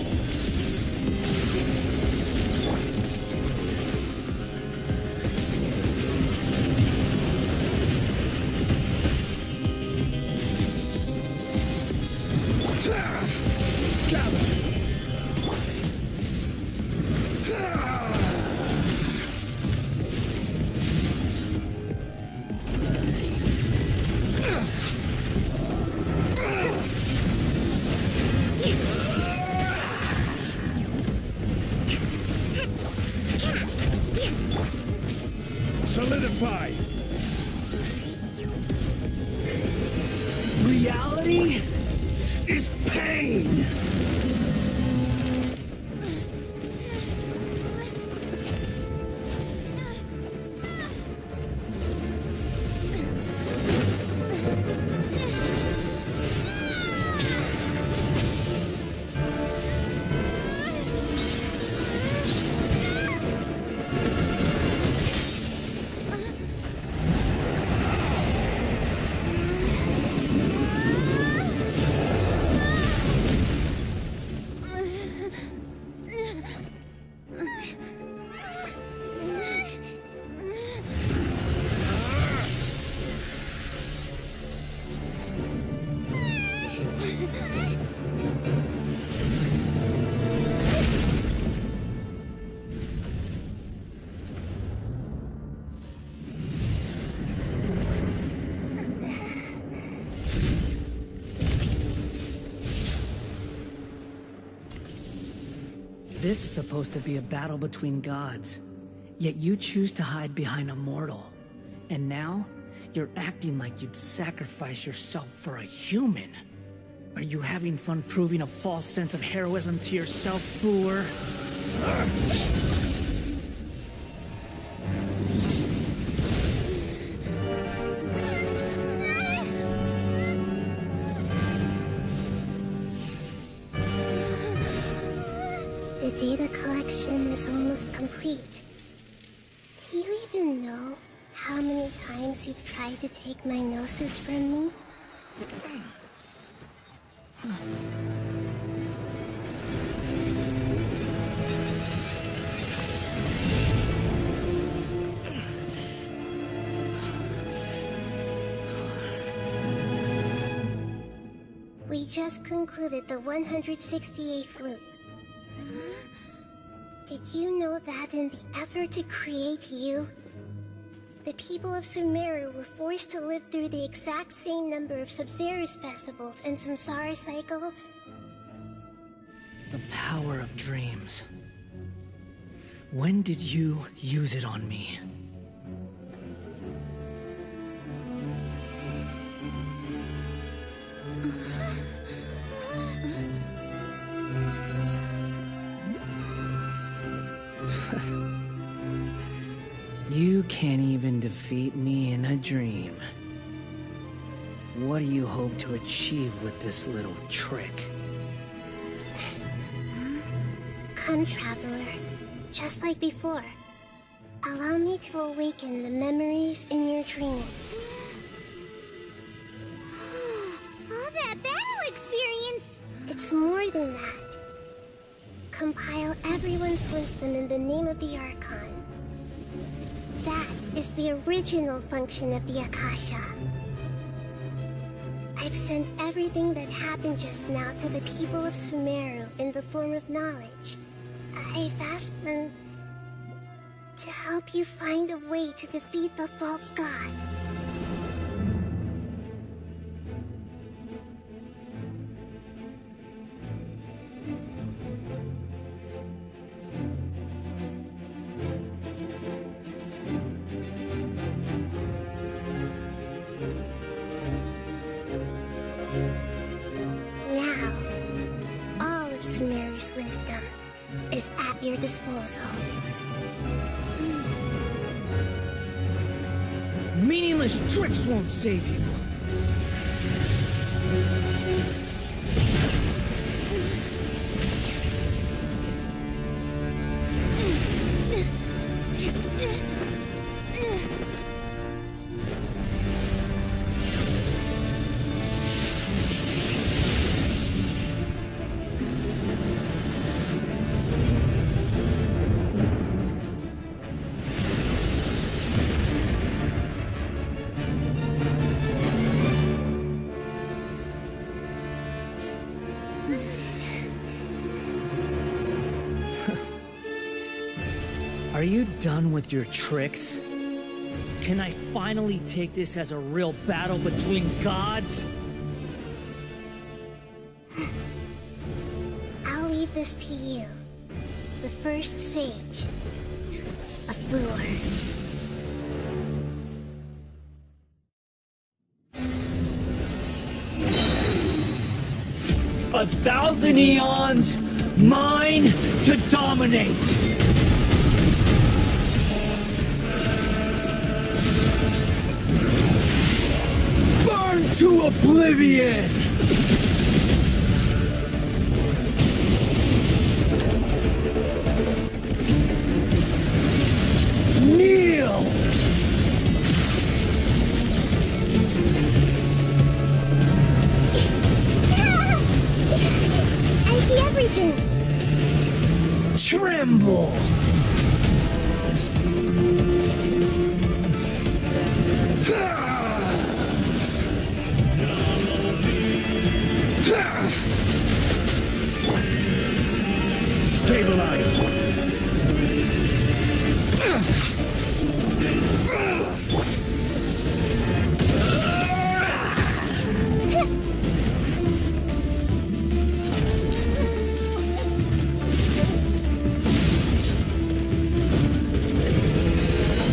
part 5. Reality is pain. This is supposed to be a battle between gods, yet you choose to hide behind a mortal. And now, you're acting like you'd sacrifice yourself for a human. Are you having fun proving a false sense of heroism to yourself, Boor? The data collection is almost complete. Do you even know how many times you've tried to take my gnosis from me? We just concluded the 168th loop. Did you know that in the effort to create you, the people of Sumeru were forced to live through the exact same number of Sub-Zerus festivals and Samsara cycles? The power of dreams. When did you use it on me? You can't even defeat me in a dream. What do you hope to achieve with this little trick? Come, traveler. Just like before. Allow me to awaken the memories in your dreams. All that battle experience! It's more than that. Compile everyone's wisdom in the name of the Archon. That is the original function of the Akasha. I've sent everything that happened just now to the people of Sumeru in the form of knowledge. I've asked them to help you find a way to defeat the false god. Now, all of Sumeru's wisdom is at your disposal. Meaningless tricks won't save you. Are you done with your tricks? Can I finally take this as a real battle between gods? I'll leave this to you, the first sage of Boor. 1,000 eons, mine to dominate. Burn to oblivion! Kneel! I see everything. Tremble! Stabilize!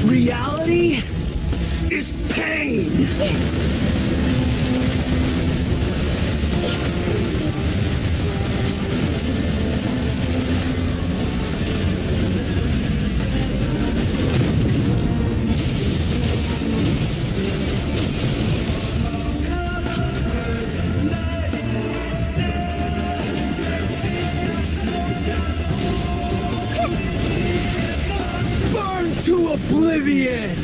Reality is pain! Burn to oblivion!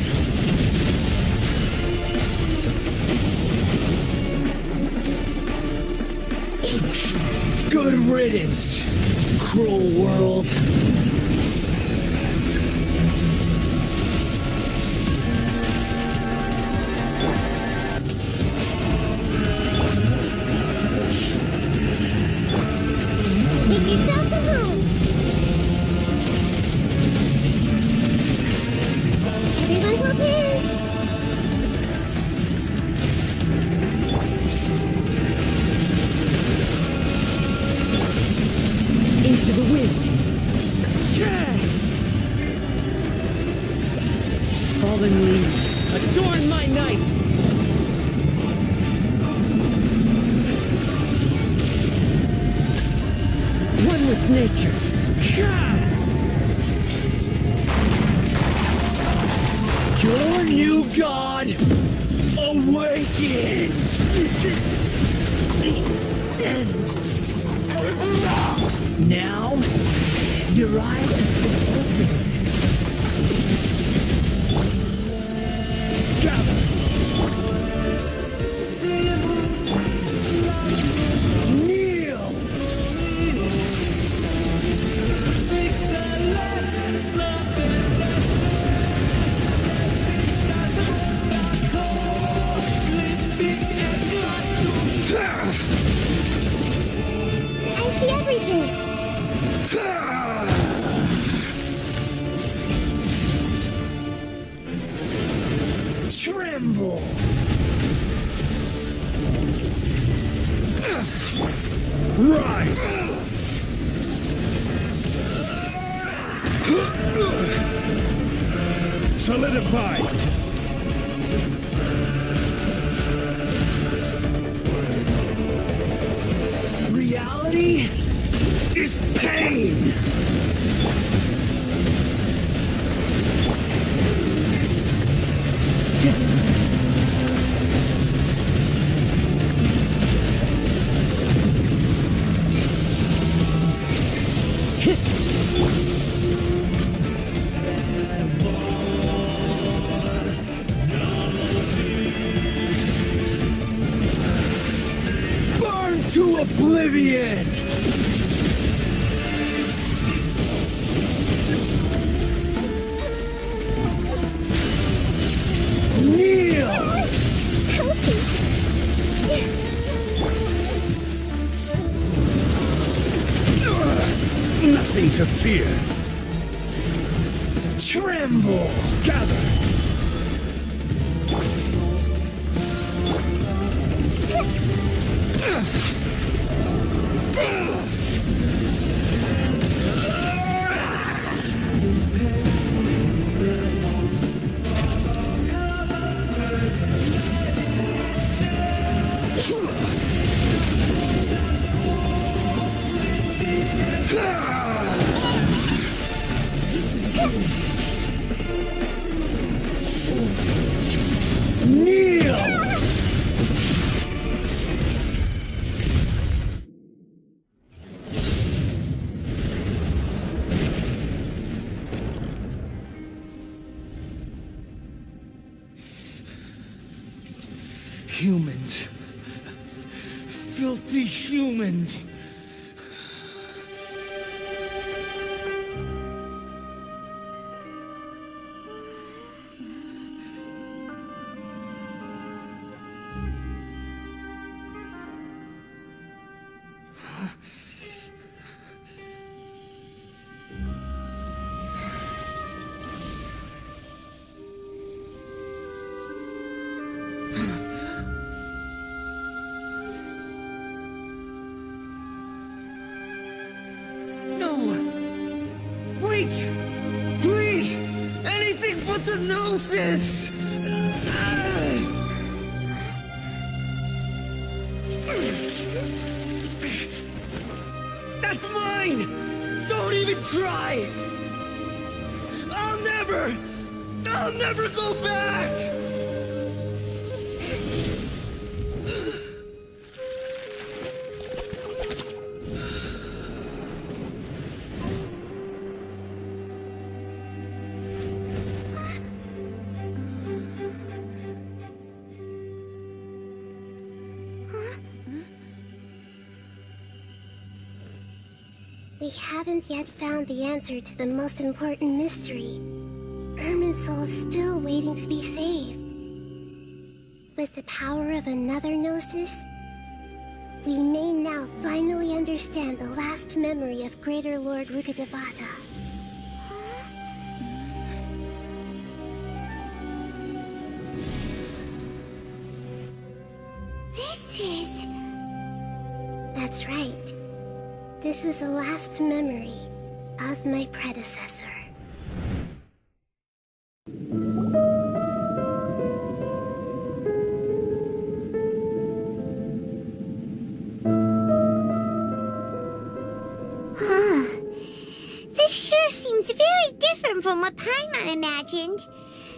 Good riddance, cruel world. Make yourselves a room. Everyone hold hands. Into the wind. Fallen leaves, adorn my night. One with nature. Your new god awakens. This is the end. Now, your eyes have been opened. Gather. Kneel. I see everything. Tremble. Rise! Solidify! Reality is pain. Burn to oblivion! Kneel! Nothing to fear! Tremble! Gather! Humans. Filthy humans. Wait! Please! Anything but the gnosis! That's mine! Don't even try! I'll never go back! We haven't yet found the answer to the most important mystery. Irminsul is still waiting to be saved. With the power of another gnosis, we may now finally understand the last memory of Greater Lord Rukkhadevata. That's right. This is the last memory of my predecessor. This sure seems very different from what Paimon imagined.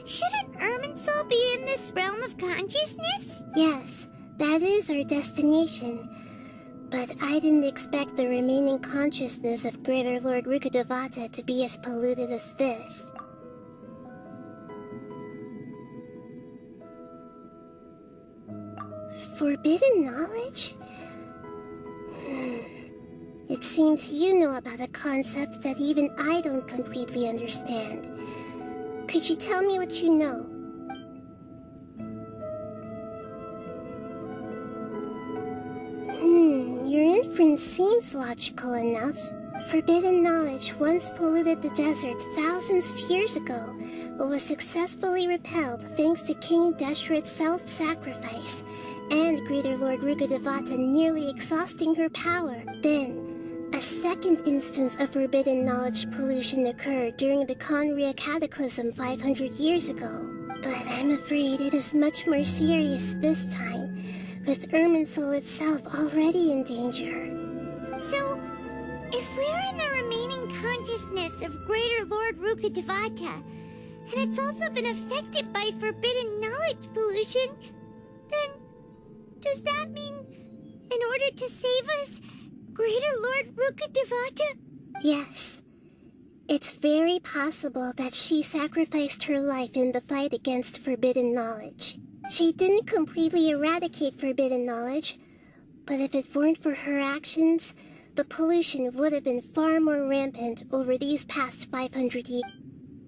Shouldn't Irminsul be in this realm of consciousness? Yes, that is our destination. But I didn't expect the remaining consciousness of Greater Lord Rukkhadevata to be as polluted as this. Forbidden knowledge? It seems you know about a concept that even I don't completely understand. Could you tell me what you know? Your inference seems logical enough. Forbidden knowledge once polluted the desert thousands of years ago, but was successfully repelled thanks to King Deshret's self-sacrifice, and Greater Lord Rukkhadevata nearly exhausting her power. Then, a second instance of forbidden knowledge pollution occurred during the Conria Cataclysm 500 years ago. But I'm afraid it is much more serious this time, with Irminsul itself already in danger. So, if we're in the remaining consciousness of Greater Lord Rukkhadevata, and it's also been affected by forbidden knowledge pollution, then does that mean, in order to save us, Greater Lord Rukkhadevata? Yes. It's very possible that she sacrificed her life in the fight against forbidden knowledge. She didn't completely eradicate forbidden knowledge, but if it weren't for her actions, the pollution would have been far more rampant over these past 500 years.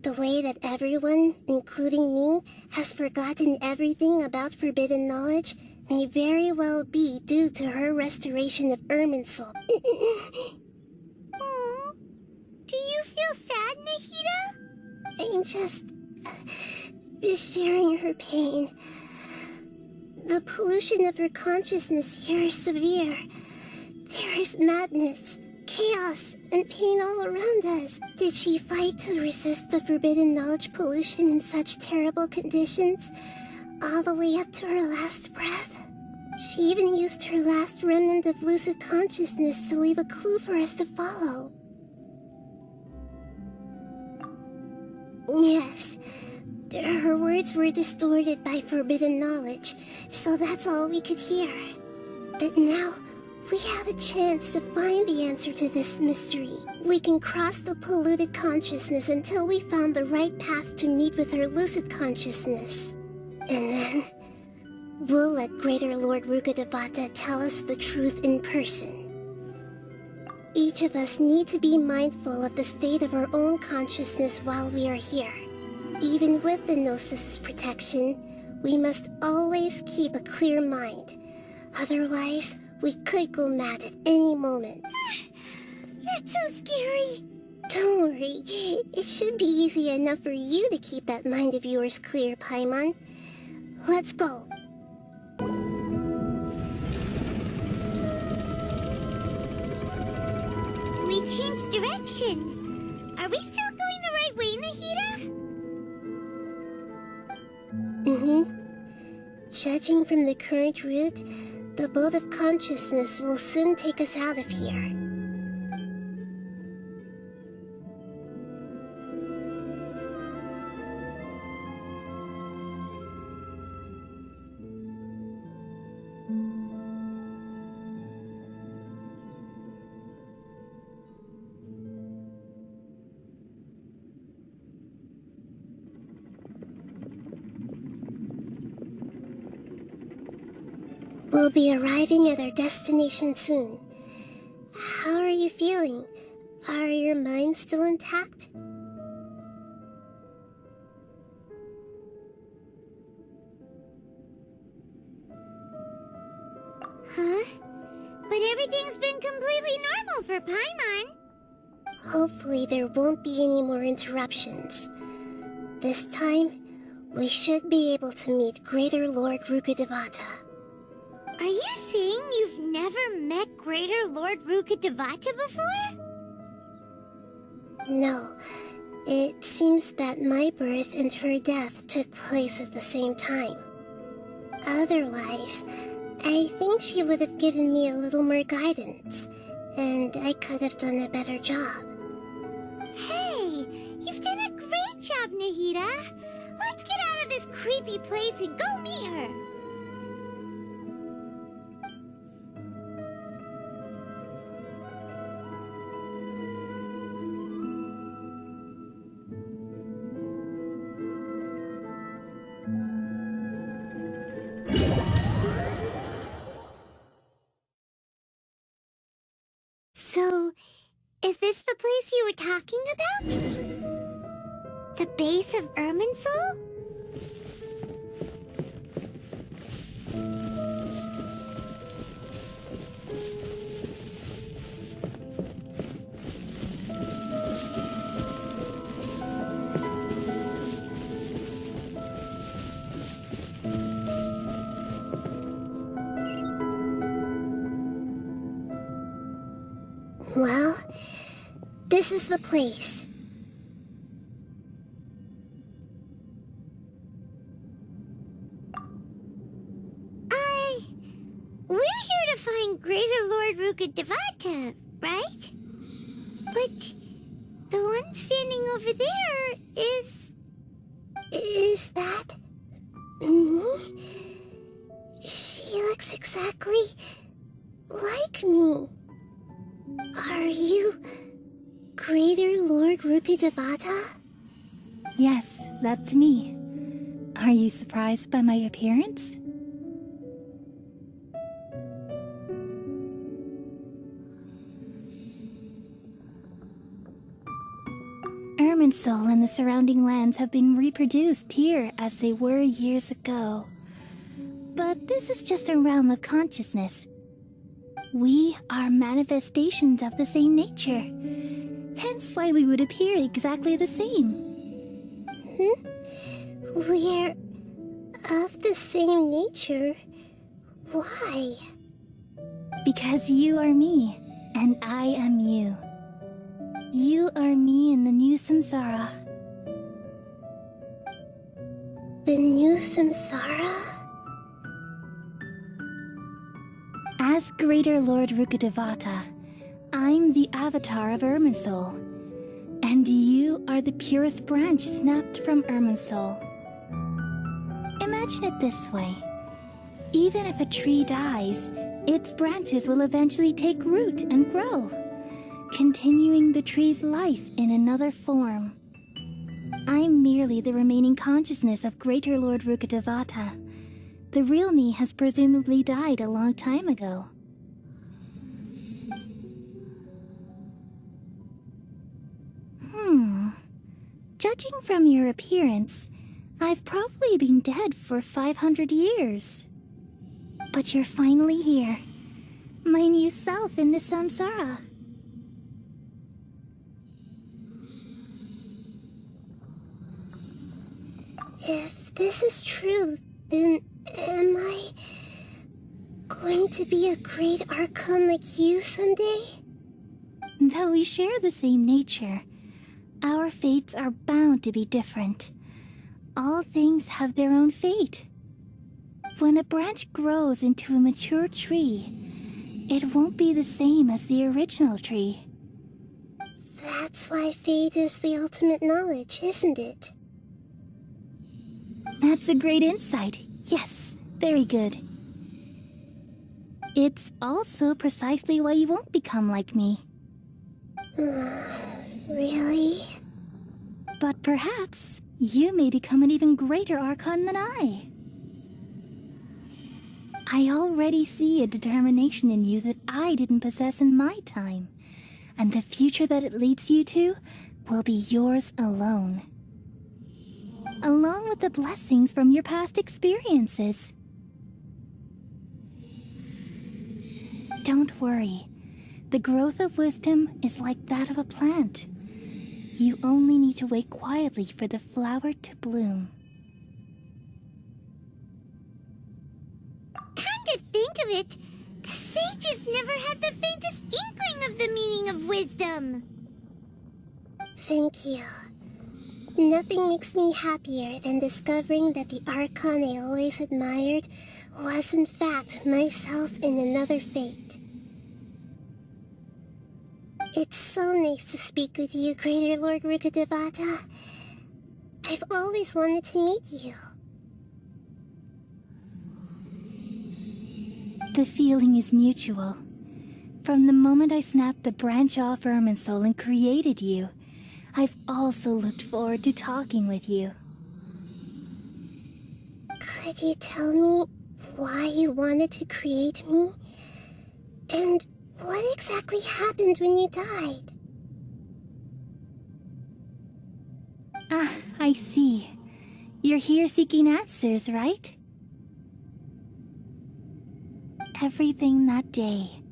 The way that everyone, including me, has forgotten everything about forbidden knowledge may very well be due to her restoration of Irminsul. Do you feel sad, Nahida? I'm just sharing her pain. The pollution of her consciousness here is severe. There is madness, chaos, and pain all around us. Did she fight to resist the forbidden knowledge pollution in such terrible conditions, all the way up to her last breath? She even used her last remnant of lucid consciousness to leave a clue for us to follow. Yes, her words were distorted by forbidden knowledge, so that's all we could hear. But now, we have a chance to find the answer to this mystery. We can cross the polluted consciousness until we found the right path to meet with her lucid consciousness. And then, We'll let Greater Lord Rukkhadevata tell us the truth in person. Each of us need to be mindful of the state of our own consciousness while we are here. Even with the Gnosis' protection, we must always keep a clear mind. Otherwise, we could go mad at any moment. That's so scary. Don't worry. It should be easy enough for you to keep that mind of yours clear, Paimon. Let's go. We changed direction. Are we still going the right way, Nahida? Judging from the current route, the boat of consciousness will soon take us out of here. We'll be arriving at our destination soon. How are you feeling? Are your minds still intact? Huh? But everything's been completely normal for Paimon. Hopefully there won't be any more interruptions. This time, we should be able to meet Greater Lord Rukkhadevata. Are you saying you've never met Greater Lord Rukkhadevata before? No. It seems that my birth and her death took place at the same time. Otherwise, I think she would have given me a little more guidance, and I could have done a better job. Hey, you've done a great job, Nahida. Let's get out of this creepy place and go meet her. So, is this the place you were talking about? The base of Irminsul? Well, this is the place. We're here to find Greater Lord Rukkhadevata, right? But the one standing over there is... Is that... me? She looks exactly like me. Are you Greater Lord Rukkhadevata? Yes, that's me. Are you surprised by my appearance? Irminsul and the surrounding lands have been reproduced here as they were years ago. But this is just a realm of consciousness. We are manifestations of the same nature. Hence why we would appear exactly the same. We're of the same nature. Why? Because you are me, and I am you. You are me in the new samsara. The new samsara? As Greater Lord Rukkhadevata, I'm the avatar of Irminsul, and you are the purest branch snapped from Irminsul. Imagine it this way. Even if a tree dies, its branches will eventually take root and grow, continuing the tree's life in another form. I'm merely the remaining consciousness of Greater Lord Rukkhadevata, The real me has presumably died a long time ago. Judging from your appearance, I've probably been dead for 500 years. But you're finally here. My new self in the samsara. If this is true, then am I going to be a great Archon like you someday? Though we share the same nature, our fates are bound to be different. All things have their own fate. When a branch grows into a mature tree, it won't be the same as the original tree. That's why fate is the ultimate knowledge, isn't it? That's a great insight. Yes, very good. It's also precisely why you won't become like me. Really? But perhaps you may become an even greater Archon than I. I already see a determination in you that I didn't possess in my time, and the future that it leads you to will be yours alone. Along with the blessings from your past experiences. Don't worry. The growth of wisdom is like that of a plant. You only need to wait quietly for the flower to bloom. Come to think of it, the sages never had the faintest inkling of the meaning of wisdom. Thank you. Nothing makes me happier than discovering that the Archon I always admired was in fact myself in another fate. It's so nice to speak with you, Greater Lord Rukkhadevata. I've always wanted to meet you. The feeling is mutual. From the moment I snapped the branch off Irminsul and created you, I've also looked forward to talking with you. Could you tell me why you wanted to create me? And what exactly happened when you died? Ah, I see. You're here seeking answers, right? Everything that day,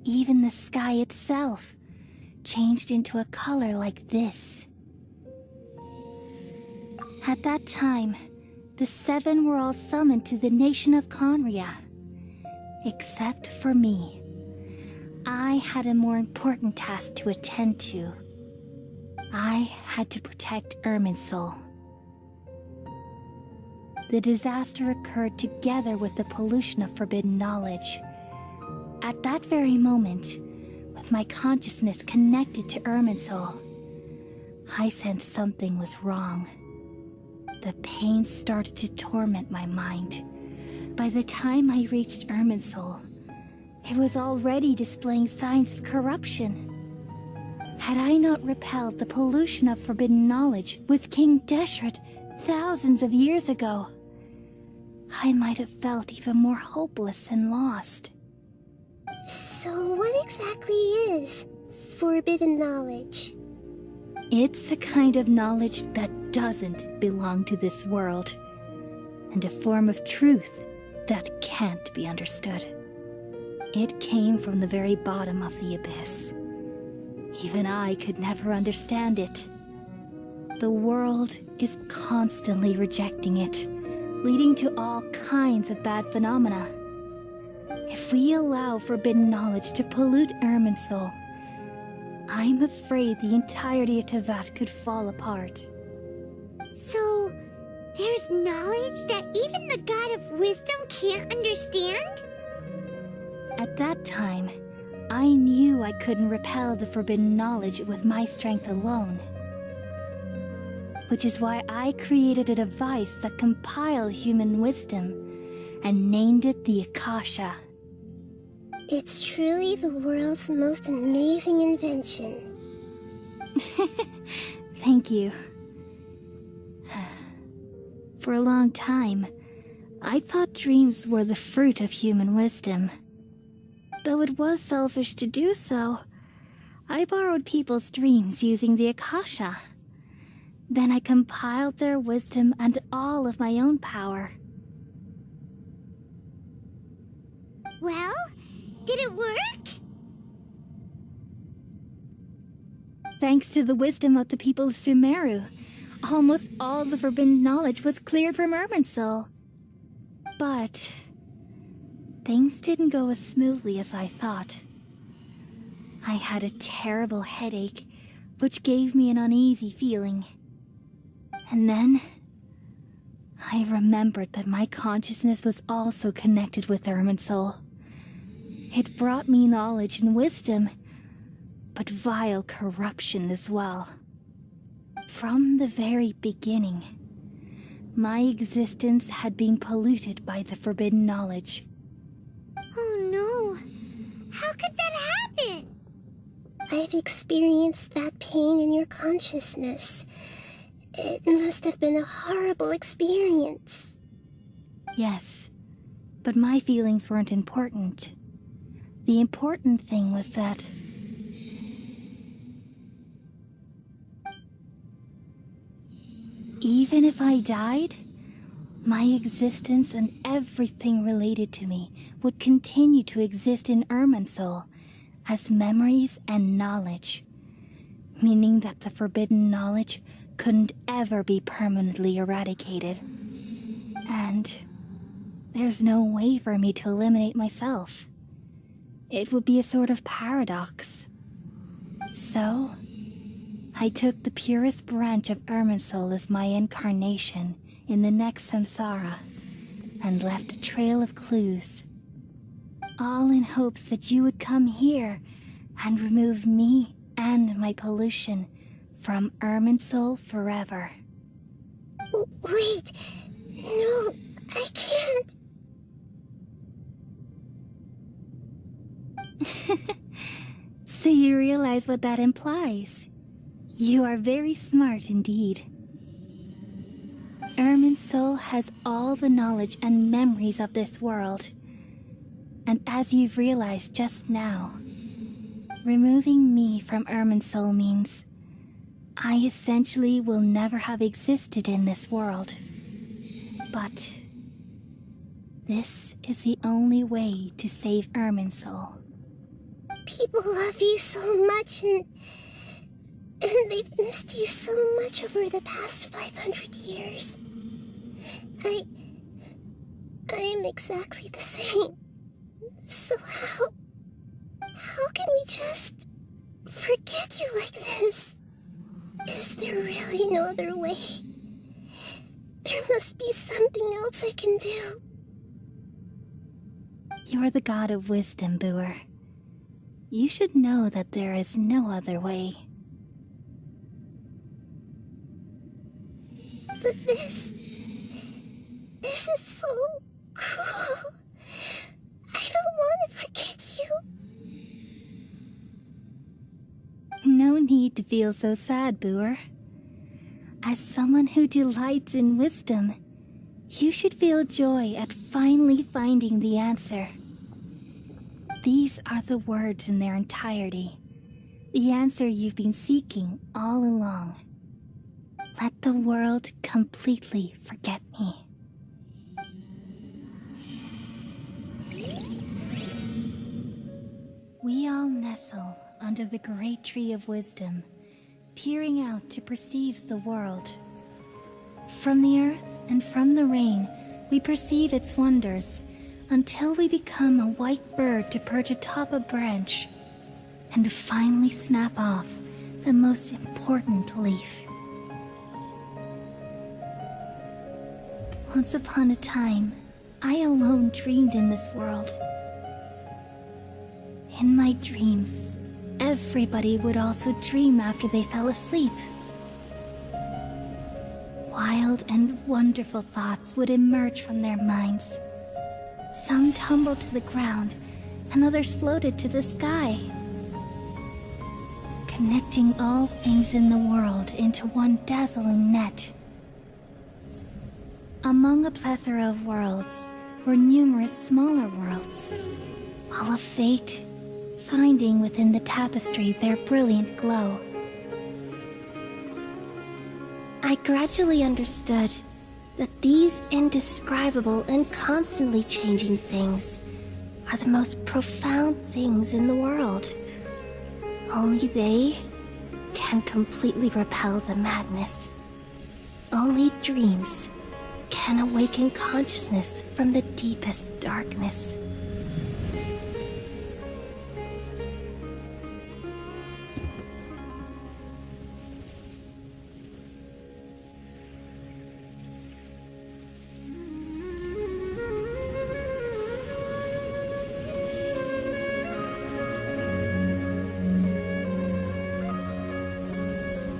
even the sky itself, changed into a color like this. At that time, the seven were all summoned to the nation of Conria. Except for me. I had a more important task to attend to. I had to protect Irminsul. The disaster occurred together with the pollution of forbidden knowledge. At that very moment, with my consciousness connected to Irminsul, I sensed something was wrong. The pain started to torment my mind. By the time I reached Irminsul, it was already displaying signs of corruption. Had I not repelled the pollution of forbidden knowledge with King Deshret thousands of years ago, I might have felt even more hopeless and lost. So what exactly is forbidden knowledge? It's a kind of knowledge that doesn't belong to this world, and a form of truth that can't be understood. It came from the very bottom of the abyss. Even I could never understand it. The world is constantly rejecting it, leading to all kinds of bad phenomena. If we allow forbidden knowledge to pollute Irminsul, I'm afraid the entirety of Tevat could fall apart. So, there's knowledge that even the God of Wisdom can't understand? At that time, I knew I couldn't repel the forbidden knowledge with my strength alone. Which is why I created a device that compiled human wisdom and named it the Akasha. It's truly the world's most amazing invention. Thank you. For a long time, I thought dreams were the fruit of human wisdom. Though it was selfish to do so, I borrowed people's dreams using the Akasha. Then I compiled their wisdom and all of my own power. Well, did it work? Thanks to the wisdom of the people of Sumeru, almost all the forbidden knowledge was cleared from Irminsul. But things didn't go as smoothly as I thought. I had a terrible headache, which gave me an uneasy feeling. And then I remembered that my consciousness was also connected with Irminsul. It brought me knowledge and wisdom, but vile corruption as well. From the very beginning, my existence had been polluted by the forbidden knowledge. Oh no! How could that happen? I've experienced that pain in your consciousness. It must have been a horrible experience. Yes, but my feelings weren't important. The important thing was that even if I died, my existence and everything related to me would continue to exist in Irminsul as memories and knowledge, meaning that the forbidden knowledge couldn't ever be permanently eradicated. And there's no way for me to eliminate myself. It would be a sort of paradox. So I took the purest branch of Irminsul as my incarnation in the next samsara, and left a trail of clues, all in hopes that you would come here and remove me and my pollution from Irminsul forever. Wait, no, I can't. So you realize what that implies? You are very smart indeed. Irminsul has all the knowledge and memories of this world. And as you've realized just now, removing me from Irminsul means I essentially will never have existed in this world. But this is the only way to save Irminsul. People love you so much, and they've missed you so much over the past 500 years. I am exactly the same. So how can we just forget you like this? Is there really no other way? There must be something else I can do. You're the god of wisdom, Booer. You should know that there is no other way. But this is so cruel. I don't want to forget you. No need to feel so sad, Booer. As someone who delights in wisdom, you should feel joy at finally finding the answer. These are the words in their entirety, the answer you've been seeking all along. Let the world completely forget me. We all nestle under the great tree of wisdom, peering out to perceive the world. From the earth and from the rain, we perceive its wonders, until we become a white bird to perch atop a branch, and finally snap off the most important leaf. Once upon a time, I alone dreamed in this world. In my dreams, everybody would also dream after they fell asleep. Wild and wonderful thoughts would emerge from their minds. Some tumbled to the ground, and others floated to the sky, connecting all things in the world into one dazzling net. Among a plethora of worlds were numerous smaller worlds, all of fate, finding within the tapestry their brilliant glow. I gradually understood that these indescribable and constantly changing things are the most profound things in the world. Only they can completely repel the madness. Only dreams can awaken consciousness from the deepest darkness.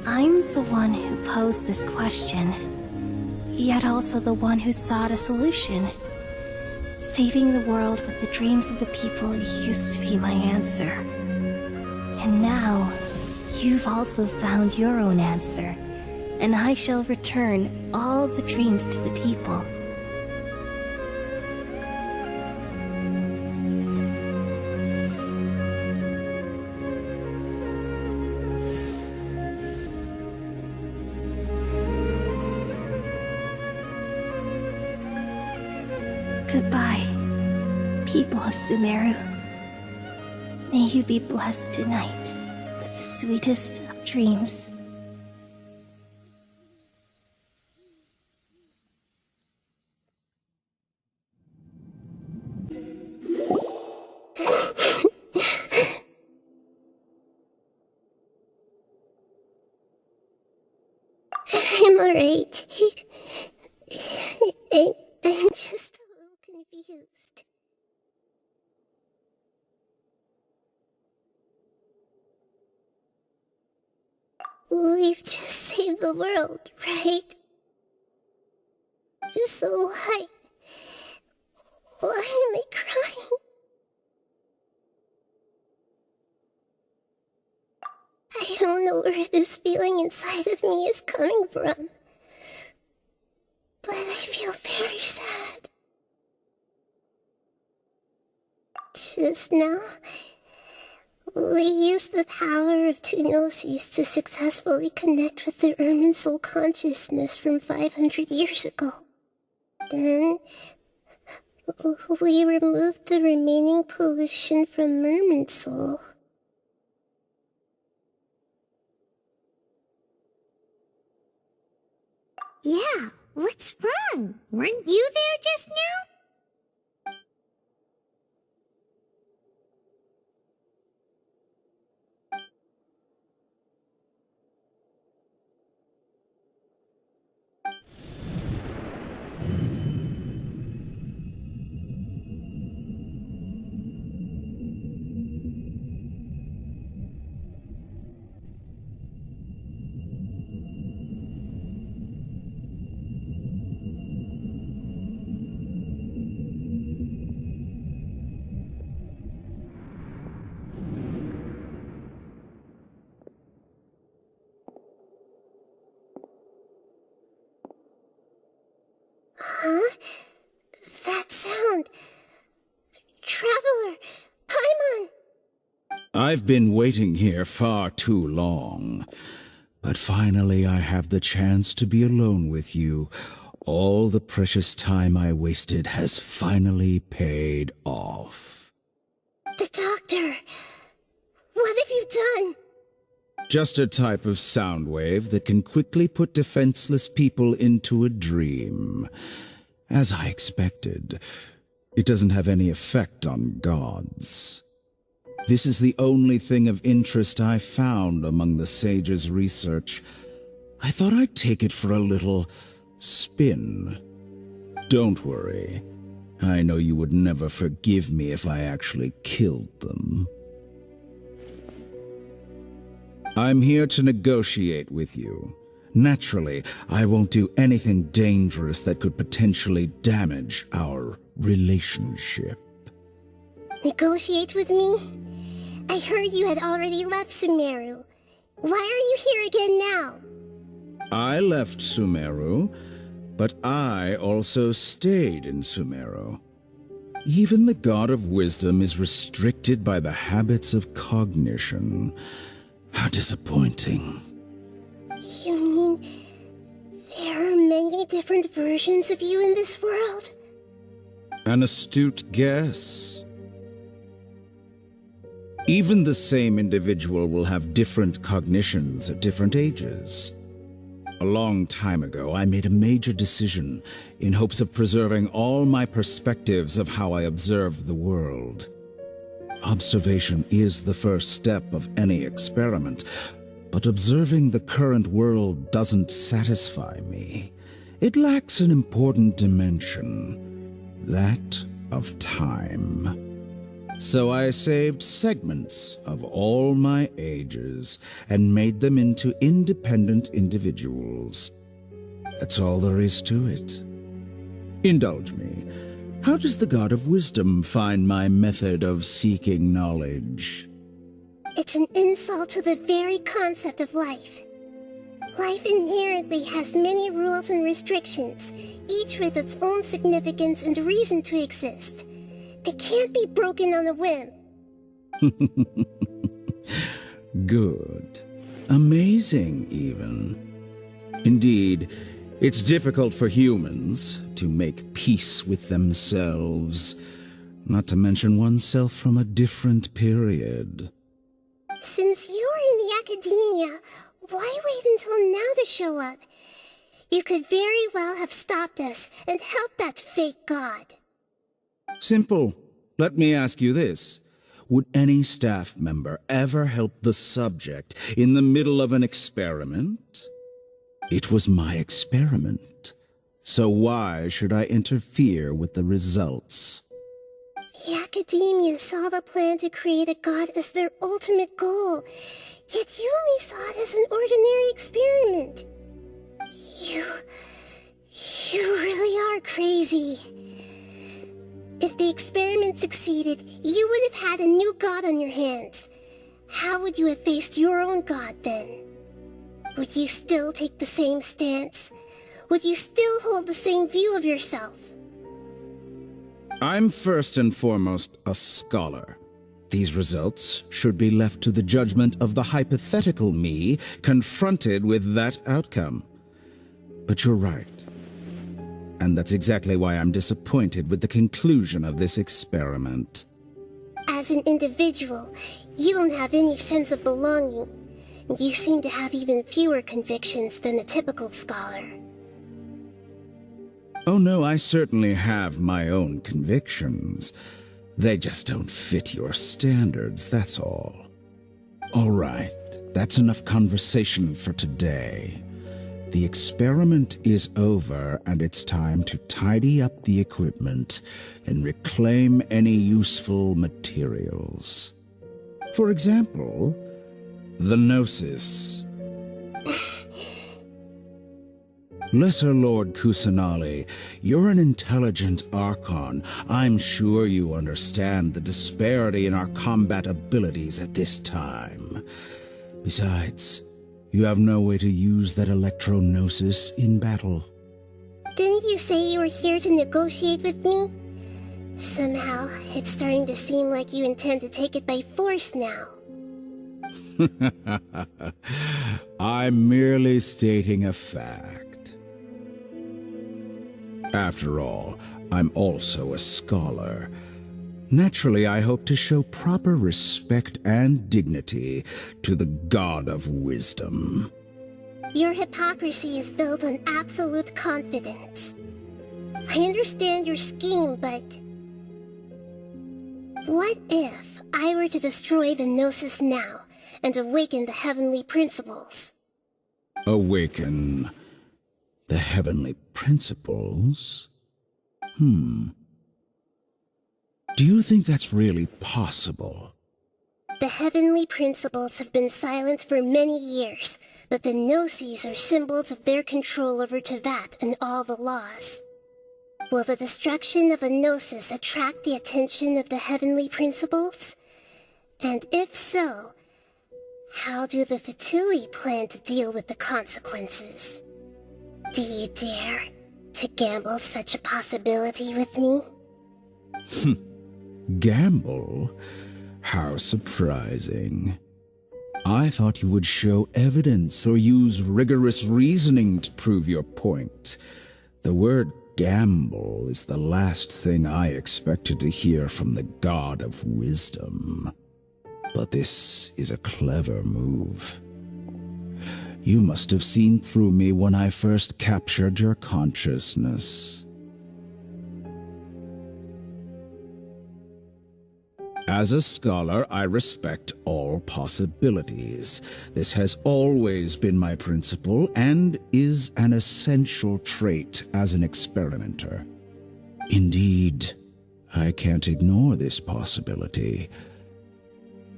I'm the one who posed this question, yet also the one who sought a solution. Saving the world with the dreams of the people used to be my answer. And now, you've also found your own answer, and I shall return all the dreams to the people. Goodbye, people of Sumeru. May you be blessed tonight with the sweetest of dreams. I'm alright. I'm just a little confused. We've just saved the world, right? So why am I crying? I don't know where this feeling inside of me is coming from, but I feel very sad. Just now, we used the power of two gnosis to successfully connect with the Irminsul consciousness from 500 years ago. Then, we removed the remaining pollution from Irminsul. Yeah, what's wrong? Weren't you there just now? Huh? That sound. Traveler! Paimon! I've been waiting here far too long. But finally I have the chance to be alone with you. All the precious time I wasted has finally paid off. The doctor! What have you done? Just a type of sound wave that can quickly put defenseless people into a dream. As I expected, it doesn't have any effect on gods. This is the only thing of interest I found among the sage's research. I thought I'd take it for a little spin. Don't worry. I know you would never forgive me if I actually killed them. I'm here to negotiate with you. Naturally, I won't do anything dangerous that could potentially damage our relationship. Negotiate with me? I heard you had already left Sumeru. Why are you here again now? I left Sumeru, But I also stayed in Sumeru. Even the God of Wisdom is restricted by the habits of cognition. How disappointing. You mean there are many different versions of you in this world? An astute guess. Even the same individual will have different cognitions at different ages. A long time ago, I made a major decision in hopes of preserving all my perspectives of how I observed the world. Observation is the first step of any experiment, but observing the current world doesn't satisfy me. It lacks an important dimension, that of time. So I saved segments of all my ages and made them into independent individuals. That's all there is to it. Indulge me. How does the God of Wisdom find my method of seeking knowledge? It's an insult to the very concept of life. Life inherently has many rules and restrictions, each with its own significance and reason to exist. They can't be broken on a whim. Good. Amazing, even. Indeed, it's difficult for humans to make peace with themselves, not to mention oneself from a different period. Since you're in the academia, why wait until now to show up? You could very well have stopped us and helped that fake god. Simple. Let me ask you this. Would any staff member ever help the subject in the middle of an experiment? It was my experiment. So why should I interfere with the results? The academia saw the plan to create a god as their ultimate goal, yet you only saw it as an ordinary experiment. You really are crazy. If the experiment succeeded, you would have had a new god on your hands. How would you have faced your own god then? Would you still take the same stance? Would you still hold the same view of yourself? I'm first and foremost a scholar. These results should be left to the judgment of the hypothetical me confronted with that outcome. But you're right. And that's exactly why I'm disappointed with the conclusion of this experiment. As an individual, you don't have any sense of belonging. You seem to have even fewer convictions than a typical scholar. Oh no, I certainly have my own convictions. They just don't fit your standards, that's all. All right, that's enough conversation for today. The experiment is over, and it's time to tidy up the equipment and reclaim any useful materials. For example, the Gnosis. Lesser Lord Kusanali, you're an intelligent Archon. I'm sure you understand the disparity in our combat abilities at this time. Besides, you have no way to use that electro-gnosis in battle. Didn't you say you were here to negotiate with me? Somehow, it's starting to seem like you intend to take it by force now. I'm merely stating a fact. After all, I'm also a scholar. Naturally, I hope to show proper respect and dignity to the God of Wisdom. Your hypocrisy is built on absolute confidence. I understand your scheme, but... what if I were to destroy the Gnosis now and awaken the heavenly principles? Awaken the heavenly principles? Do you think that's really possible? The heavenly principles have been silent for many years, but the Gnosis are symbols of their control over Tevat and all the laws. Will the destruction of a Gnosis attract the attention of the heavenly principles? And if so, how do the Fatui plan to deal with the consequences? Do you dare to gamble such a possibility with me? Gamble? How surprising. I thought you would show evidence or use rigorous reasoning to prove your point. The word gamble is the last thing I expected to hear from the god of wisdom. But this is a clever move. You must have seen through me when I first captured your consciousness. As a scholar, I respect all possibilities. This has always been my principle and is an essential trait as an experimenter. Indeed, I can't ignore this possibility.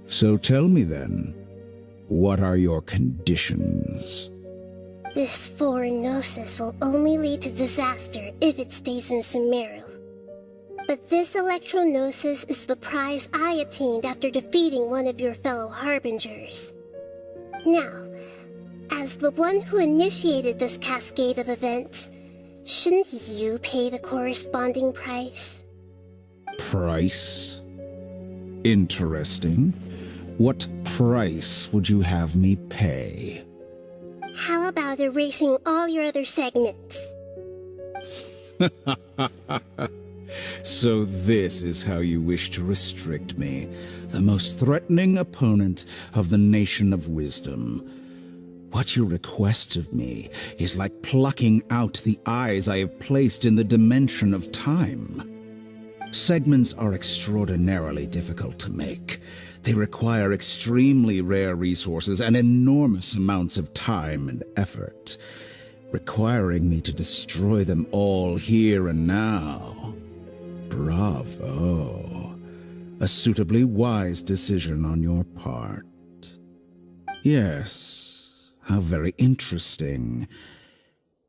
So tell me then, what are your conditions? This foreign gnosis will only lead to disaster if it stays in Sumeru. But this electro-gnosis is the prize I obtained after defeating one of your fellow harbingers. Now, as the one who initiated this cascade of events, shouldn't you pay the corresponding price? Price? Interesting. What price would you have me pay? How about erasing all your other segments? So this is how you wish to restrict me, the most threatening opponent of the Nation of Wisdom. What you request of me is like plucking out the eyes I have placed in the dimension of time. Segments are extraordinarily difficult to make. They require extremely rare resources and enormous amounts of time and effort, requiring me to destroy them all here and now. Bravo. A suitably wise decision on your part. Yes, how very interesting.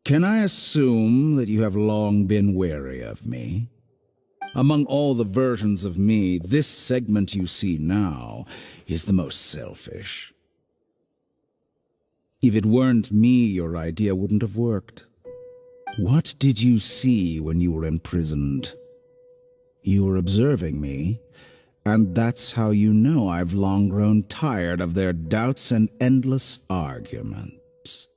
Can I assume that you have long been wary of me? Among all the versions of me, this segment you see now is the most selfish. If it weren't me, your idea wouldn't have worked. What did you see when you were imprisoned? You were observing me, and that's how you know I've long grown tired of their doubts and endless arguments.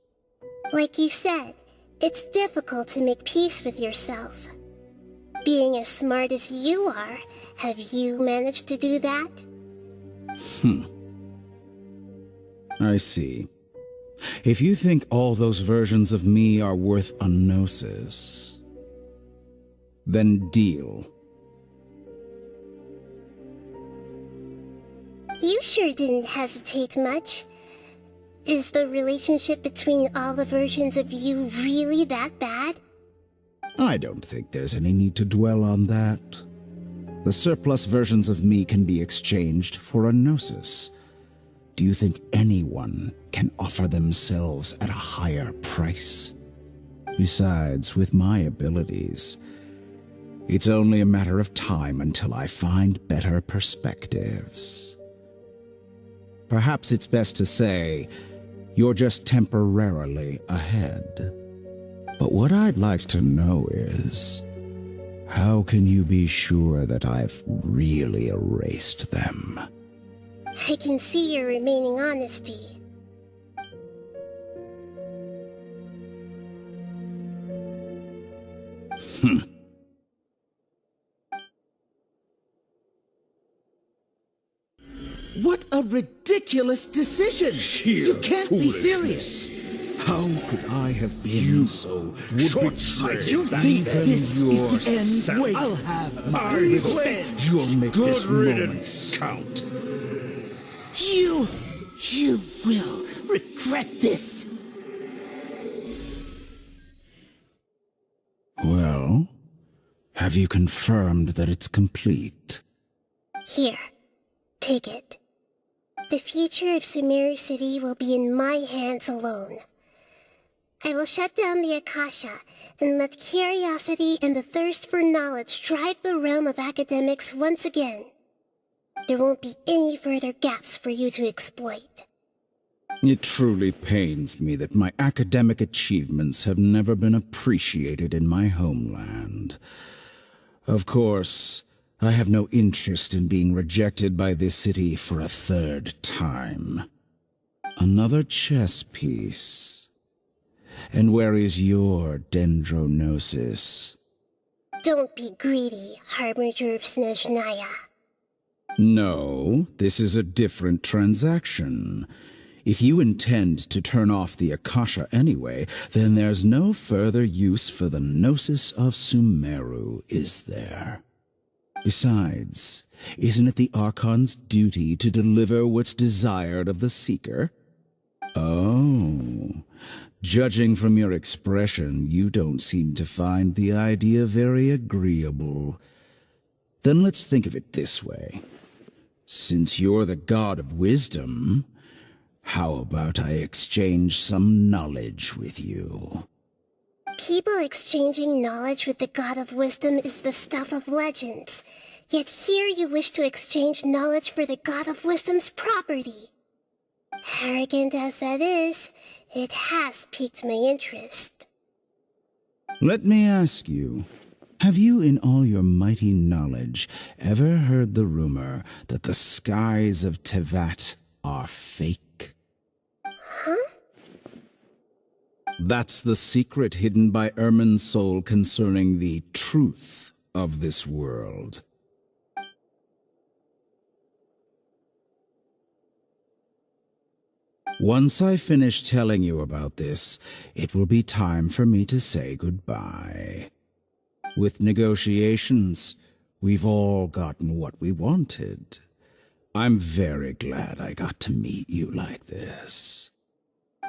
Like you said, it's difficult to make peace with yourself. Being as smart as you are, have you managed to do that? I see. If you think all those versions of me are worth a gnosis, then deal. You sure didn't hesitate much. Is the relationship between all the versions of you really that bad? I don't think there's any need to dwell on that. The surplus versions of me can be exchanged for a gnosis. Do you think anyone can offer themselves at a higher price? Besides, with my abilities, it's only a matter of time until I find better perspectives. Perhaps it's best to say, you're just temporarily ahead. But what I'd like to know is, how can you be sure that I've really erased them? I can see your remaining honesty. What a ridiculous decision! You can't be serious! How could I have been so short-sighted? You think this is the end? Wait, I'll have my revenge. You'll make this riddance count. You will regret this. Well, have you confirmed that it's complete? Here, take it. The future of Sumeru City will be in my hands alone. I will shut down the Akasha and let curiosity and the thirst for knowledge drive the realm of academics once again. There won't be any further gaps for you to exploit. It truly pains me that my academic achievements have never been appreciated in my homeland. Of course, I have no interest in being rejected by this city for a third time. Another chess piece. And where is your dendronosis? Don't be greedy, Harbinger of Snezhnaya. No, this is a different transaction. If you intend to turn off the Akasha anyway, then there's no further use for the Gnosis of Sumeru, is there? Besides, isn't it the Archon's duty to deliver what's desired of the Seeker? Oh, judging from your expression, you don't seem to find the idea very agreeable. Then let's think of it this way. Since you're the god of wisdom, how about I exchange some knowledge with you? People exchanging knowledge with the god of wisdom is the stuff of legends. Yet here you wish to exchange knowledge for the god of wisdom's property. Arrogant as that is, it has piqued my interest. Let me ask you, have you in all your mighty knowledge ever heard the rumor that the skies of Tevat are fake? Huh? That's the secret hidden by Irminsul concerning the truth of this world. Once I finish telling you about this, it will be time for me to say goodbye. With negotiations, we've all gotten what we wanted. I'm very glad I got to meet you like this.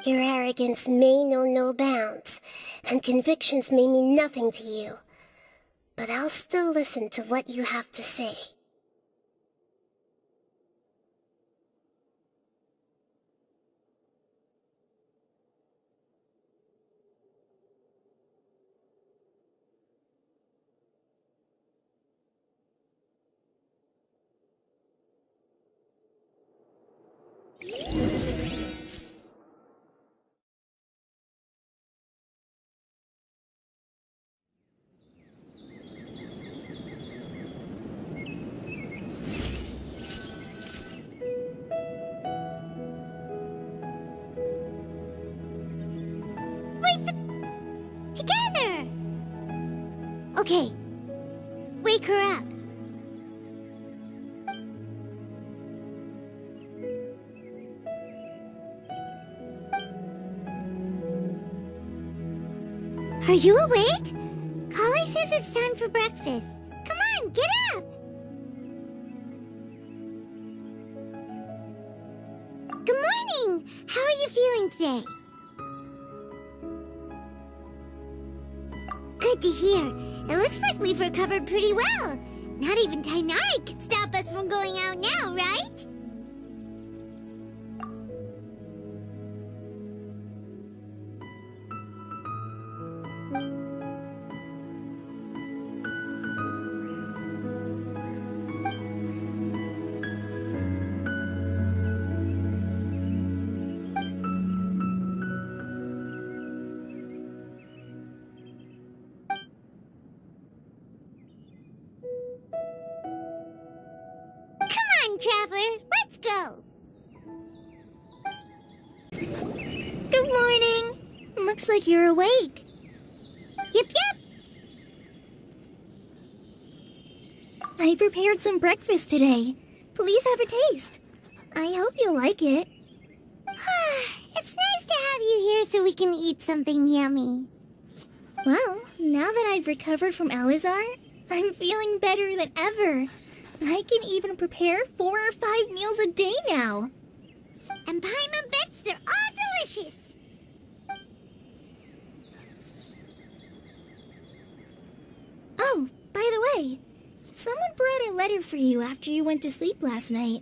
Your arrogance may know no bounds, and convictions may mean nothing to you. But I'll still listen to what you have to say. Together! Okay. Wake her up. Are you awake? Kali says it's time for breakfast. Come on, get up! Good morning! How are you feeling today? Good to hear. It looks like we've recovered pretty well. Not even Tainari could stop us from going out now, right? Traveler, let's go! Good morning! Looks like you're awake. Yep. I prepared some breakfast today. Please have a taste. I hope you'll like it. It's nice to have you here so we can eat something yummy. Well, now that I've recovered from Alizar, I'm feeling better than ever. I can even prepare 4 or 5 meals a day now. And Paimon bets they're all delicious. Oh, by the way, someone brought a letter for you after you went to sleep last night.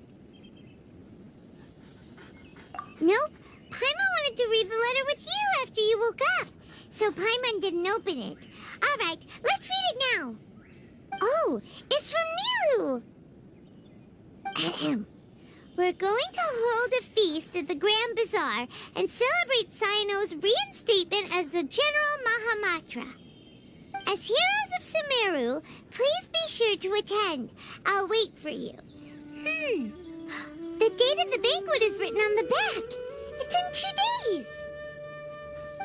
Nope. Paimon wanted to read the letter with you after you woke up. So Paimon didn't open it. Alright, let's read it now. Oh, it's from Nilu! Ahem. We're going to hold a feast at the Grand Bazaar and celebrate Cyno's reinstatement as the General Mahamatra. As heroes of Sumeru, please be sure to attend. I'll wait for you. The date of the banquet is written on the back. It's in 2 days.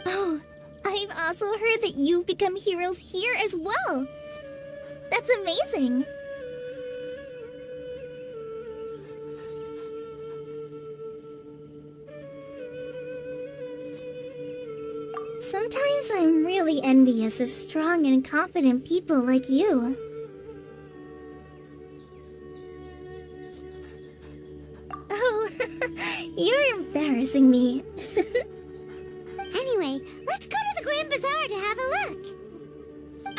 Oh, I've also heard that you've become heroes here as well. That's amazing. Sometimes I'm really envious of strong and confident people like you. Oh, you're embarrassing me. Anyway, let's go to the Grand Bazaar to have a look.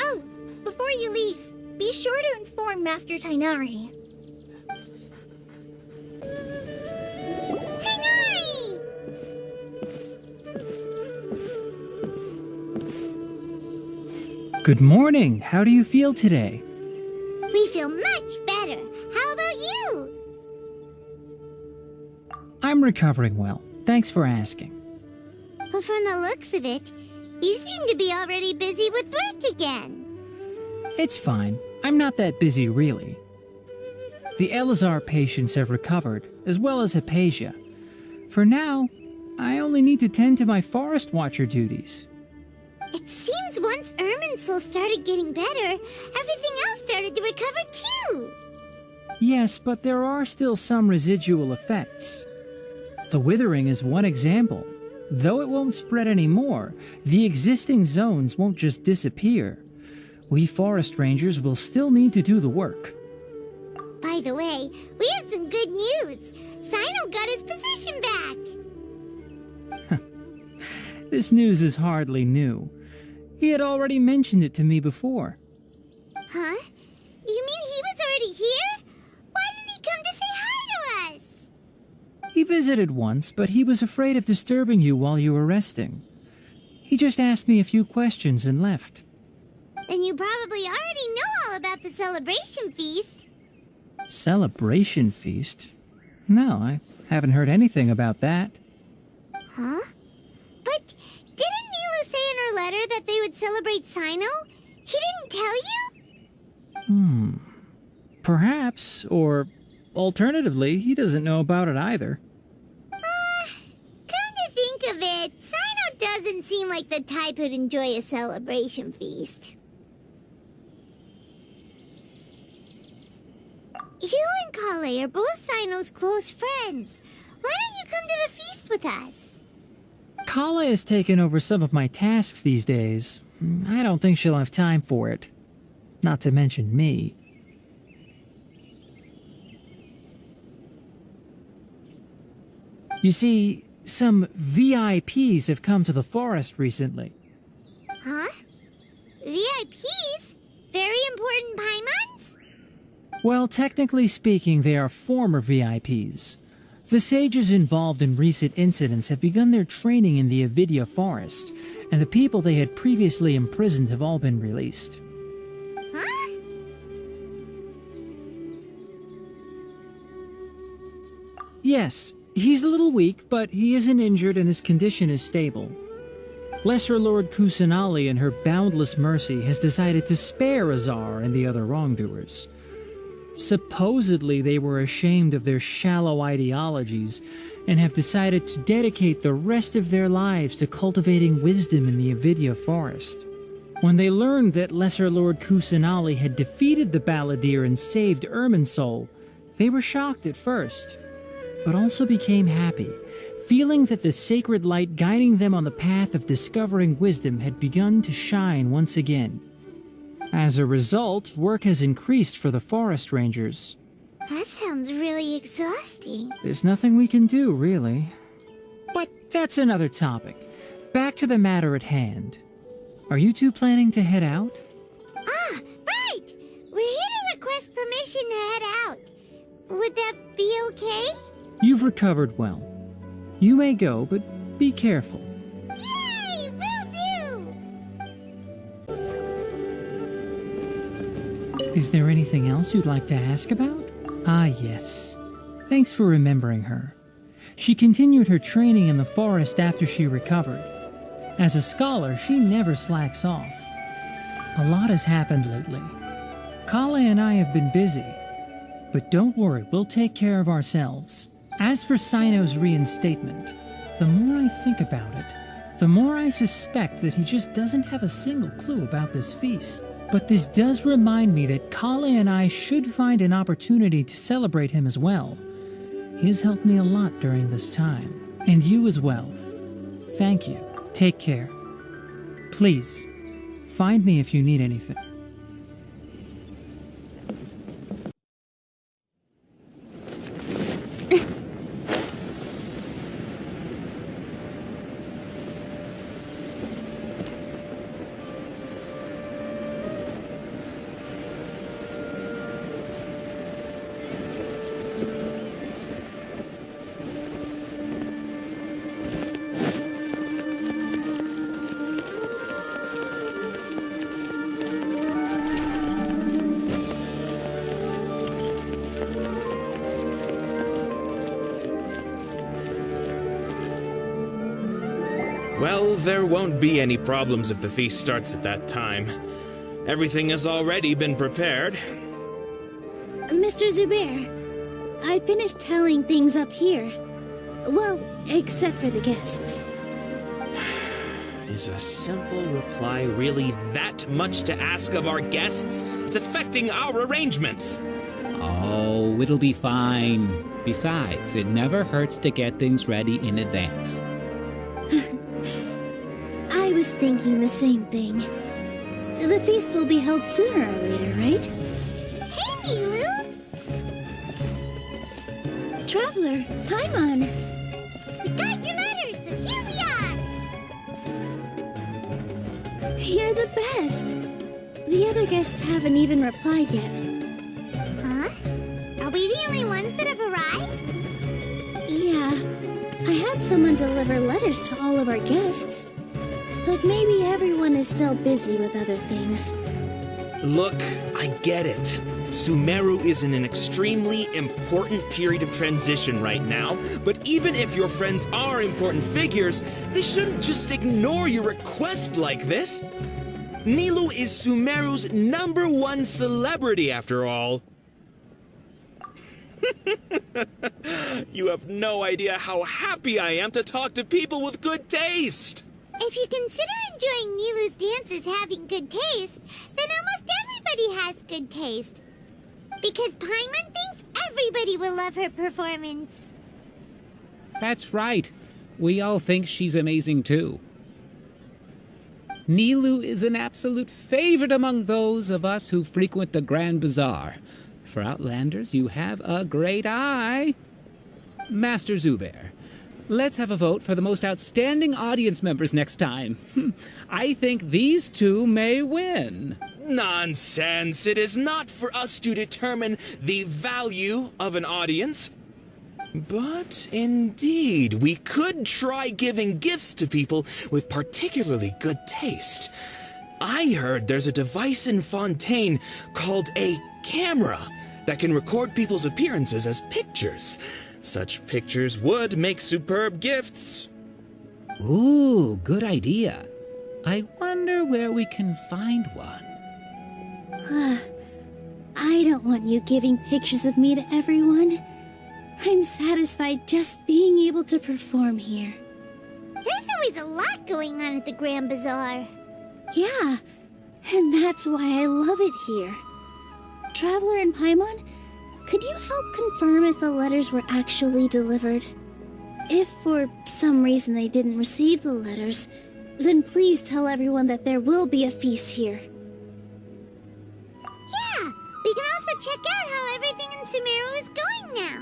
Oh, before you leave, be sure to inform Master Tainari. Good morning. How do you feel today? We feel much better. How about you? I'm recovering well. Thanks for asking. But from the looks of it, you seem to be already busy with work again. It's fine. I'm not that busy, really. The Elazar patients have recovered, as well as Hypatia. For now, I only need to tend to my Forest Watcher duties. It seems once Irminsul started getting better, everything else started to recover too. Yes, but there are still some residual effects. The withering is one example. Though it won't spread anymore, the existing zones won't just disappear. We forest rangers will still need to do the work. By the way, we have some good news. Cyno got his position back. This news is hardly new. He had already mentioned it to me before. Huh? You mean he was already here? Why didn't he come to say hi to us? He visited once, but he was afraid of disturbing you while you were resting. He just asked me a few questions and left. Then you probably already know all about the celebration feast. Celebration feast? No, I haven't heard anything about that. Huh? But didn't Nilu say in her letter that they would celebrate Cyno? He didn't tell you? Perhaps, or alternatively, he doesn't know about it either. Come to think of it, Cyno doesn't seem like the type who'd enjoy a celebration feast. You and Kale are both Cyno's close friends. Why don't you come to the feast with us? Kala has taken over some of my tasks these days. I don't think she'll have time for it. Not to mention me. You see, some VIPs have come to the forest recently. Huh? VIPs? Very important Paimons? Well, technically speaking, they are former VIPs. The sages involved in recent incidents have begun their training in the Avidya forest, and the people they had previously imprisoned have all been released. Huh? Yes, he's a little weak, but he isn't injured and his condition is stable. Lesser Lord Kusanali, in her boundless mercy, has decided to spare Azar and the other wrongdoers. Supposedly, they were ashamed of their shallow ideologies and have decided to dedicate the rest of their lives to cultivating wisdom in the Avidya forest. When they learned that Lesser Lord Kusanali had defeated the Balladeer and saved Irminsul, they were shocked at first, but also became happy, feeling that the sacred light guiding them on the path of discovering wisdom had begun to shine once again. As a result, work has increased for the forest rangers. That sounds really exhausting. There's nothing we can do, really. But that's another topic. Back to the matter at hand. Are you two planning to head out? Ah, right! We're here to request permission to head out. Would that be okay? You've recovered well. You may go, but be careful. Yay! Will do! Is there anything else you'd like to ask about? Ah, yes. Thanks for remembering her. She continued her training in the forest after she recovered. As a scholar, she never slacks off. A lot has happened lately. Kale and I have been busy. But don't worry, we'll take care of ourselves. As for Sino's reinstatement, the more I think about it, the more I suspect that he just doesn't have a single clue about this feast. But this does remind me that Kale and I should find an opportunity to celebrate him as well. He has helped me a lot during this time. And you as well. Thank you. Take care. Please, find me if you need anything. Well, there won't be any problems if the feast starts at that time. Everything has already been prepared. Mr. Zubair, I finished tallying things up here. Well, except for the guests. Is a simple reply really that much to ask of our guests? It's affecting our arrangements. Oh, it'll be fine. Besides, it never hurts to get things ready in advance. I was thinking the same thing. The feast will be held sooner or later, right? Hey, Nilu! Traveler, Paimon! We got your letters, so here we are! You're the best! The other guests haven't even replied yet. Huh? Are we the only ones that have arrived? Yeah. I had someone deliver letters to all of our guests. But maybe everyone is still busy with other things. Look, I get it. Sumeru is in an extremely important period of transition right now, but even if your friends are important figures, they shouldn't just ignore your request like this. Nilu is Sumeru's #1 celebrity, after all. You have no idea how happy I am to talk to people with good taste. If you consider enjoying Nilu's dances having good taste, then almost everybody has good taste. Because Paimon thinks everybody will love her performance. That's right. We all think she's amazing too. Nilu is an absolute favorite among those of us who frequent the Grand Bazaar. For Outlanders, you have a great eye. Master Zubair, let's have a vote for the most outstanding audience members next time. I think these two may win. Nonsense! It is not for us to determine the value of an audience. But indeed, we could try giving gifts to people with particularly good taste. I heard there's a device in Fontaine called a camera that can record people's appearances as pictures. Such pictures would make superb gifts. Ooh, good idea. I wonder where we can find one. I don't want you giving pictures of me to everyone. I'm satisfied just being able to perform here. There's always a lot going on at the Grand Bazaar. Yeah, and that's why I love it here. Traveler and Paimon, could you help confirm if the letters were actually delivered? If for some reason they didn't receive the letters, then please tell everyone that there will be a feast here. Yeah, we can also check out how everything in Sumeru is going now.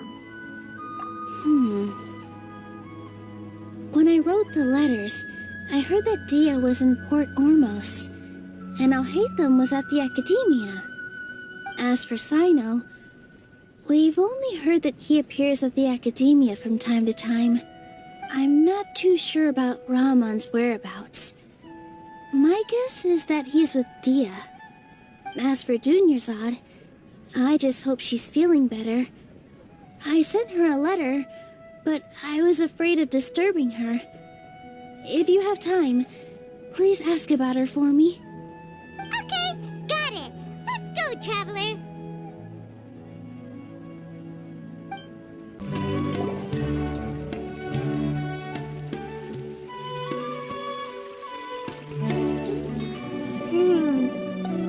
When I wrote the letters, I heard that Dia was in Port Ormos, and Alhaitham was at the Academia. As for Sino, we've only heard that he appears at the Academia from time to time. I'm not too sure about Rahman's whereabouts. My guess is that he's with Dia. As for Dunyarzad, I just hope she's feeling better. I sent her a letter, but I was afraid of disturbing her. If you have time, please ask about her for me. Okay, got it. Let's go, Traveler.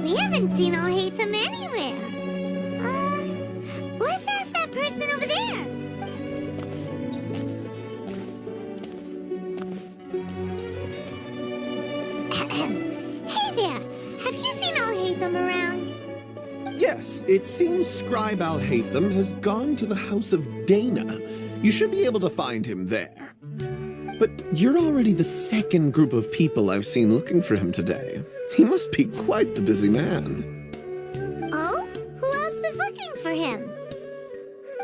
We haven't seen Alhaitham anywhere. Let's ask that person over there. Hey there, have you seen Alhaitham around? Yes, it seems Scribe Alhaitham has gone to the House of Dana. You should be able to find him there. But you're already the second group of people I've seen looking for him today. He must be quite the busy man. Oh? Who else was looking for him?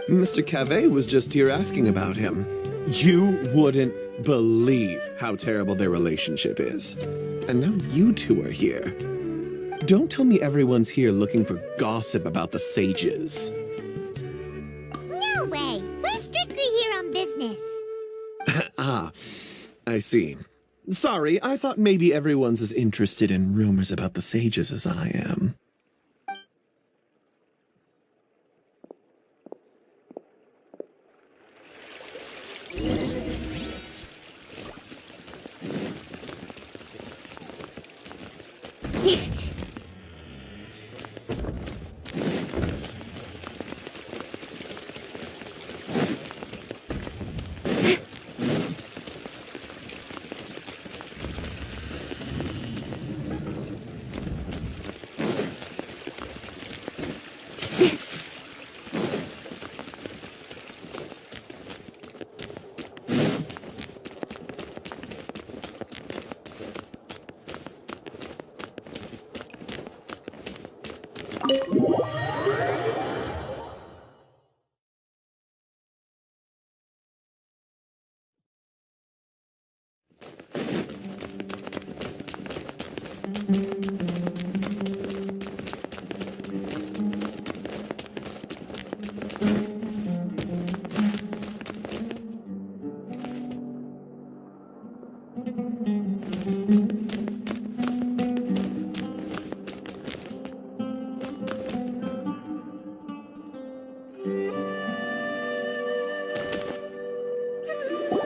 Mr. Cavey was just here asking about him. You wouldn't believe how terrible their relationship is. And now you two are here. Don't tell me everyone's here looking for gossip about the sages. No way! We're strictly here on business. Ah, I see. Sorry, I thought maybe everyone's as interested in rumors about the sages as I am.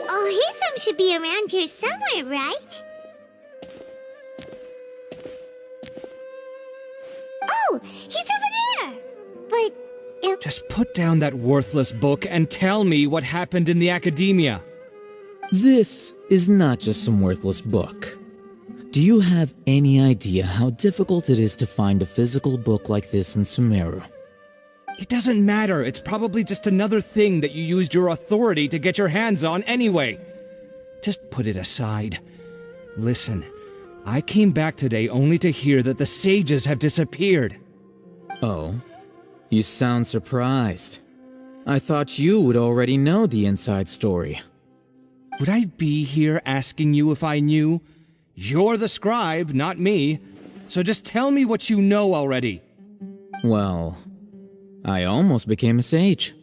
Alhaitham should be around here somewhere, right? Oh, he's over there! But Just put down that worthless book and tell me what happened in the academia. This is not just some worthless book. Do you have any idea how difficult it is to find a physical book like this in Sumeru? It doesn't matter. It's probably just another thing that you used your authority to get your hands on anyway. Just put it aside. Listen, I came back today only to hear that the sages have disappeared. Oh? You sound surprised. I thought you would already know the inside story. Would I be here asking you if I knew? You're the scribe, not me. So just tell me what you know already. Well, I almost became a sage.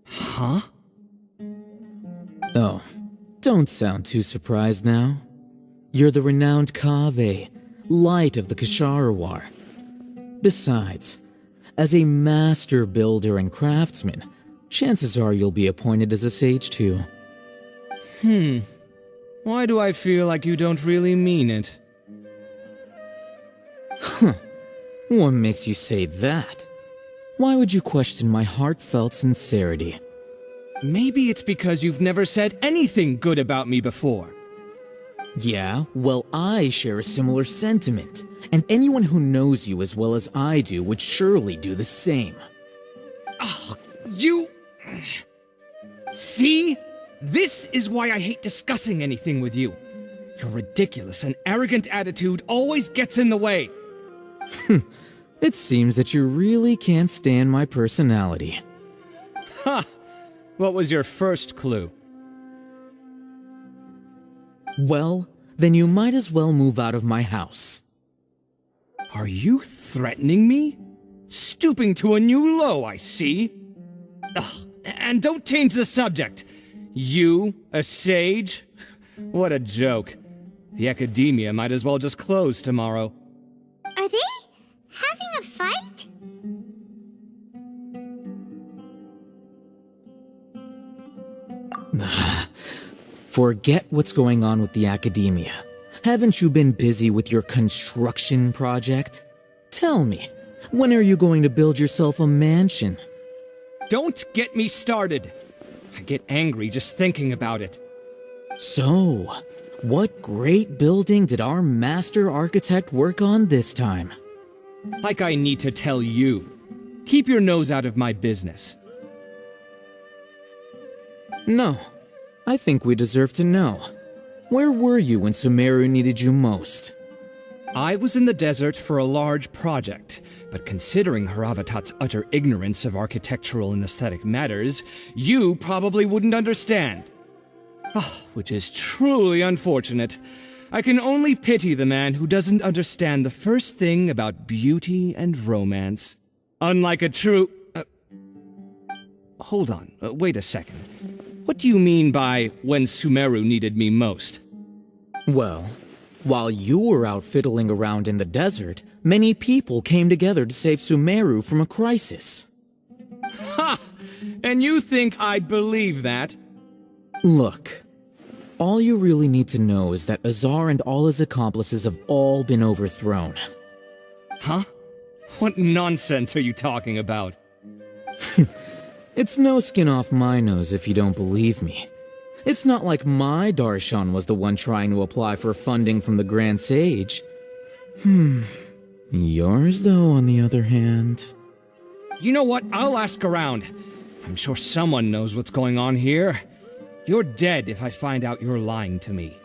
Huh? Oh, don't sound too surprised now. You're the renowned Kaveh, light of the Ksharawar. Besides, as a master builder and craftsman, chances are you'll be appointed as a sage too. Why do I feel like you don't really mean it? Huh. What makes you say that? Why would you question my heartfelt sincerity? Maybe it's because you've never said anything good about me before. Yeah, well, I share a similar sentiment, and anyone who knows you as well as I do would surely do the same. Oh, you... See? This is why I hate discussing anything with you. Your ridiculous and arrogant attitude always gets in the way. It seems that you really can't stand my personality. Ha! What was your first clue? Well, then you might as well move out of my house. Are you threatening me? Stooping to a new low, I see. Ugh, and don't change the subject. You, a sage? What a joke. The academia might as well just close tomorrow. Are they having a fight? Forget what's going on with the academia. Haven't you been busy with your construction project? Tell me, when are you going to build yourself a mansion? Don't get me started. I get angry just thinking about it. So, what great building did our master architect work on this time? Like I need to tell you. Keep your nose out of my business. No, I think we deserve to know. Where were you when Sumeru needed you most? I was in the desert for a large project, but considering Haravatat's utter ignorance of architectural and aesthetic matters, you probably wouldn't understand. Which is truly unfortunate. I can only pity the man who doesn't understand the first thing about beauty and romance. Unlike a true... Hold on, wait a second. What do you mean by when Sumeru needed me most? Well, while you were out fiddling around in the desert, many people came together to save Sumeru from a crisis. Ha! And you think I'd believe that? Look, all you really need to know is that Azar and all his accomplices have all been overthrown. Huh? What nonsense are you talking about? It's no skin off my nose if you don't believe me. It's not like my Darshan was the one trying to apply for funding from the Grand Sage. Yours, though, on the other hand... You know what? I'll ask around. I'm sure someone knows what's going on here. You're dead if I find out you're lying to me.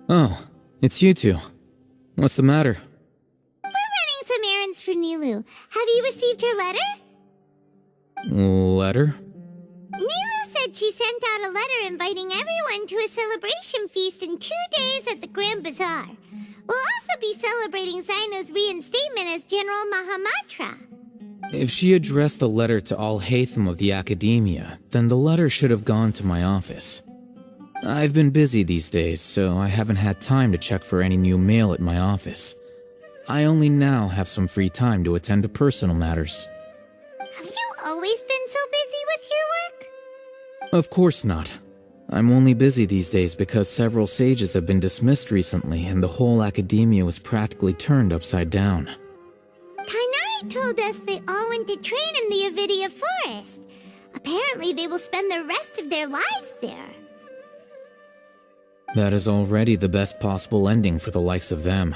Oh, it's you two. What's the matter? We're running some errands for Nilu. Have you received her letter? Letter? Nilu said she sent out a letter inviting everyone to a celebration feast in 2 days at the Grand Bazaar. We'll also be celebrating Zaino's reinstatement as General Mahamatra. If she addressed the letter to all Hatham of the Academia, then the letter should have gone to my office. I've been busy these days, so I haven't had time to check for any new mail at my office. I only now have some free time to attend to personal matters. Have you always been so busy with your work? Of course not. I'm only busy these days because several sages have been dismissed recently and the whole academia was practically turned upside down. Tainari told us they all went to train in the Avidia Forest. Apparently they will spend the rest of their lives there. That is already the best possible ending for the likes of them.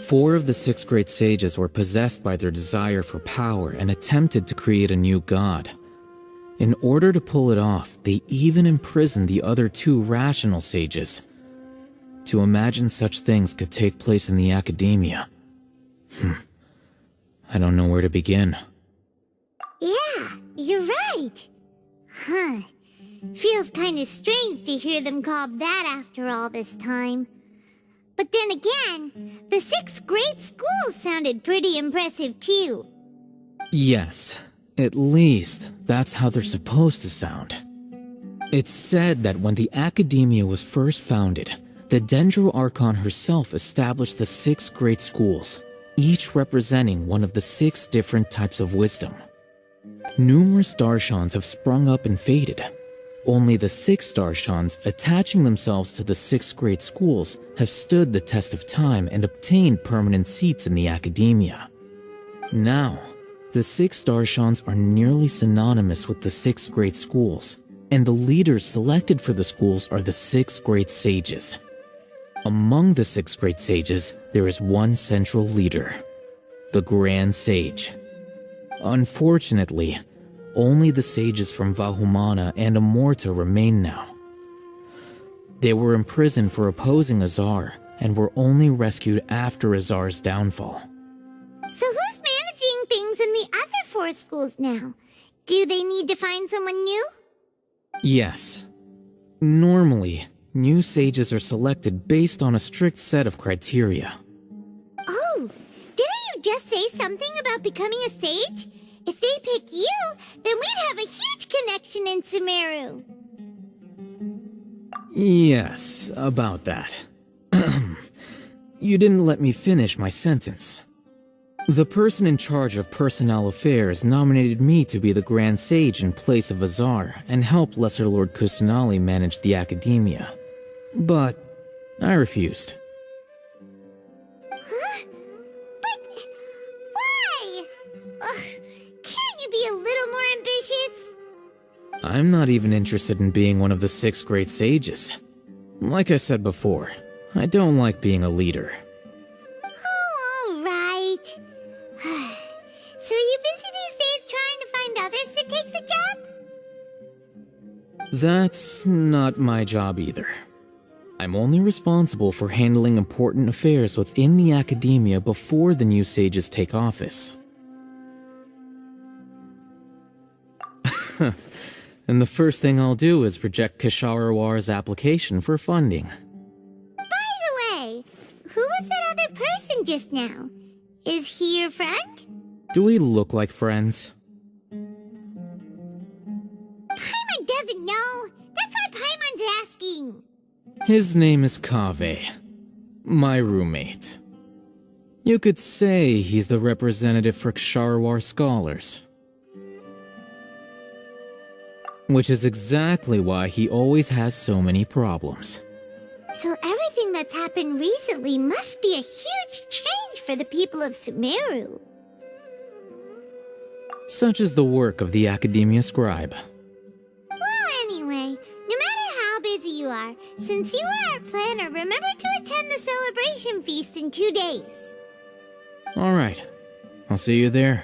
4 of the 6 great sages were possessed by their desire for power and attempted to create a new god. In order to pull it off, they even imprisoned the other 2 rational sages. To imagine such things could take place in the academia. I don't know where to begin. Yeah, you're right. Huh. Feels kind of strange to hear them called that after all this time. But then again, the 6 great schools sounded pretty impressive too. Yes, at least that's how they're supposed to sound. It's said that when the Academia was first founded, the Dendro Archon herself established the 6 great schools, each representing one of the 6 different types of wisdom. Numerous Darshans have sprung up and faded. Only the 6 Darshans, attaching themselves to the 6 great schools, have stood the test of time and obtained permanent seats in the Academia. Now, the 6 Darshans are nearly synonymous with the 6 great schools, and the leaders selected for the schools are the 6 great sages. Among the 6 great sages, there is one central leader, the Grand Sage. Unfortunately, only the sages from Vahumana and Amorta remain now. They were imprisoned for opposing Azar and were only rescued after Azar's downfall. forest schools now. Do they need to find someone new? Yes. Normally, new sages are selected based on a strict set of criteria. Oh, didn't you just say something about becoming a sage? If they pick you, then we'd have a huge connection in Sumeru. Yes, about that. You didn't let me finish my sentence. The person in charge of personnel affairs nominated me to be the Grand Sage in place of Azar and help Lesser Lord Kusanali manage the academia. But I refused. Huh? But why? Can't you be a little more ambitious? I'm not even interested in being one of the 6 great sages. Like I said before, I don't like being a leader. Oh, all right. So are you busy these days trying to find others to take the job? That's not my job either. I'm only responsible for handling important affairs within the academia before the new sages take office. And the first thing I'll do is reject Kisharawar's application for funding. By the way, who was that other person just now? Is he your friend? Do we look like friends? Paimon doesn't know. That's why Paimon's asking. His name is Kaveh, my roommate. You could say he's the representative for Ksharawar scholars. Which is exactly why he always has so many problems. So everything that's happened recently must be a huge change for the people of Sumeru. Such is the work of the Academia Scribe. Well, anyway, no matter how busy you are, since you are our planner, remember to attend the celebration feast in 2 days. Alright, I'll see you there.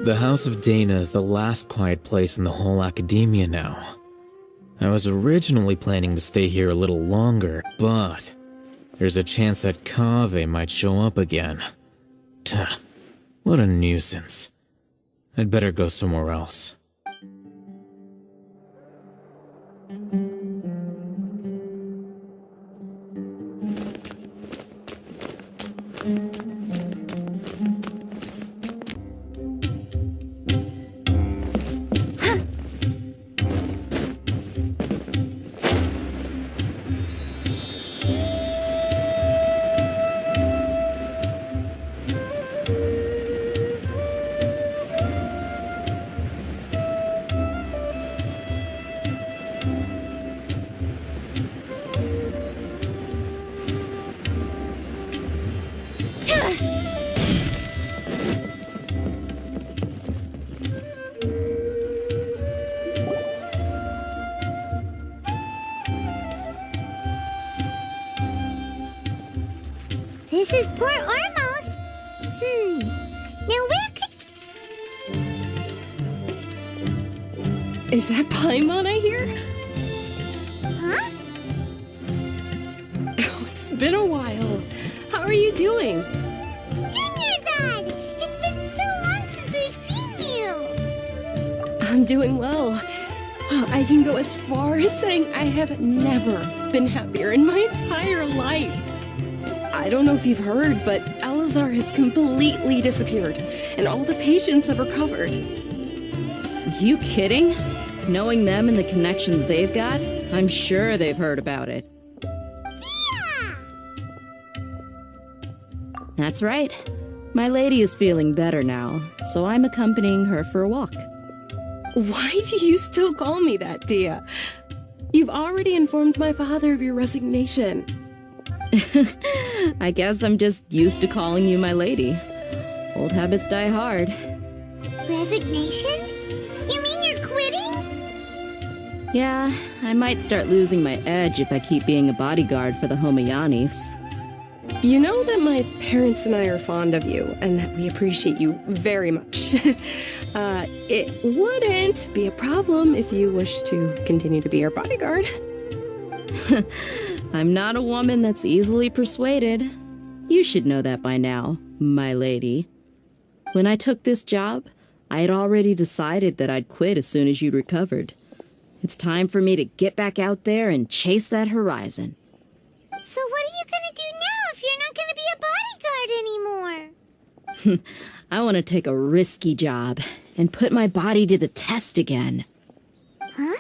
The House of Dana is the last quiet place in the whole academia now. I was originally planning to stay here a little longer, but there's a chance that Kaveh might show up again. Tuh, what a nuisance. I'd better go somewhere else. This is Port Ormos. Now where could... Is that Paimon I hear? Huh? Oh, it's been a while. How are you doing? Dinnerzad! It's been so long since we've seen you! I'm doing well. I can go as far as saying I have never been happier in my entire life. I don't know if you've heard, but Alazar has completely disappeared, and all the patients have recovered. You kidding? Knowing them and the connections they've got, I'm sure they've heard about it. Yeah! That's right. My lady is feeling better now, so I'm accompanying her for a walk. Why do you still call me that, Dia? You've already informed my father of your resignation. I guess I'm just used to calling you my lady. Old habits die hard. Resignation? You mean you're quitting? Yeah, I might start losing my edge if I keep being a bodyguard for the Homayanis. You know that my parents and I are fond of you, and that we appreciate you very much. It wouldn't be a problem if you wish to continue to be our bodyguard. I'm not a woman that's easily persuaded. You should know that by now, my lady. When I took this job, I had already decided that I'd quit as soon as you'd recovered. It's time for me to get back out there and chase that horizon. So what are you gonna do now if you're not gonna be a bodyguard anymore? I want to take a risky job and put my body to the test again. Huh?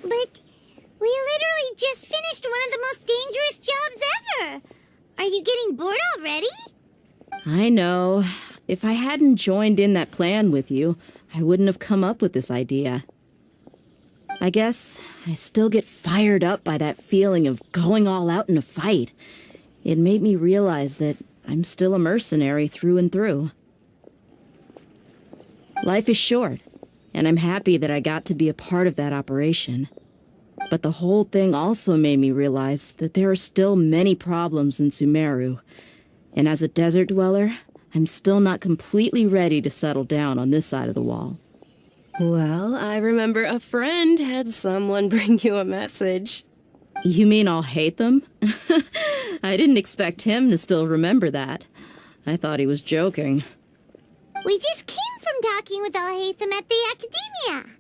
But we literally just finished one of the most dangerous jobs ever. Are you getting bored already? I know. If I hadn't joined in that plan with you, I wouldn't have come up with this idea. I guess I still get fired up by that feeling of going all out in a fight. It made me realize that I'm still a mercenary through and through. Life is short, and I'm happy that I got to be a part of that operation. But the whole thing also made me realize that there are still many problems in Sumeru, and as a desert dweller, I'm still not completely ready to settle down on this side of the wall. Well, I remember a friend had someone bring you a message. You mean I'll hate them? I didn't expect him to still remember that. I thought he was joking. We just came from talking with Al-Haytham at the Academia.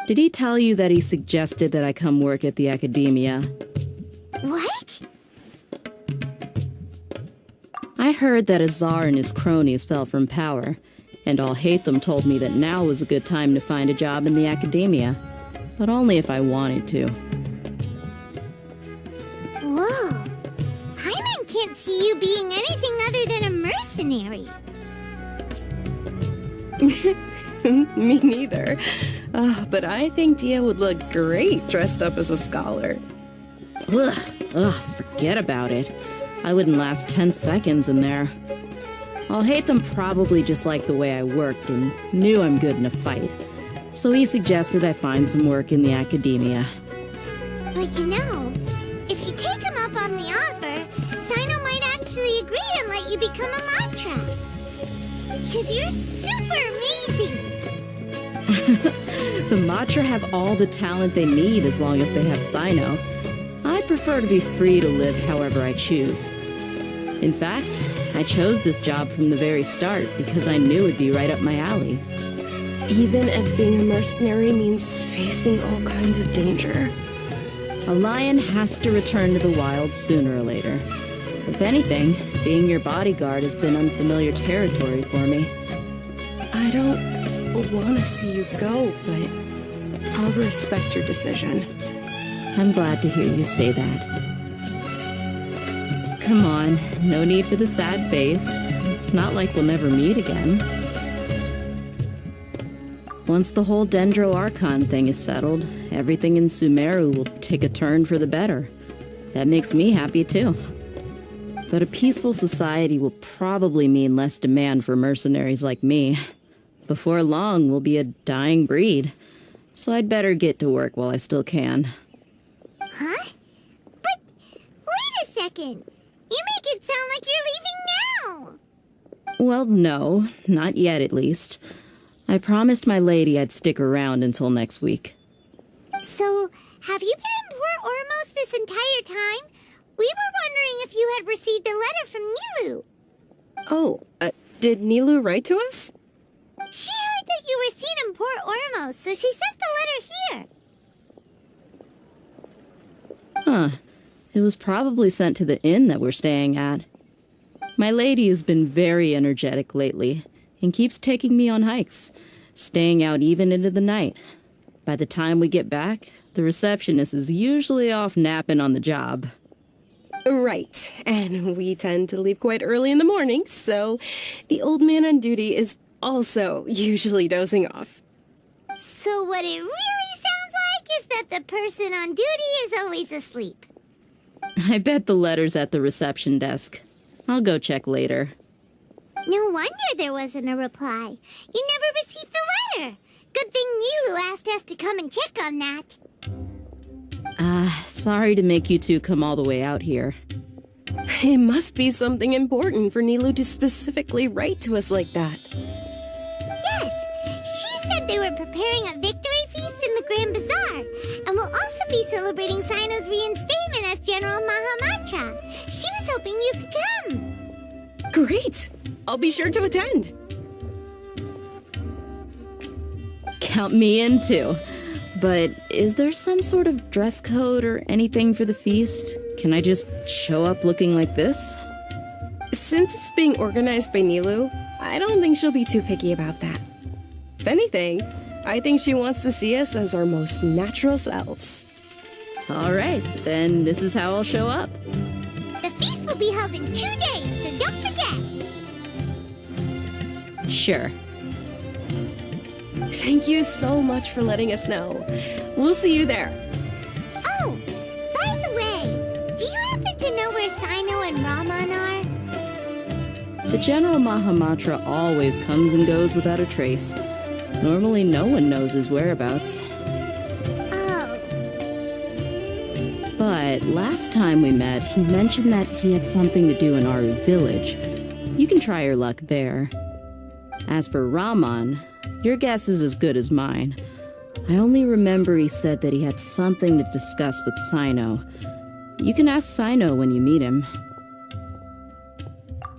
Did he tell you that he suggested that I come work at the Academia? What? I heard that Azar and his cronies fell from power, and Al-Haytham told me that now was a good time to find a job in the Academia, but only if I wanted to. Whoa. Paimon can't see you being anything other than a mercenary. Me neither. But I think Dia would look great dressed up as a scholar. Ugh, forget about it. I wouldn't last 10 seconds in there. Al-Haytham probably just liked the way I worked and knew I'm good in a fight. So he suggested I find some work in the Academia. But you know, if you take him up on the offer, Sino might actually agree and let you become a Matra. Because you're super amazing! The Matra have all the talent they need as long as they have Sino. I prefer to be free to live however I choose. In fact, I chose this job from the very start because I knew it'd be right up my alley. Even if being a mercenary means facing all kinds of danger. A lion has to return to the wild sooner or later. If anything, being your bodyguard has been unfamiliar territory for me. I don't want to see you go, but I'll respect your decision. I'm glad to hear you say that. Come on, no need for the sad face. It's not like we'll never meet again. Once the whole Dendro Archon thing is settled, everything in Sumeru will take a turn for the better. That makes me happy too. But a peaceful society will probably mean less demand for mercenaries like me. Before long, we'll be a dying breed. So I'd better get to work while I still can. Huh? But wait a second! You make it sound like you're leaving now! Well, no. Not yet, at least. I promised my lady I'd stick around until next week. So, have you been in Port Ormos this entire time? We were wondering if you had received a letter from Nilou. Oh, did Nilou write to us? She heard that you were seen in Port Ormos, so she sent the letter here. Huh. It was probably sent to the inn that we're staying at. My lady has been very energetic lately, and keeps taking me on hikes, staying out even into the night. By the time we get back, the receptionist is usually off napping on the job. Right, and we tend to leave quite early in the morning, so the old man on duty is also usually dozing off. So what it really sounds like is that the person on duty is always asleep. I bet the letter's at the reception desk. I'll go check later. No wonder there wasn't a reply. You never received the letter. Good thing Nilou asked us to come and check on that. Sorry to make you two come all the way out here. It must be something important for Nilou to specifically write to us like that. Yes, she said they were preparing a victory feast in the Grand Bazaar, and will also be celebrating Sino's reinstatement as General Mahamatra. She was hoping you could come. Great! I'll be sure to attend. Count me in too. But is there some sort of dress code or anything for the feast? Can I just show up looking like this? Since it's being organized by Nilu, I don't think she'll be too picky about that. If anything, I think she wants to see us as our most natural selves. Alright, then this is how I'll show up. The feast will be held in 2 days, so don't forget. Sure. Thank you so much for letting us know. We'll see you there. Oh, by the way, do you happen to know where Sino and Raman are? The General Mahamatra always comes and goes without a trace. Normally no one knows his whereabouts. Oh. But last time we met, he mentioned that he had something to do in Aru village. You can try your luck there. As for Raman, your guess is as good as mine. I only remember he said that he had something to discuss with Sino. You can ask Sino when you meet him.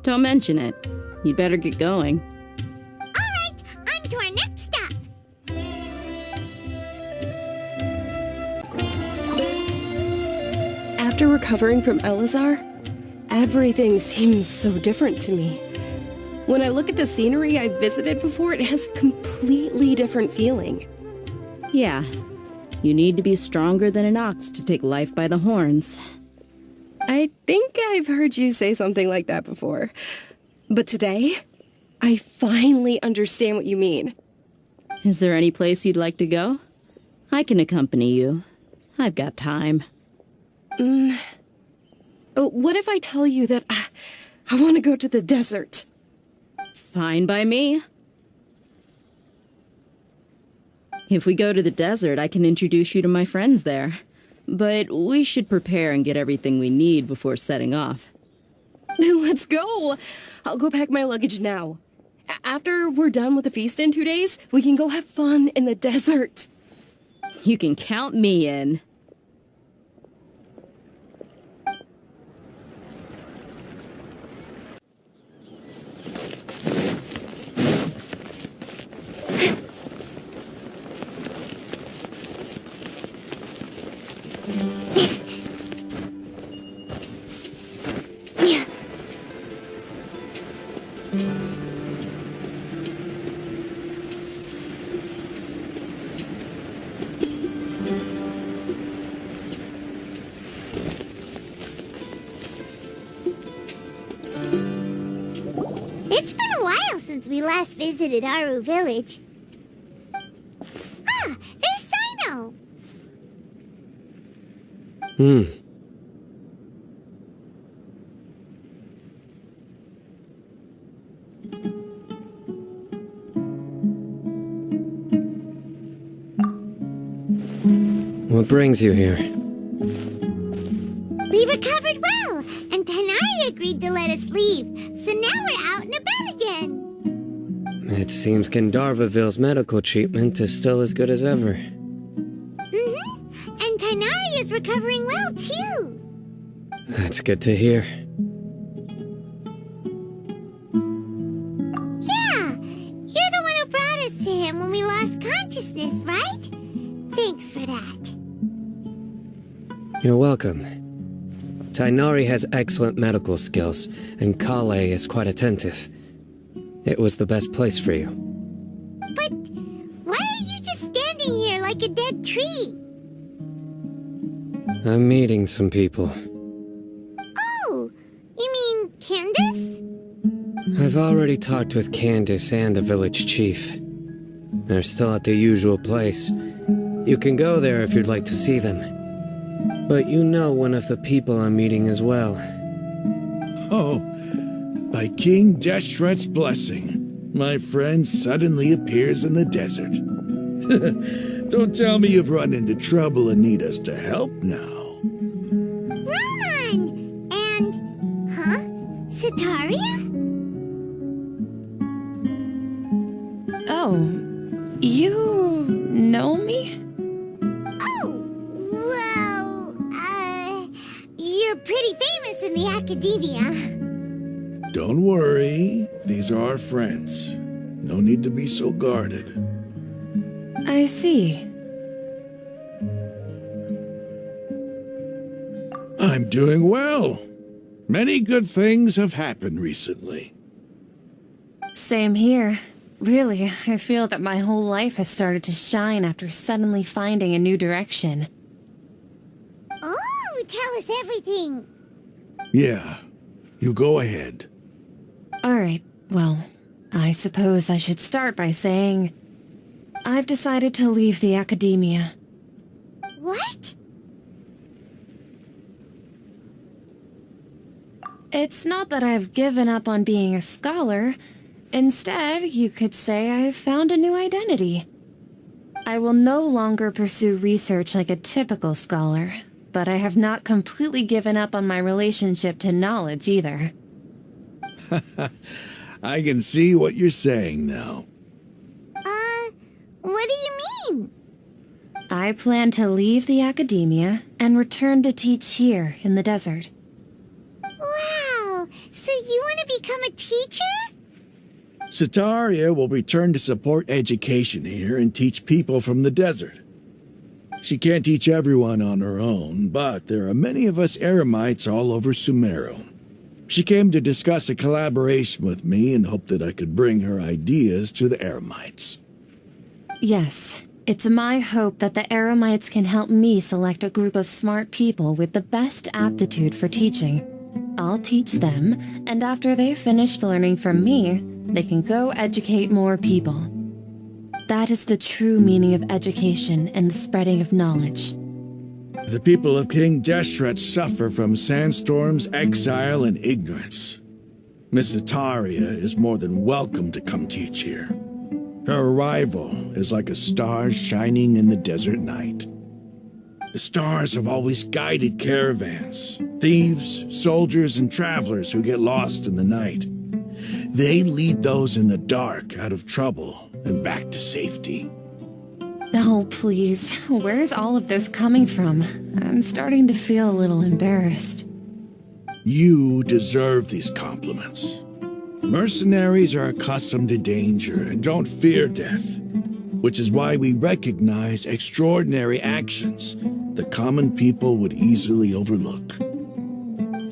Don't mention it. You'd better get going. Alright, on to our next stop. After recovering from Elazar, everything seems so different to me. When I look at the scenery I visited before, it has a completely different feeling. Yeah, you need to be stronger than an ox to take life by the horns. I think I've heard you say something like that before. But today, I finally understand what you mean. Is there any place you'd like to go? I can accompany you. I've got time. What if I tell you that I want to go to the desert? Fine by me. If we go to the desert, I can introduce you to my friends there. But we should prepare and get everything we need before setting off. Let's go! I'll go pack my luggage now. After we're done with the feast in 2 days, we can go have fun in the desert. You can count me in. It's been a while since we last visited Aru village. Ah, there's Sino! What brings you here? We recovered well, and Tanari agreed to let us leave, so now we're out and about again. It seems Gandharvaville's medical treatment is still as good as ever. And Tanari is recovering well, too. That's good to hear. Yeah, you're the one who brought us to him when we lost consciousness, right? Thanks for that. You're welcome. Tainari has excellent medical skills, and Kale is quite attentive. It was the best place for you. But why are you just standing here like a dead tree? I'm meeting some people. Oh, you mean Candace? I've already talked with Candace and the village chief. They're still at the usual place. You can go there if you'd like to see them. But you know one of the people I'm meeting as well. Oh, by King Deshret's blessing, my friend suddenly appears in the desert. Don't tell me you've run into trouble and need us to help now. Roman! And... huh? Sitaria? Oh, you know me? Oh, well... you're pretty famous in the academia. Don't worry, these are our friends. No need to be so guarded. I see. I'm doing well. Many good things have happened recently. Same here. Really, I feel that my whole life has started to shine after suddenly finding a new direction. Oh, tell us everything. Yeah, you go ahead. Alright, well, I suppose I should start by saying I've decided to leave the academia. What? It's not that I've given up on being a scholar. Instead, you could say I've found a new identity. I will no longer pursue research like a typical scholar, but I have not completely given up on my relationship to knowledge either. I can see what you're saying now. What do you mean? I plan to leave the academia and return to teach here in the desert. Wow, so you want to become a teacher? Sataria will return to support education here and teach people from the desert. She can't teach everyone on her own, but there are many of us Eremites all over Sumeru. She came to discuss a collaboration with me and hoped that I could bring her ideas to the Eremites. Yes, it's my hope that the Eremites can help me select a group of smart people with the best aptitude for teaching. I'll teach them, and after they've finished learning from me, they can go educate more people. That is the true meaning of education and the spreading of knowledge. The people of King Deshret suffer from sandstorms, exile, and ignorance. Miss Ataria is more than welcome to come teach here. Her arrival is like a star shining in the desert night. The stars have always guided caravans, thieves, soldiers, and travelers who get lost in the night. They lead those in the dark out of trouble and back to safety. Oh, please. Where's all of this coming from? I'm starting to feel a little embarrassed. You deserve these compliments. Mercenaries are accustomed to danger and don't fear death, which is why we recognize extraordinary actions that common people would easily overlook.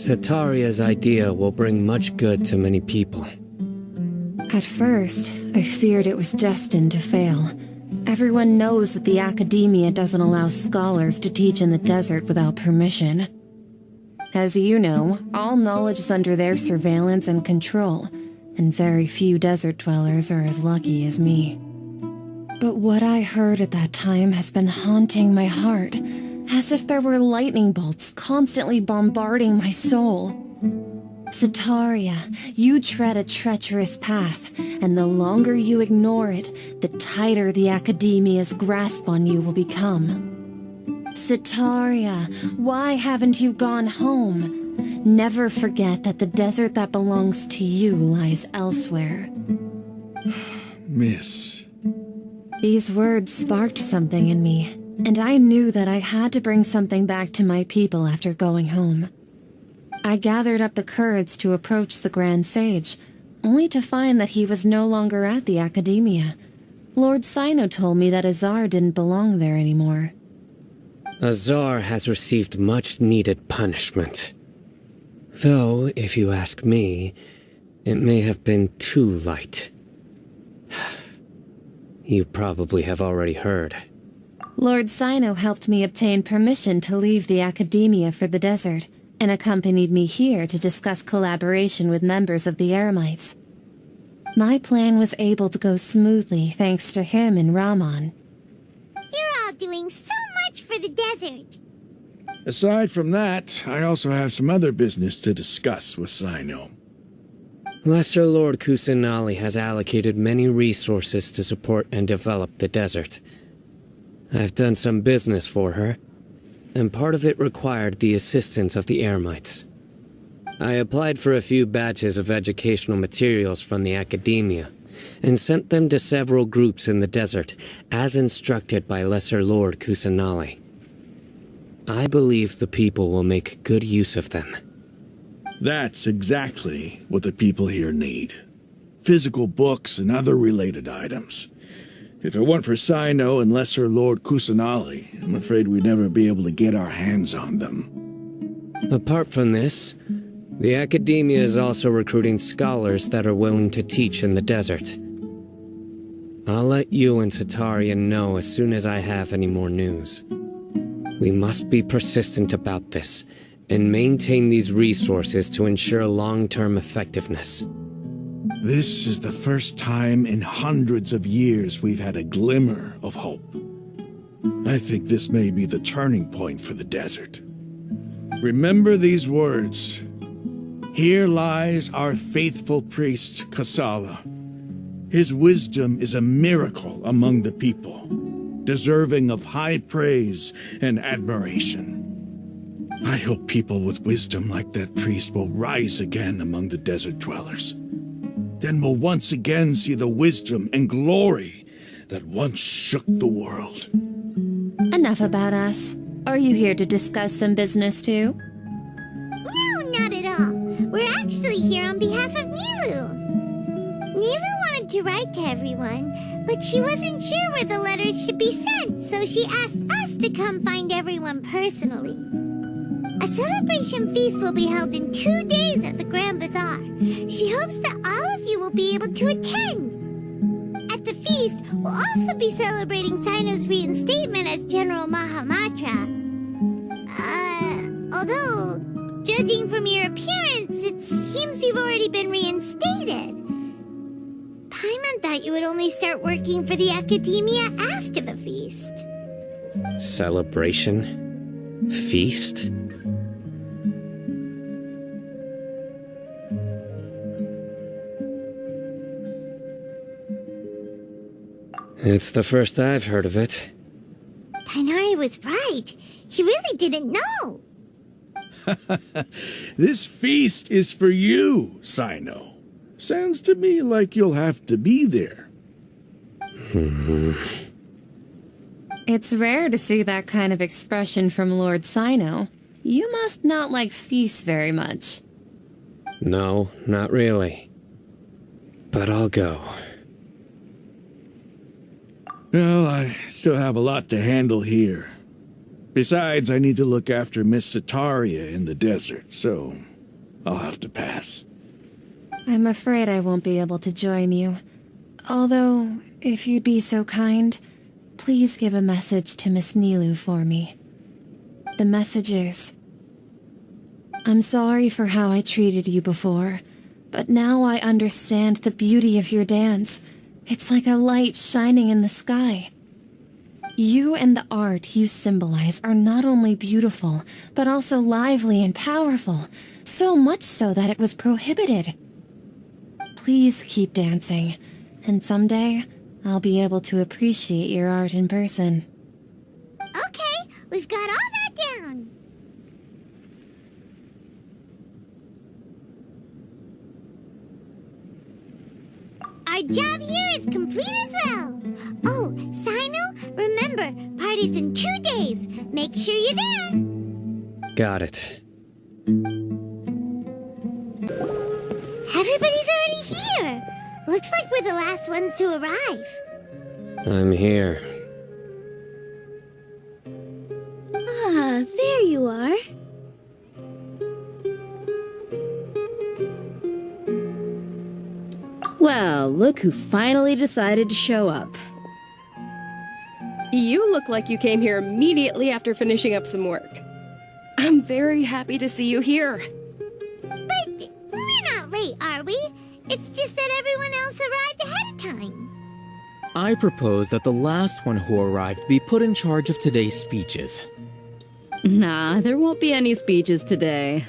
Sataria's idea will bring much good to many people. At first, I feared it was destined to fail. Everyone knows that the academia doesn't allow scholars to teach in the desert without permission. As you know, all knowledge is under their surveillance and control, and very few desert dwellers are as lucky as me. But what I heard at that time has been haunting my heart, as if there were lightning bolts constantly bombarding my soul. Sataria, you tread a treacherous path, and the longer you ignore it, the tighter the academia's grasp on you will become. Sataria, why haven't you gone home? Never forget that the desert that belongs to you lies elsewhere. Miss. These words sparked something in me, and I knew that I had to bring something back to my people after going home. I gathered up the courage to approach the Grand Sage, only to find that he was no longer at the academia. Lord Sino told me that Azar didn't belong there anymore. Azar has received much-needed punishment. Though, if you ask me, it may have been too light. You probably have already heard. Lord Sino helped me obtain permission to leave the academia for the desert, and accompanied me here to discuss collaboration with members of the Eremites. My plan was able to go smoothly thanks to him and Rahman. You're all doing so much for the desert. Aside from that, I also have some other business to discuss with Sino. Lesser Lord Kusanali has allocated many resources to support and develop the desert. I've done some business for her, and part of it required the assistance of the Eremites. I applied for a few batches of educational materials from the academia, and sent them to several groups in the desert, as instructed by Lesser Lord Kusanali. I believe the people will make good use of them. That's exactly what the people here need. Physical books and other related items. If it weren't for Sino and Lesser Lord Kusanali, I'm afraid we'd never be able to get our hands on them. Apart from this, the Academia is also recruiting scholars that are willing to teach in the desert. I'll let you and Satarian know as soon as I have any more news. We must be persistent about this, and maintain these resources to ensure long-term effectiveness. This is the first time in hundreds of years we've had a glimmer of hope. I think this may be the turning point for the desert. Remember these words. Here lies our faithful priest, Kasala. His wisdom is a miracle among the people, deserving of high praise and admiration. I hope people with wisdom like that priest will rise again among the desert dwellers. Then we'll once again see the wisdom and glory that once shook the world. Enough about us. Are you here to discuss some business too? No, not at all. We're actually here on behalf of Nilu. Nilu wanted to write to everyone, but she wasn't sure where the letters should be sent, so she asked us to come find everyone personally. A celebration feast will be held in 2 days at the Grand Bazaar. She hopes that all of you will be able to attend. At the feast, we'll also be celebrating Sino's reinstatement as General Mahamatra. Although, judging from your appearance, it seems you've already been reinstated. Paimon thought you would only start working for the Academia after the feast. Celebration? Feast? It's the first I've heard of it. Tighnari was right. He really didn't know. This feast is for you, Sino. Sounds to me like you'll have to be there. It's rare to see that kind of expression from Lord Sino. You must not like feasts very much. No, not really. But I'll go. Well, I still have a lot to handle here. Besides, I need to look after Miss Sataria in the desert, so I'll have to pass. I'm afraid I won't be able to join you. Although, if you'd be so kind, please give a message to Miss Nilu for me. The message is, I'm sorry for how I treated you before, but now I understand the beauty of your dance. It's like a light shining in the sky. You and the art you symbolize are not only beautiful, but also lively and powerful, so much so that it was prohibited. Please keep dancing, and someday I'll be able to appreciate your art in person. Okay, we've got all that down. Our job here is complete as well. Oh, Sino, remember, party's in 2 days. Make sure you're there. Got it. Everybody's already here. Looks like we're the last ones to arrive. I'm here. Ah, there you are. Well, look who finally decided to show up. You look like you came here immediately after finishing up some work. I'm very happy to see you here. But we're not late, are we? It's just that everyone else arrived ahead of time. I propose that the last one who arrived be put in charge of today's speeches. Nah, there won't be any speeches today.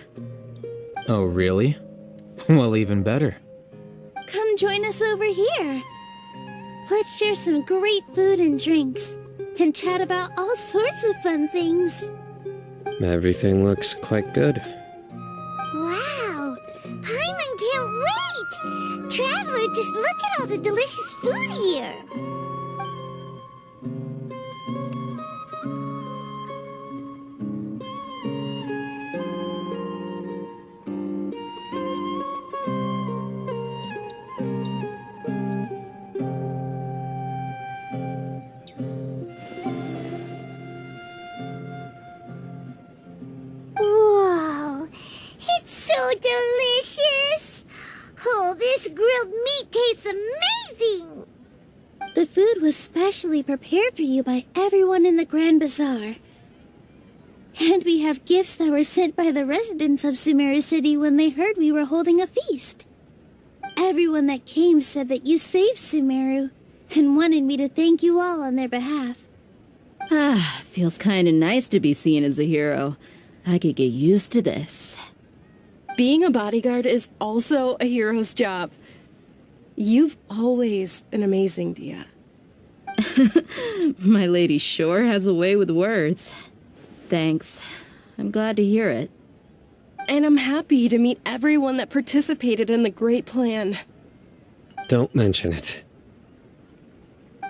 Oh, really? Well, even better. Come join us over here. Let's share some great food and drinks, and chat about all sorts of fun things. Everything looks quite good. Wow! Paimon can't wait! Traveler, just look at all the delicious food here! delicious! Oh, this grilled meat tastes amazing! The food was specially prepared for you by everyone in the Grand Bazaar. And we have gifts that were sent by the residents of Sumeru City when they heard we were holding a feast. Everyone that came said that you saved Sumeru and wanted me to thank you all on their behalf. Ah, feels kinda nice to be seen as a hero. I could get used to this. Being a bodyguard is also a hero's job. You've always been amazing, Dia. My lady sure has a way with words. Thanks. I'm glad to hear it. And I'm happy to meet everyone that participated in the great plan. Don't mention it.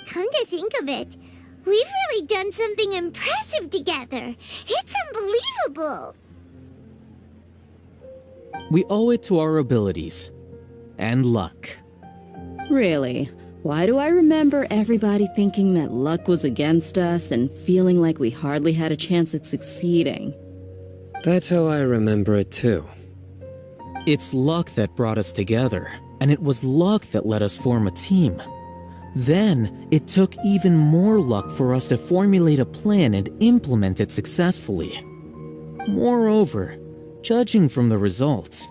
Come to think of it, we've really done something impressive together. It's unbelievable. We owe it to our abilities. And luck. Really? Why do I remember everybody thinking that luck was against us and feeling like we hardly had a chance of succeeding? That's how I remember it too. It's luck that brought us together, and it was luck that let us form a team. Then, it took even more luck for us to formulate a plan and implement it successfully. Moreover, judging from the results,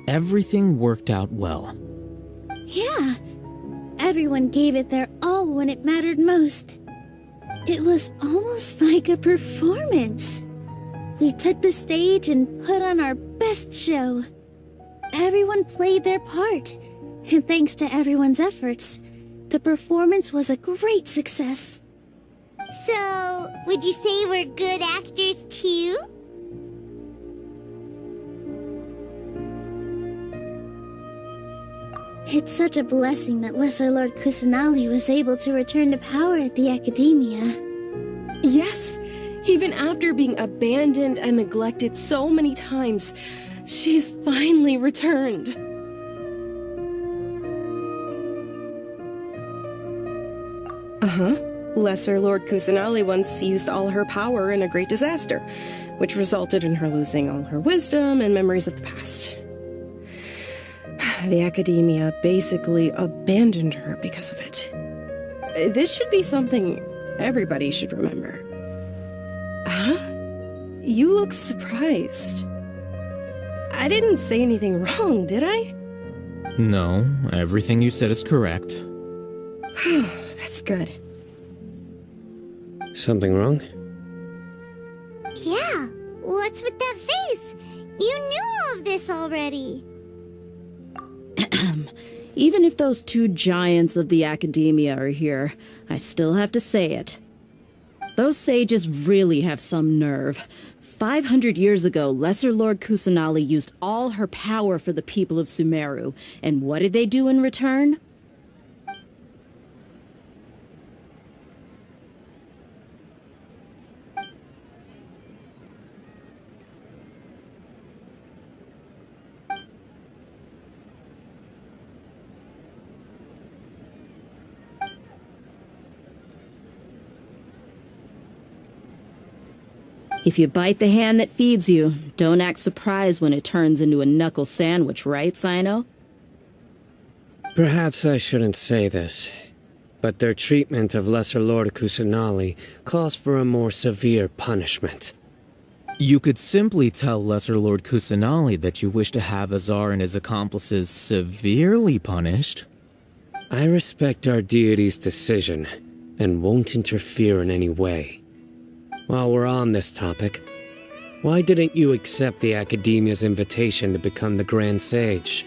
everything worked out well. Yeah, everyone gave it their all when it mattered most. It was almost like a performance. We took the stage and put on our best show. Everyone played their part, and thanks to everyone's efforts, the performance was a great success. So, would you say we're good actors too? It's such a blessing that Lesser Lord Kusanali was able to return to power at the Academia. Yes! Even after being abandoned and neglected so many times, she's finally returned. Lesser Lord Kusanali once used all her power in a great disaster, which resulted in her losing all her wisdom and memories of the past. The Academia basically abandoned her because of it. This should be something everybody should remember. Huh? You look surprised. I didn't say anything wrong, did I? No, everything you said is correct. That's good. Something wrong? Yeah, what's with that face? You knew all of this already. Even if those two giants of the Academia are here, I still have to say it. Those sages really have some nerve. 500 years ago, Lesser Lord Kusanali used all her power for the people of Sumeru, and what did they do in return? If you bite the hand that feeds you, don't act surprised when it turns into a knuckle sandwich, right, Sino? Perhaps I shouldn't say this, but their treatment of Lesser Lord Kusanali calls for a more severe punishment. You could simply tell Lesser Lord Kusanali that you wish to have Azar and his accomplices severely punished. I respect our deity's decision, and won't interfere in any way. While we're on this topic, why didn't you accept the Academia's invitation to become the Grand Sage?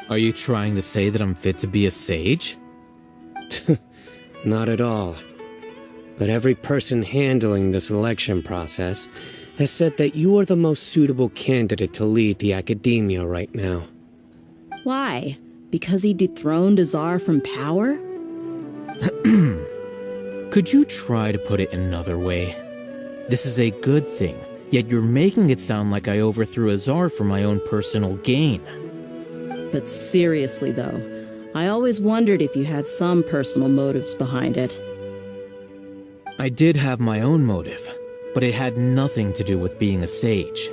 Are you trying to say that I'm fit to be a sage? Not at all. But every person handling the selection process has said that you are the most suitable candidate to lead the Academia right now. Why? Because he dethroned Azar from power? Could you try to put it another way? This is a good thing, yet you're making it sound like I overthrew Azar for my own personal gain. But seriously though, I always wondered if you had some personal motives behind it. I did have my own motive, but it had nothing to do with being a sage.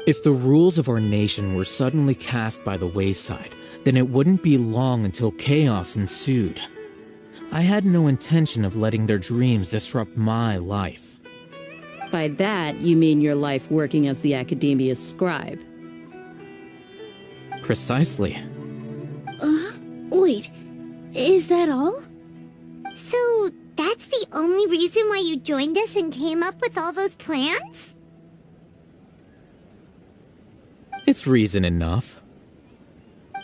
If the rules of our nation were suddenly cast by the wayside, then it wouldn't be long until chaos ensued. I had no intention of letting their dreams disrupt my life. By that, you mean your life working as the Academia's scribe. Precisely. Wait, is that all? So, that's the only reason why you joined us and came up with all those plans? It's reason enough.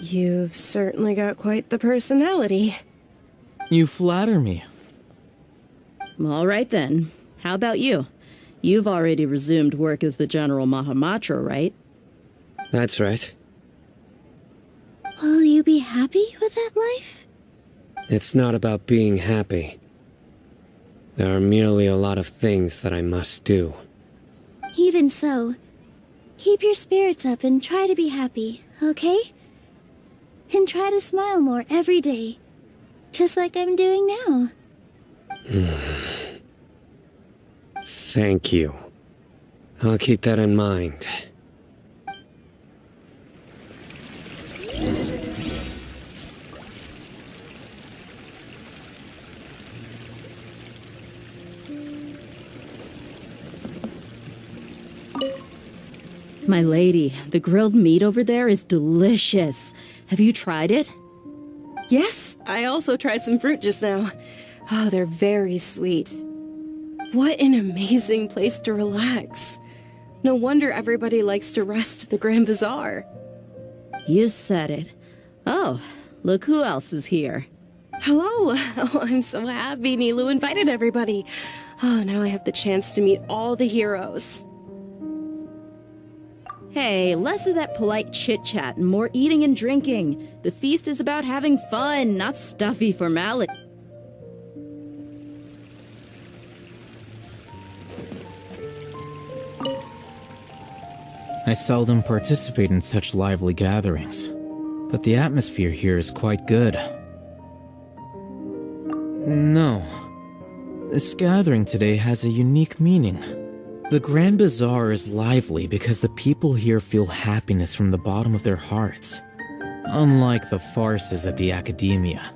You've certainly got quite the personality. You flatter me. All right then. How about you? You've already resumed work as the General Mahamatra, right? That's right. Will you be happy with that life? It's not about being happy. There are merely a lot of things that I must do. Even so, keep your spirits up and try to be happy, okay? And try to smile more every day, just like I'm doing now. Thank you. I'll keep that in mind. My lady, the grilled meat over there is delicious. Have you tried it? Yes, I also tried some fruit just now. Oh, they're very sweet. What an amazing place to relax. No wonder everybody likes to rest at the Grand Bazaar. You said it. Oh, look who else is here. Hello. Oh, I'm so happy Nilou invited everybody. Oh, now I have the chance to meet all the heroes. Hey, less of that polite chit-chat and more eating and drinking. The feast is about having fun, not stuffy formality. I seldom participate in such lively gatherings, but the atmosphere here is quite good. No, this gathering today has a unique meaning. The Grand Bazaar is lively because the people here feel happiness from the bottom of their hearts, unlike the farces at the Academia.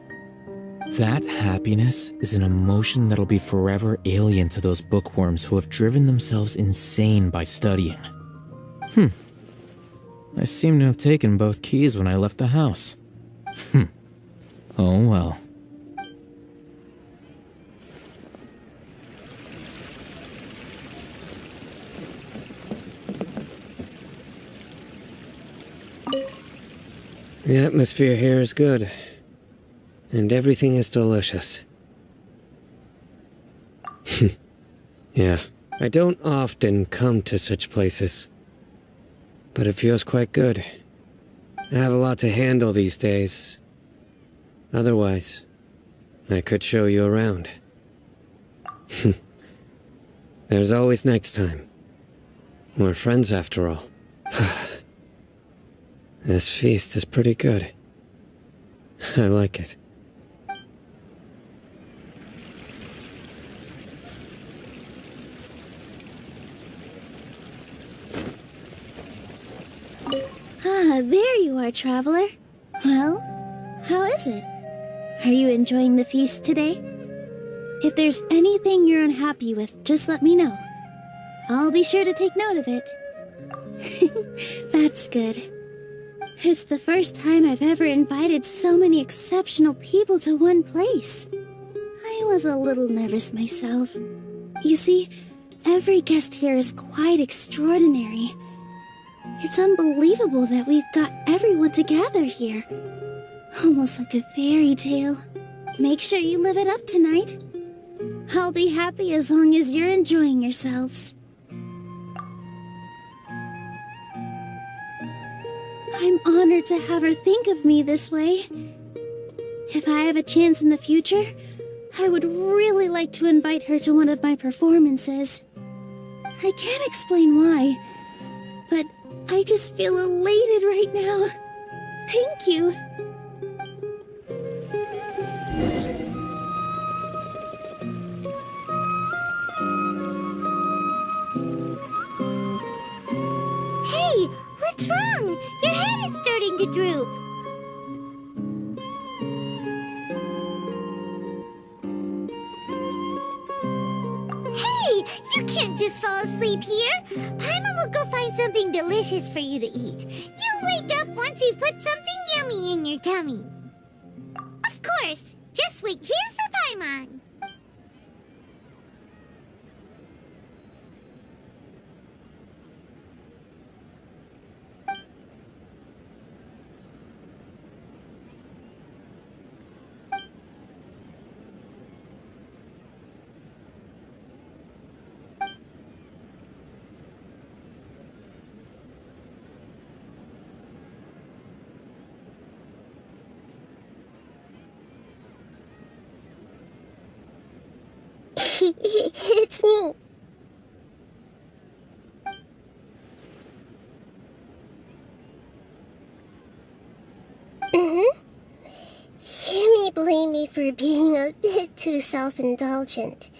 That happiness is an emotion that'll be forever alien to those bookworms who have driven themselves insane by studying. I seem to have taken both keys when I left the house. Oh well. The atmosphere here is good, and everything is delicious. Yeah, I don't often come to such places, but it feels quite good. I have a lot to handle these days. Otherwise, I could show you around. There's always next time. We're friends after all. This feast is pretty good. I like it. Ah, there you are, traveler. Well, how is it? Are you enjoying the feast today? If there's anything you're unhappy with, just let me know. I'll be sure to take note of it. That's good. It's the first time I've ever invited so many exceptional people to one place. I was a little nervous myself. You see, every guest here is quite extraordinary. It's unbelievable that we've got everyone together here. Almost like a fairy tale. Make sure you live it up tonight. I'll be happy as long as you're enjoying yourselves. I'm honored to have her think of me this way. If I have a chance in the future, I would really like to invite her to one of my performances. I can't explain why, but I just feel elated right now. Thank you. Hey, What's wrong? Your head is starting to droop. Hey, you can't just fall asleep here. Paimon will go find something delicious for you to eat. You'll wake up once you've put something yummy in your tummy. Of course, just wait here for Paimon. It's me. You may blame me for being a bit too self-indulgent.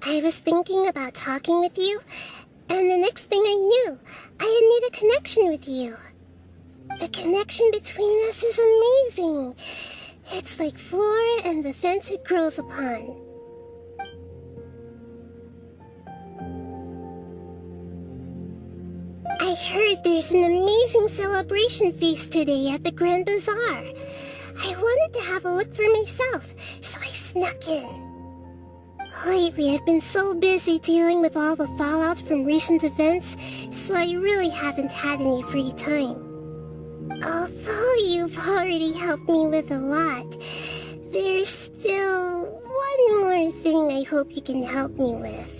I was thinking about talking with you, and the next thing I knew, I had made a connection with you. The connection between us is amazing. It's like flora and the fence it grows upon. I heard there's an amazing celebration feast today at the Grand Bazaar. I wanted to have a look for myself, so I snuck in. Lately, I've been so busy dealing with all the fallout from recent events, so I really haven't had any free time. Although you've already helped me with a lot, there's still one more thing I hope you can help me with.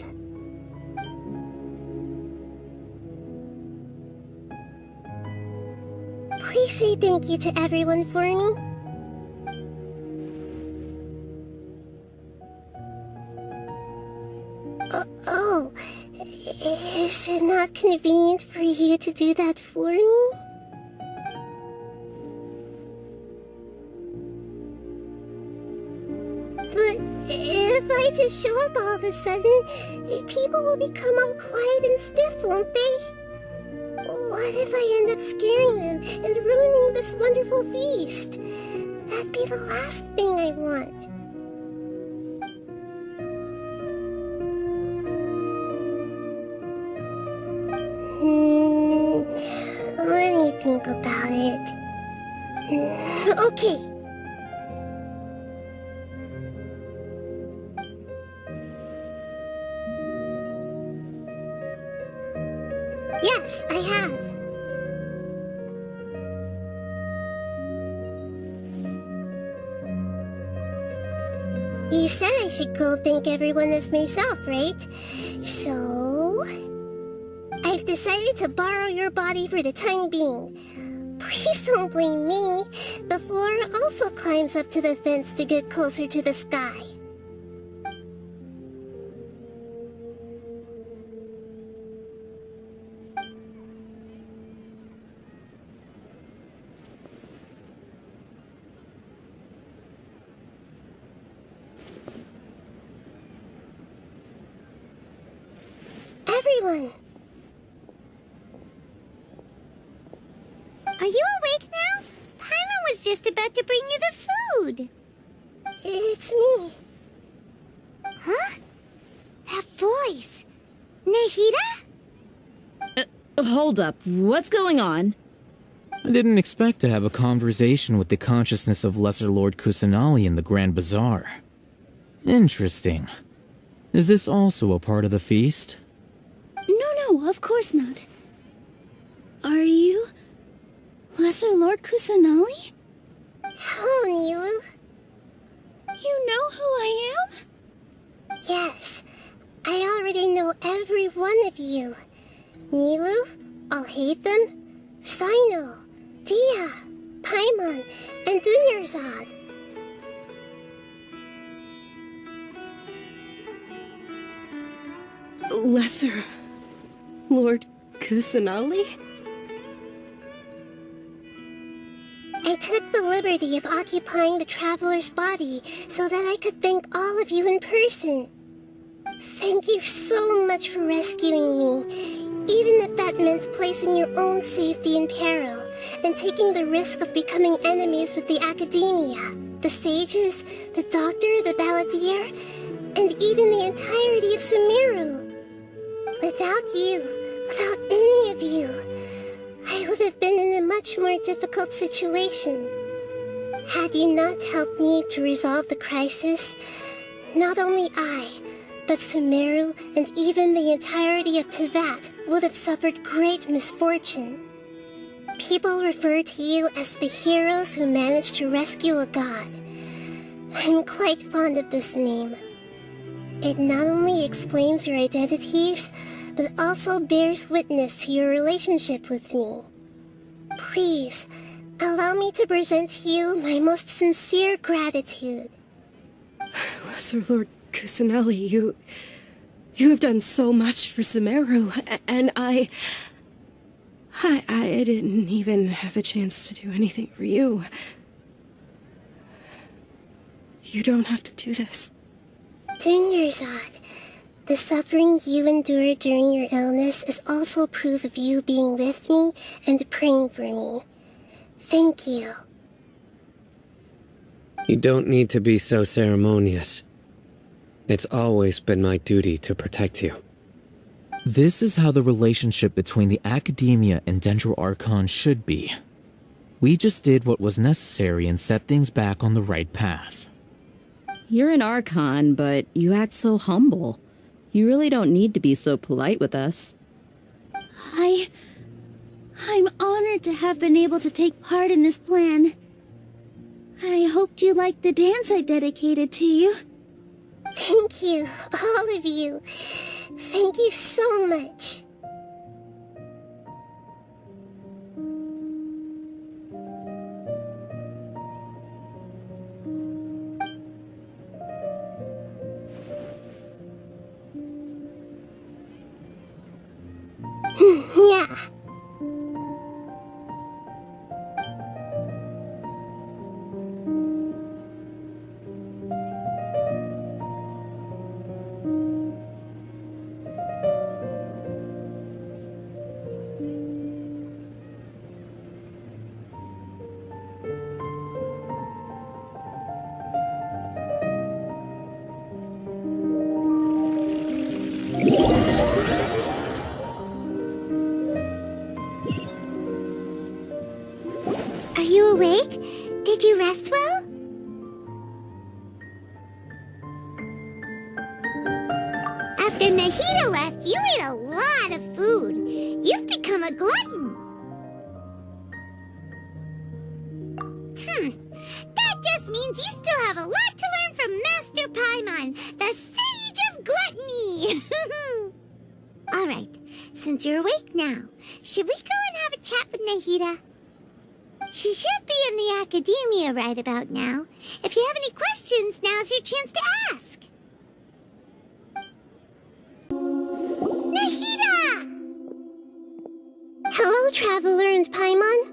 Please say thank you to everyone for me. Oh, is it not convenient for you to do that for me? But if I just show up all of a sudden, people will become all quiet and stiff, won't they? What if I end up scaring them and ruining this wonderful feast? That'd be the last thing I want. Let me think about it. Okay. Yes, I have. You said I should go thank everyone as myself, right? So I've decided to borrow your body for the time being. Please don't blame me. The flora also climbs up to the fence to get closer to the sky. Everyone! Are you awake now? Paimon was just about to bring you the food. It's me. Huh? That voice. Nahida? Hold up. What's going on? I didn't expect to have a conversation with the consciousness of Lesser Lord Kusanali in the Grand Bazaar. Interesting. Is this also a part of the feast? No, of course not. Are you Lesser Lord Kusanali? Hello, Nilu. You know who I am? Yes, I already know every one of you. Nilu, Alhaitham, Sino, Dia, Paimon, and Dunyarzad. Lesser Lord Kusanali? I took the liberty of occupying the traveler's body so that I could thank all of you in person. Thank you so much for rescuing me. Even if that meant placing your own safety in peril and taking the risk of becoming enemies with the Academia, the sages, the doctor, the balladeer, and even the entirety of Sumeru. Without you, without any of you, I would have been in a much more difficult situation. Had you not helped me to resolve the crisis, not only I, but Sumeru and even the entirety of Tevat would have suffered great misfortune. People refer to you as the heroes who managed to rescue a god. I'm quite fond of this name. It not only explains your identities, but also bears witness to your relationship with me. Please, allow me to present to you my most sincere gratitude. Lesser Lord Kusanali, you have done so much for Sumeru, and I didn't even have a chance to do anything for you. You don't have to do this. Dingerzad, the suffering you endured during your illness is also proof of you being with me and praying for me. Thank you. You don't need to be so ceremonious. It's always been my duty to protect you. This is how the relationship between the Academia and Dendro Archon should be. We just did what was necessary and set things back on the right path. You're an Archon, but you act so humble. You really don't need to be so polite with us. I'm honored to have been able to take part in this plan. I hoped you liked the dance I dedicated to you. Thank you, all of you. Thank you so much. Yeah. Are you awake? Did you rest well? After Nahida left, you ate a lot of food. You've become a glutton. That just means you still have a lot to learn from Master Paimon, the Sage of Gluttony. Alright, since you're awake now, should we go and have a chat with Nahida? She should be in the Academia right about now. If you have any questions, now's your chance to ask. Nahida! Hello, Traveler and Paimon.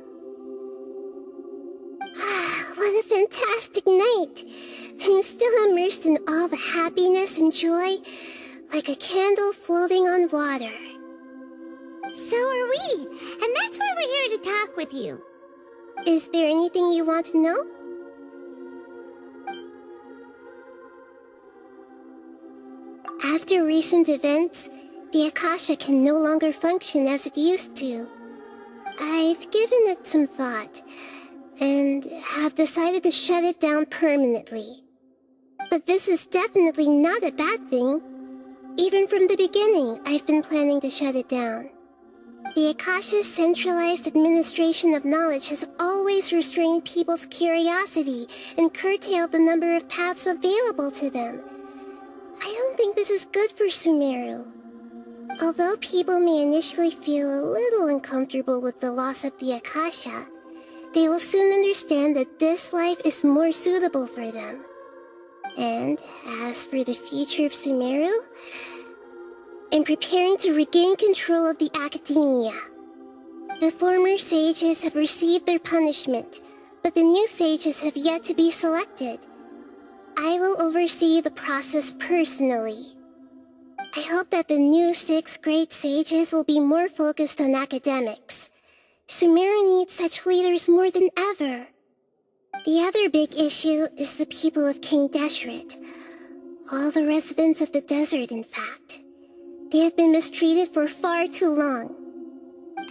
What a fantastic night. I'm still immersed in all the happiness and joy, like a candle floating on water. So are we, and that's why we're here to talk with you. Is there anything you want to know? After recent events, the Akasha can no longer function as it used to. I've given it some thought, and have decided to shut it down permanently. But this is definitely not a bad thing. Even from the beginning, I've been planning to shut it down. The Akasha's centralized administration of knowledge has always restrained people's curiosity and curtailed the number of paths available to them. I don't think this is good for Sumeru. Although people may initially feel a little uncomfortable with the loss of the Akasha, they will soon understand that this life is more suitable for them. And as for the future of Sumeru, I'm preparing to regain control of the Academia. The former sages have received their punishment, but the new sages have yet to be selected. I will oversee the process personally. I hope that the new 6th grade sages will be more focused on academics. Sumeru needs such leaders more than ever. The other big issue is the people of King Deshret. All the residents of the desert, in fact. They have been mistreated for far too long.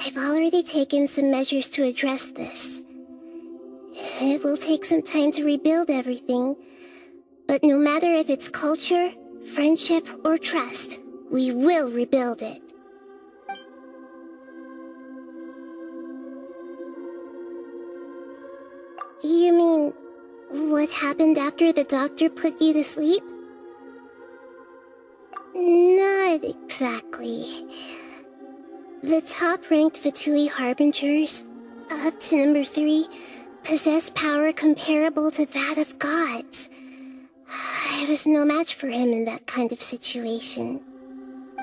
I've already taken some measures to address this. It will take some time to rebuild everything, but no matter if it's culture, friendship, or trust, we will rebuild it. You mean, what happened after the doctor put you to sleep? Not exactly. The top-ranked Fatui Harbingers, up to number 3, possess power comparable to that of gods. I was no match for him in that kind of situation.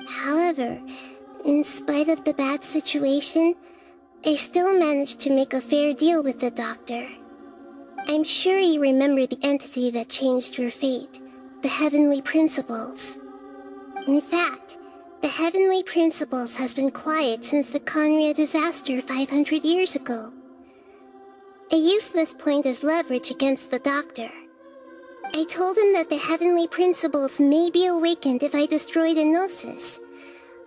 However, in spite of the bad situation, I still managed to make a fair deal with the doctor. I'm sure you remember the entity that changed your fate, the Heavenly Principles. In fact, the Heavenly Principles has been quiet since the Conria disaster 500 years ago. I used this point as leverage against the doctor. I told him that the Heavenly Principles may be awakened if I destroy the Gnosis.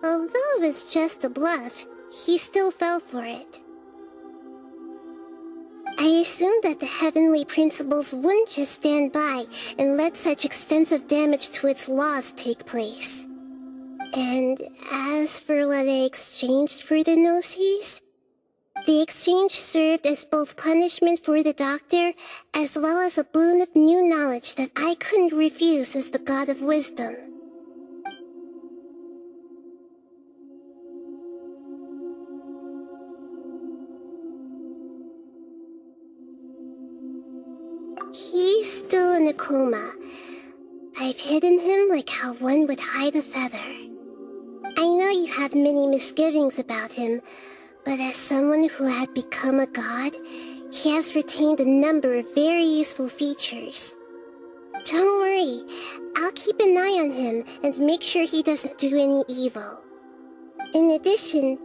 Although it was just a bluff, he still fell for it. I assumed that the Heavenly Principles wouldn't just stand by and let such extensive damage to its laws take place. And as for what I exchanged for the Gnosis, the exchange served as both punishment for the doctor as well as a boon of new knowledge that I couldn't refuse as the God of Wisdom. He's still in a coma. I've hidden him like how one would hide a feather. I know you have many misgivings about him, but as someone who had become a god, he has retained a number of very useful features. Don't worry, I'll keep an eye on him and make sure he doesn't do any evil. In addition,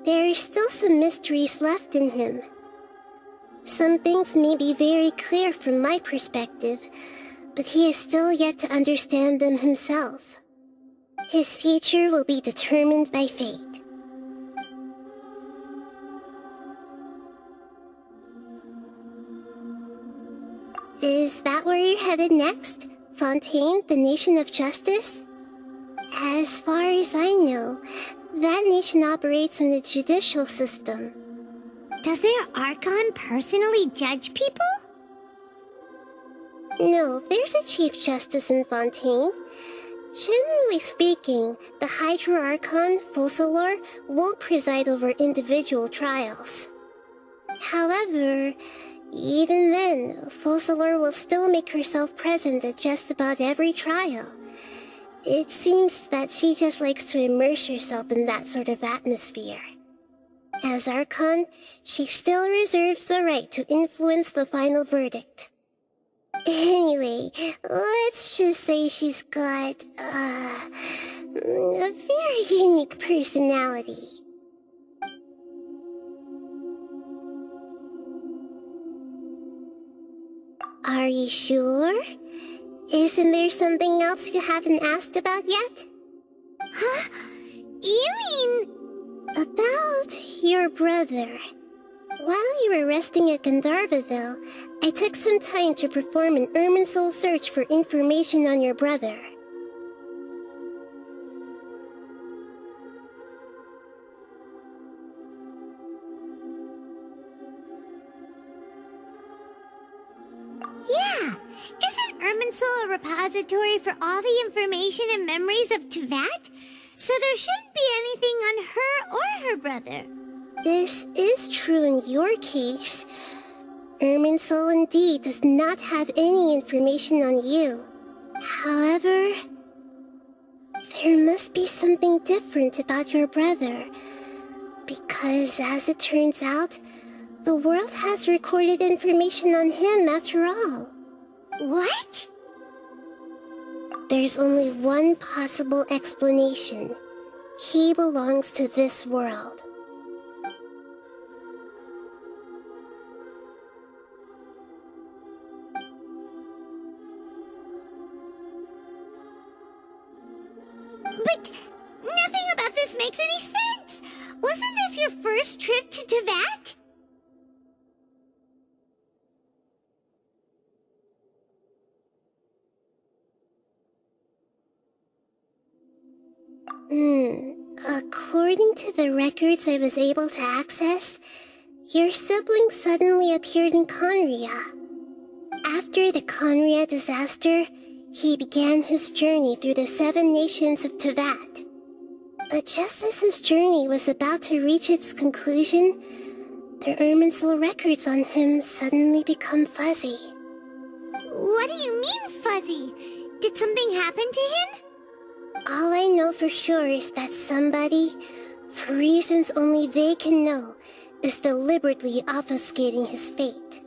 there are still some mysteries left in him. Some things may be very clear from my perspective, but he is still yet to understand them himself. His future will be determined by fate. Is that where you're headed next? Fontaine, the nation of justice? As far as I know, that nation operates in the judicial system. Does their Archon personally judge people? No, there's a Chief Justice in Fontaine. Generally speaking, the Hydra Archon, Focalor, won't preside over individual trials. However, even then, Focalor will still make herself present at just about every trial. It seems that she just likes to immerse herself in that sort of atmosphere. As Archon, she still reserves the right to influence the final verdict. Anyway, let's just say she's got, a very unique personality. Are you sure? Isn't there something else you haven't asked about yet? Huh? You mean... About your brother. While you were resting at Gandharvaville, I took some time to perform an Irminsul search for information on your brother. Yeah! Isn't Irminsul a repository for all the information and memories of Teyvat? So there shouldn't be anything on her or her brother. This is true in your case. Irminsul indeed does not have any information on you. However, there must be something different about your brother. Because as it turns out, the world has recorded information on him after all. What? There's only one possible explanation. He belongs to this world. But nothing about this makes any sense! Wasn't this your first trip to Teyvat? According to the records I was able to access, your sibling suddenly appeared in Conria. After the Conria disaster, he began his journey through the 7 nations of Teyvat. But just as his journey was about to reach its conclusion, the Irminsul records on him suddenly become fuzzy. What do you mean, fuzzy? Did something happen to him? All I know for sure is that somebody, for reasons only they can know, is deliberately obfuscating his fate.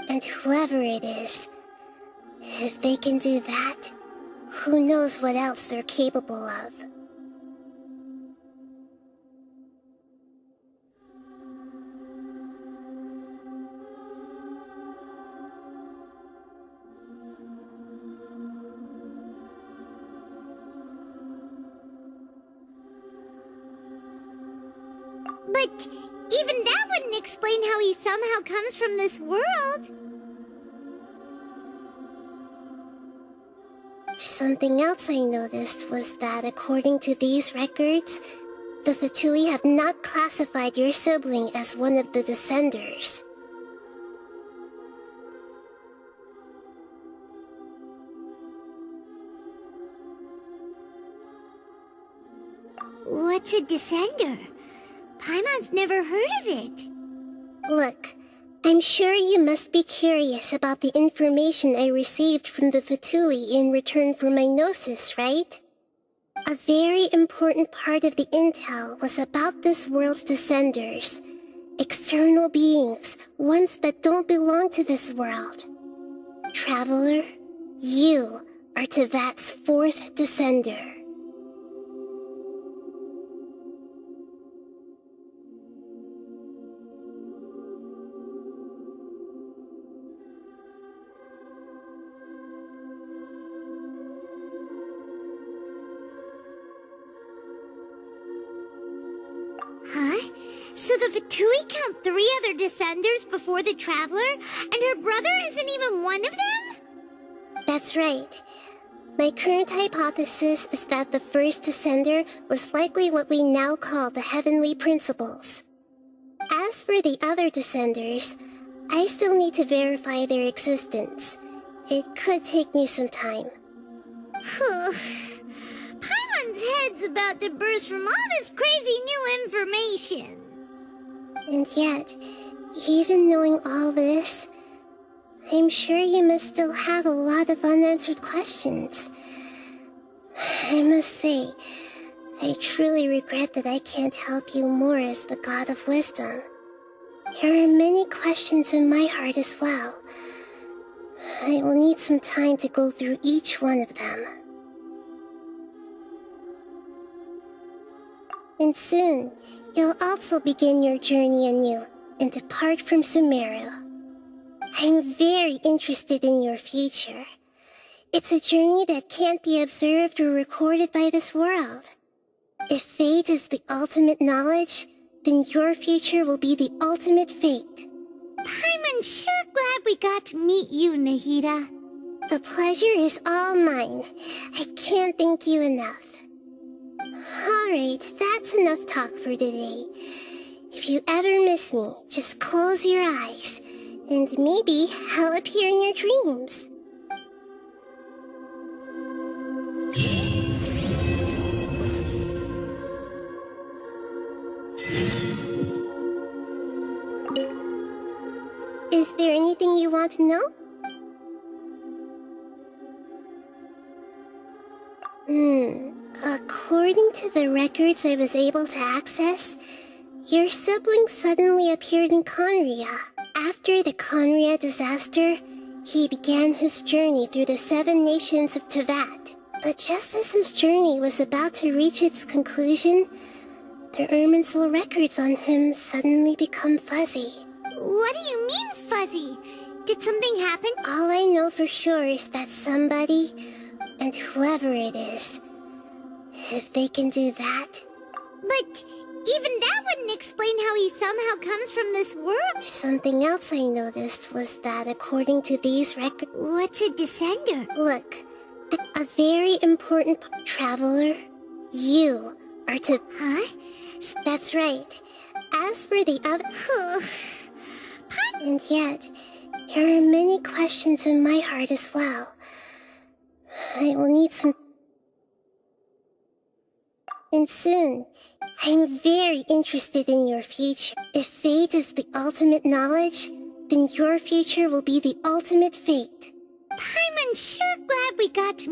And whoever it is, if they can do that, who knows what else they're capable of. But even that wouldn't explain how he somehow comes from this world. Something else I noticed was that according to these records, the Fatui have not classified your sibling as one of the Descenders. What's a Descender? Paimon's never heard of it. Look, I'm sure you must be curious about the information I received from the Fatui in return for my gnosis, right? A very important part of the intel was about this world's Descenders. External beings, ones that don't belong to this world. Traveler, you are Teyvat's 4th Descender. Huh? So the Fatui count 3 other Descenders before the Traveler, and her brother isn't even one of them? That's right. My current hypothesis is that the first Descender was likely what we now call the Heavenly Principles. As for the other Descenders, I still need to verify their existence. It could take me some time. Paimon's head's about to burst from all this crazy new information. And yet, even knowing all this, I'm sure you must still have a lot of unanswered questions. I must say, I truly regret that I can't help you more as the God of Wisdom. There are many questions in my heart as well. I will need some time to go through each one of them. And soon, you'll also begin your journey anew and depart from Sumeru. I'm very interested in your future. It's a journey that can't be observed or recorded by this world. If fate is the ultimate knowledge, then your future will be the ultimate fate. Paimon's sure glad we got to meet you, Nahida. The pleasure is all mine. I can't thank you enough. Alright, that's enough talk for today. If you ever miss me, just close your eyes, and maybe I'll appear in your dreams. Is there anything you want to know? According to the records I was able to access, your sibling suddenly appeared in Conria. After the Conria disaster, He began his journey through the 7 nations of Tevat. But just as his journey was about to reach its conclusion, the Irminsul records on him suddenly become fuzzy. What do you mean, fuzzy? Did something happen? All I know for sure is that somebody, and whoever it is, if they can do that... But even that wouldn't explain how he somehow comes from this world. Something else I noticed was that according to these records... What's a descender? Look, a very important traveler, you are to... Huh? That's right. As for the other... And yet, there are many questions in my heart as well. I will need some... And soon, I'm very interested in your future. If fate is the ultimate knowledge, then your future will be the ultimate fate. I'm sure glad we got to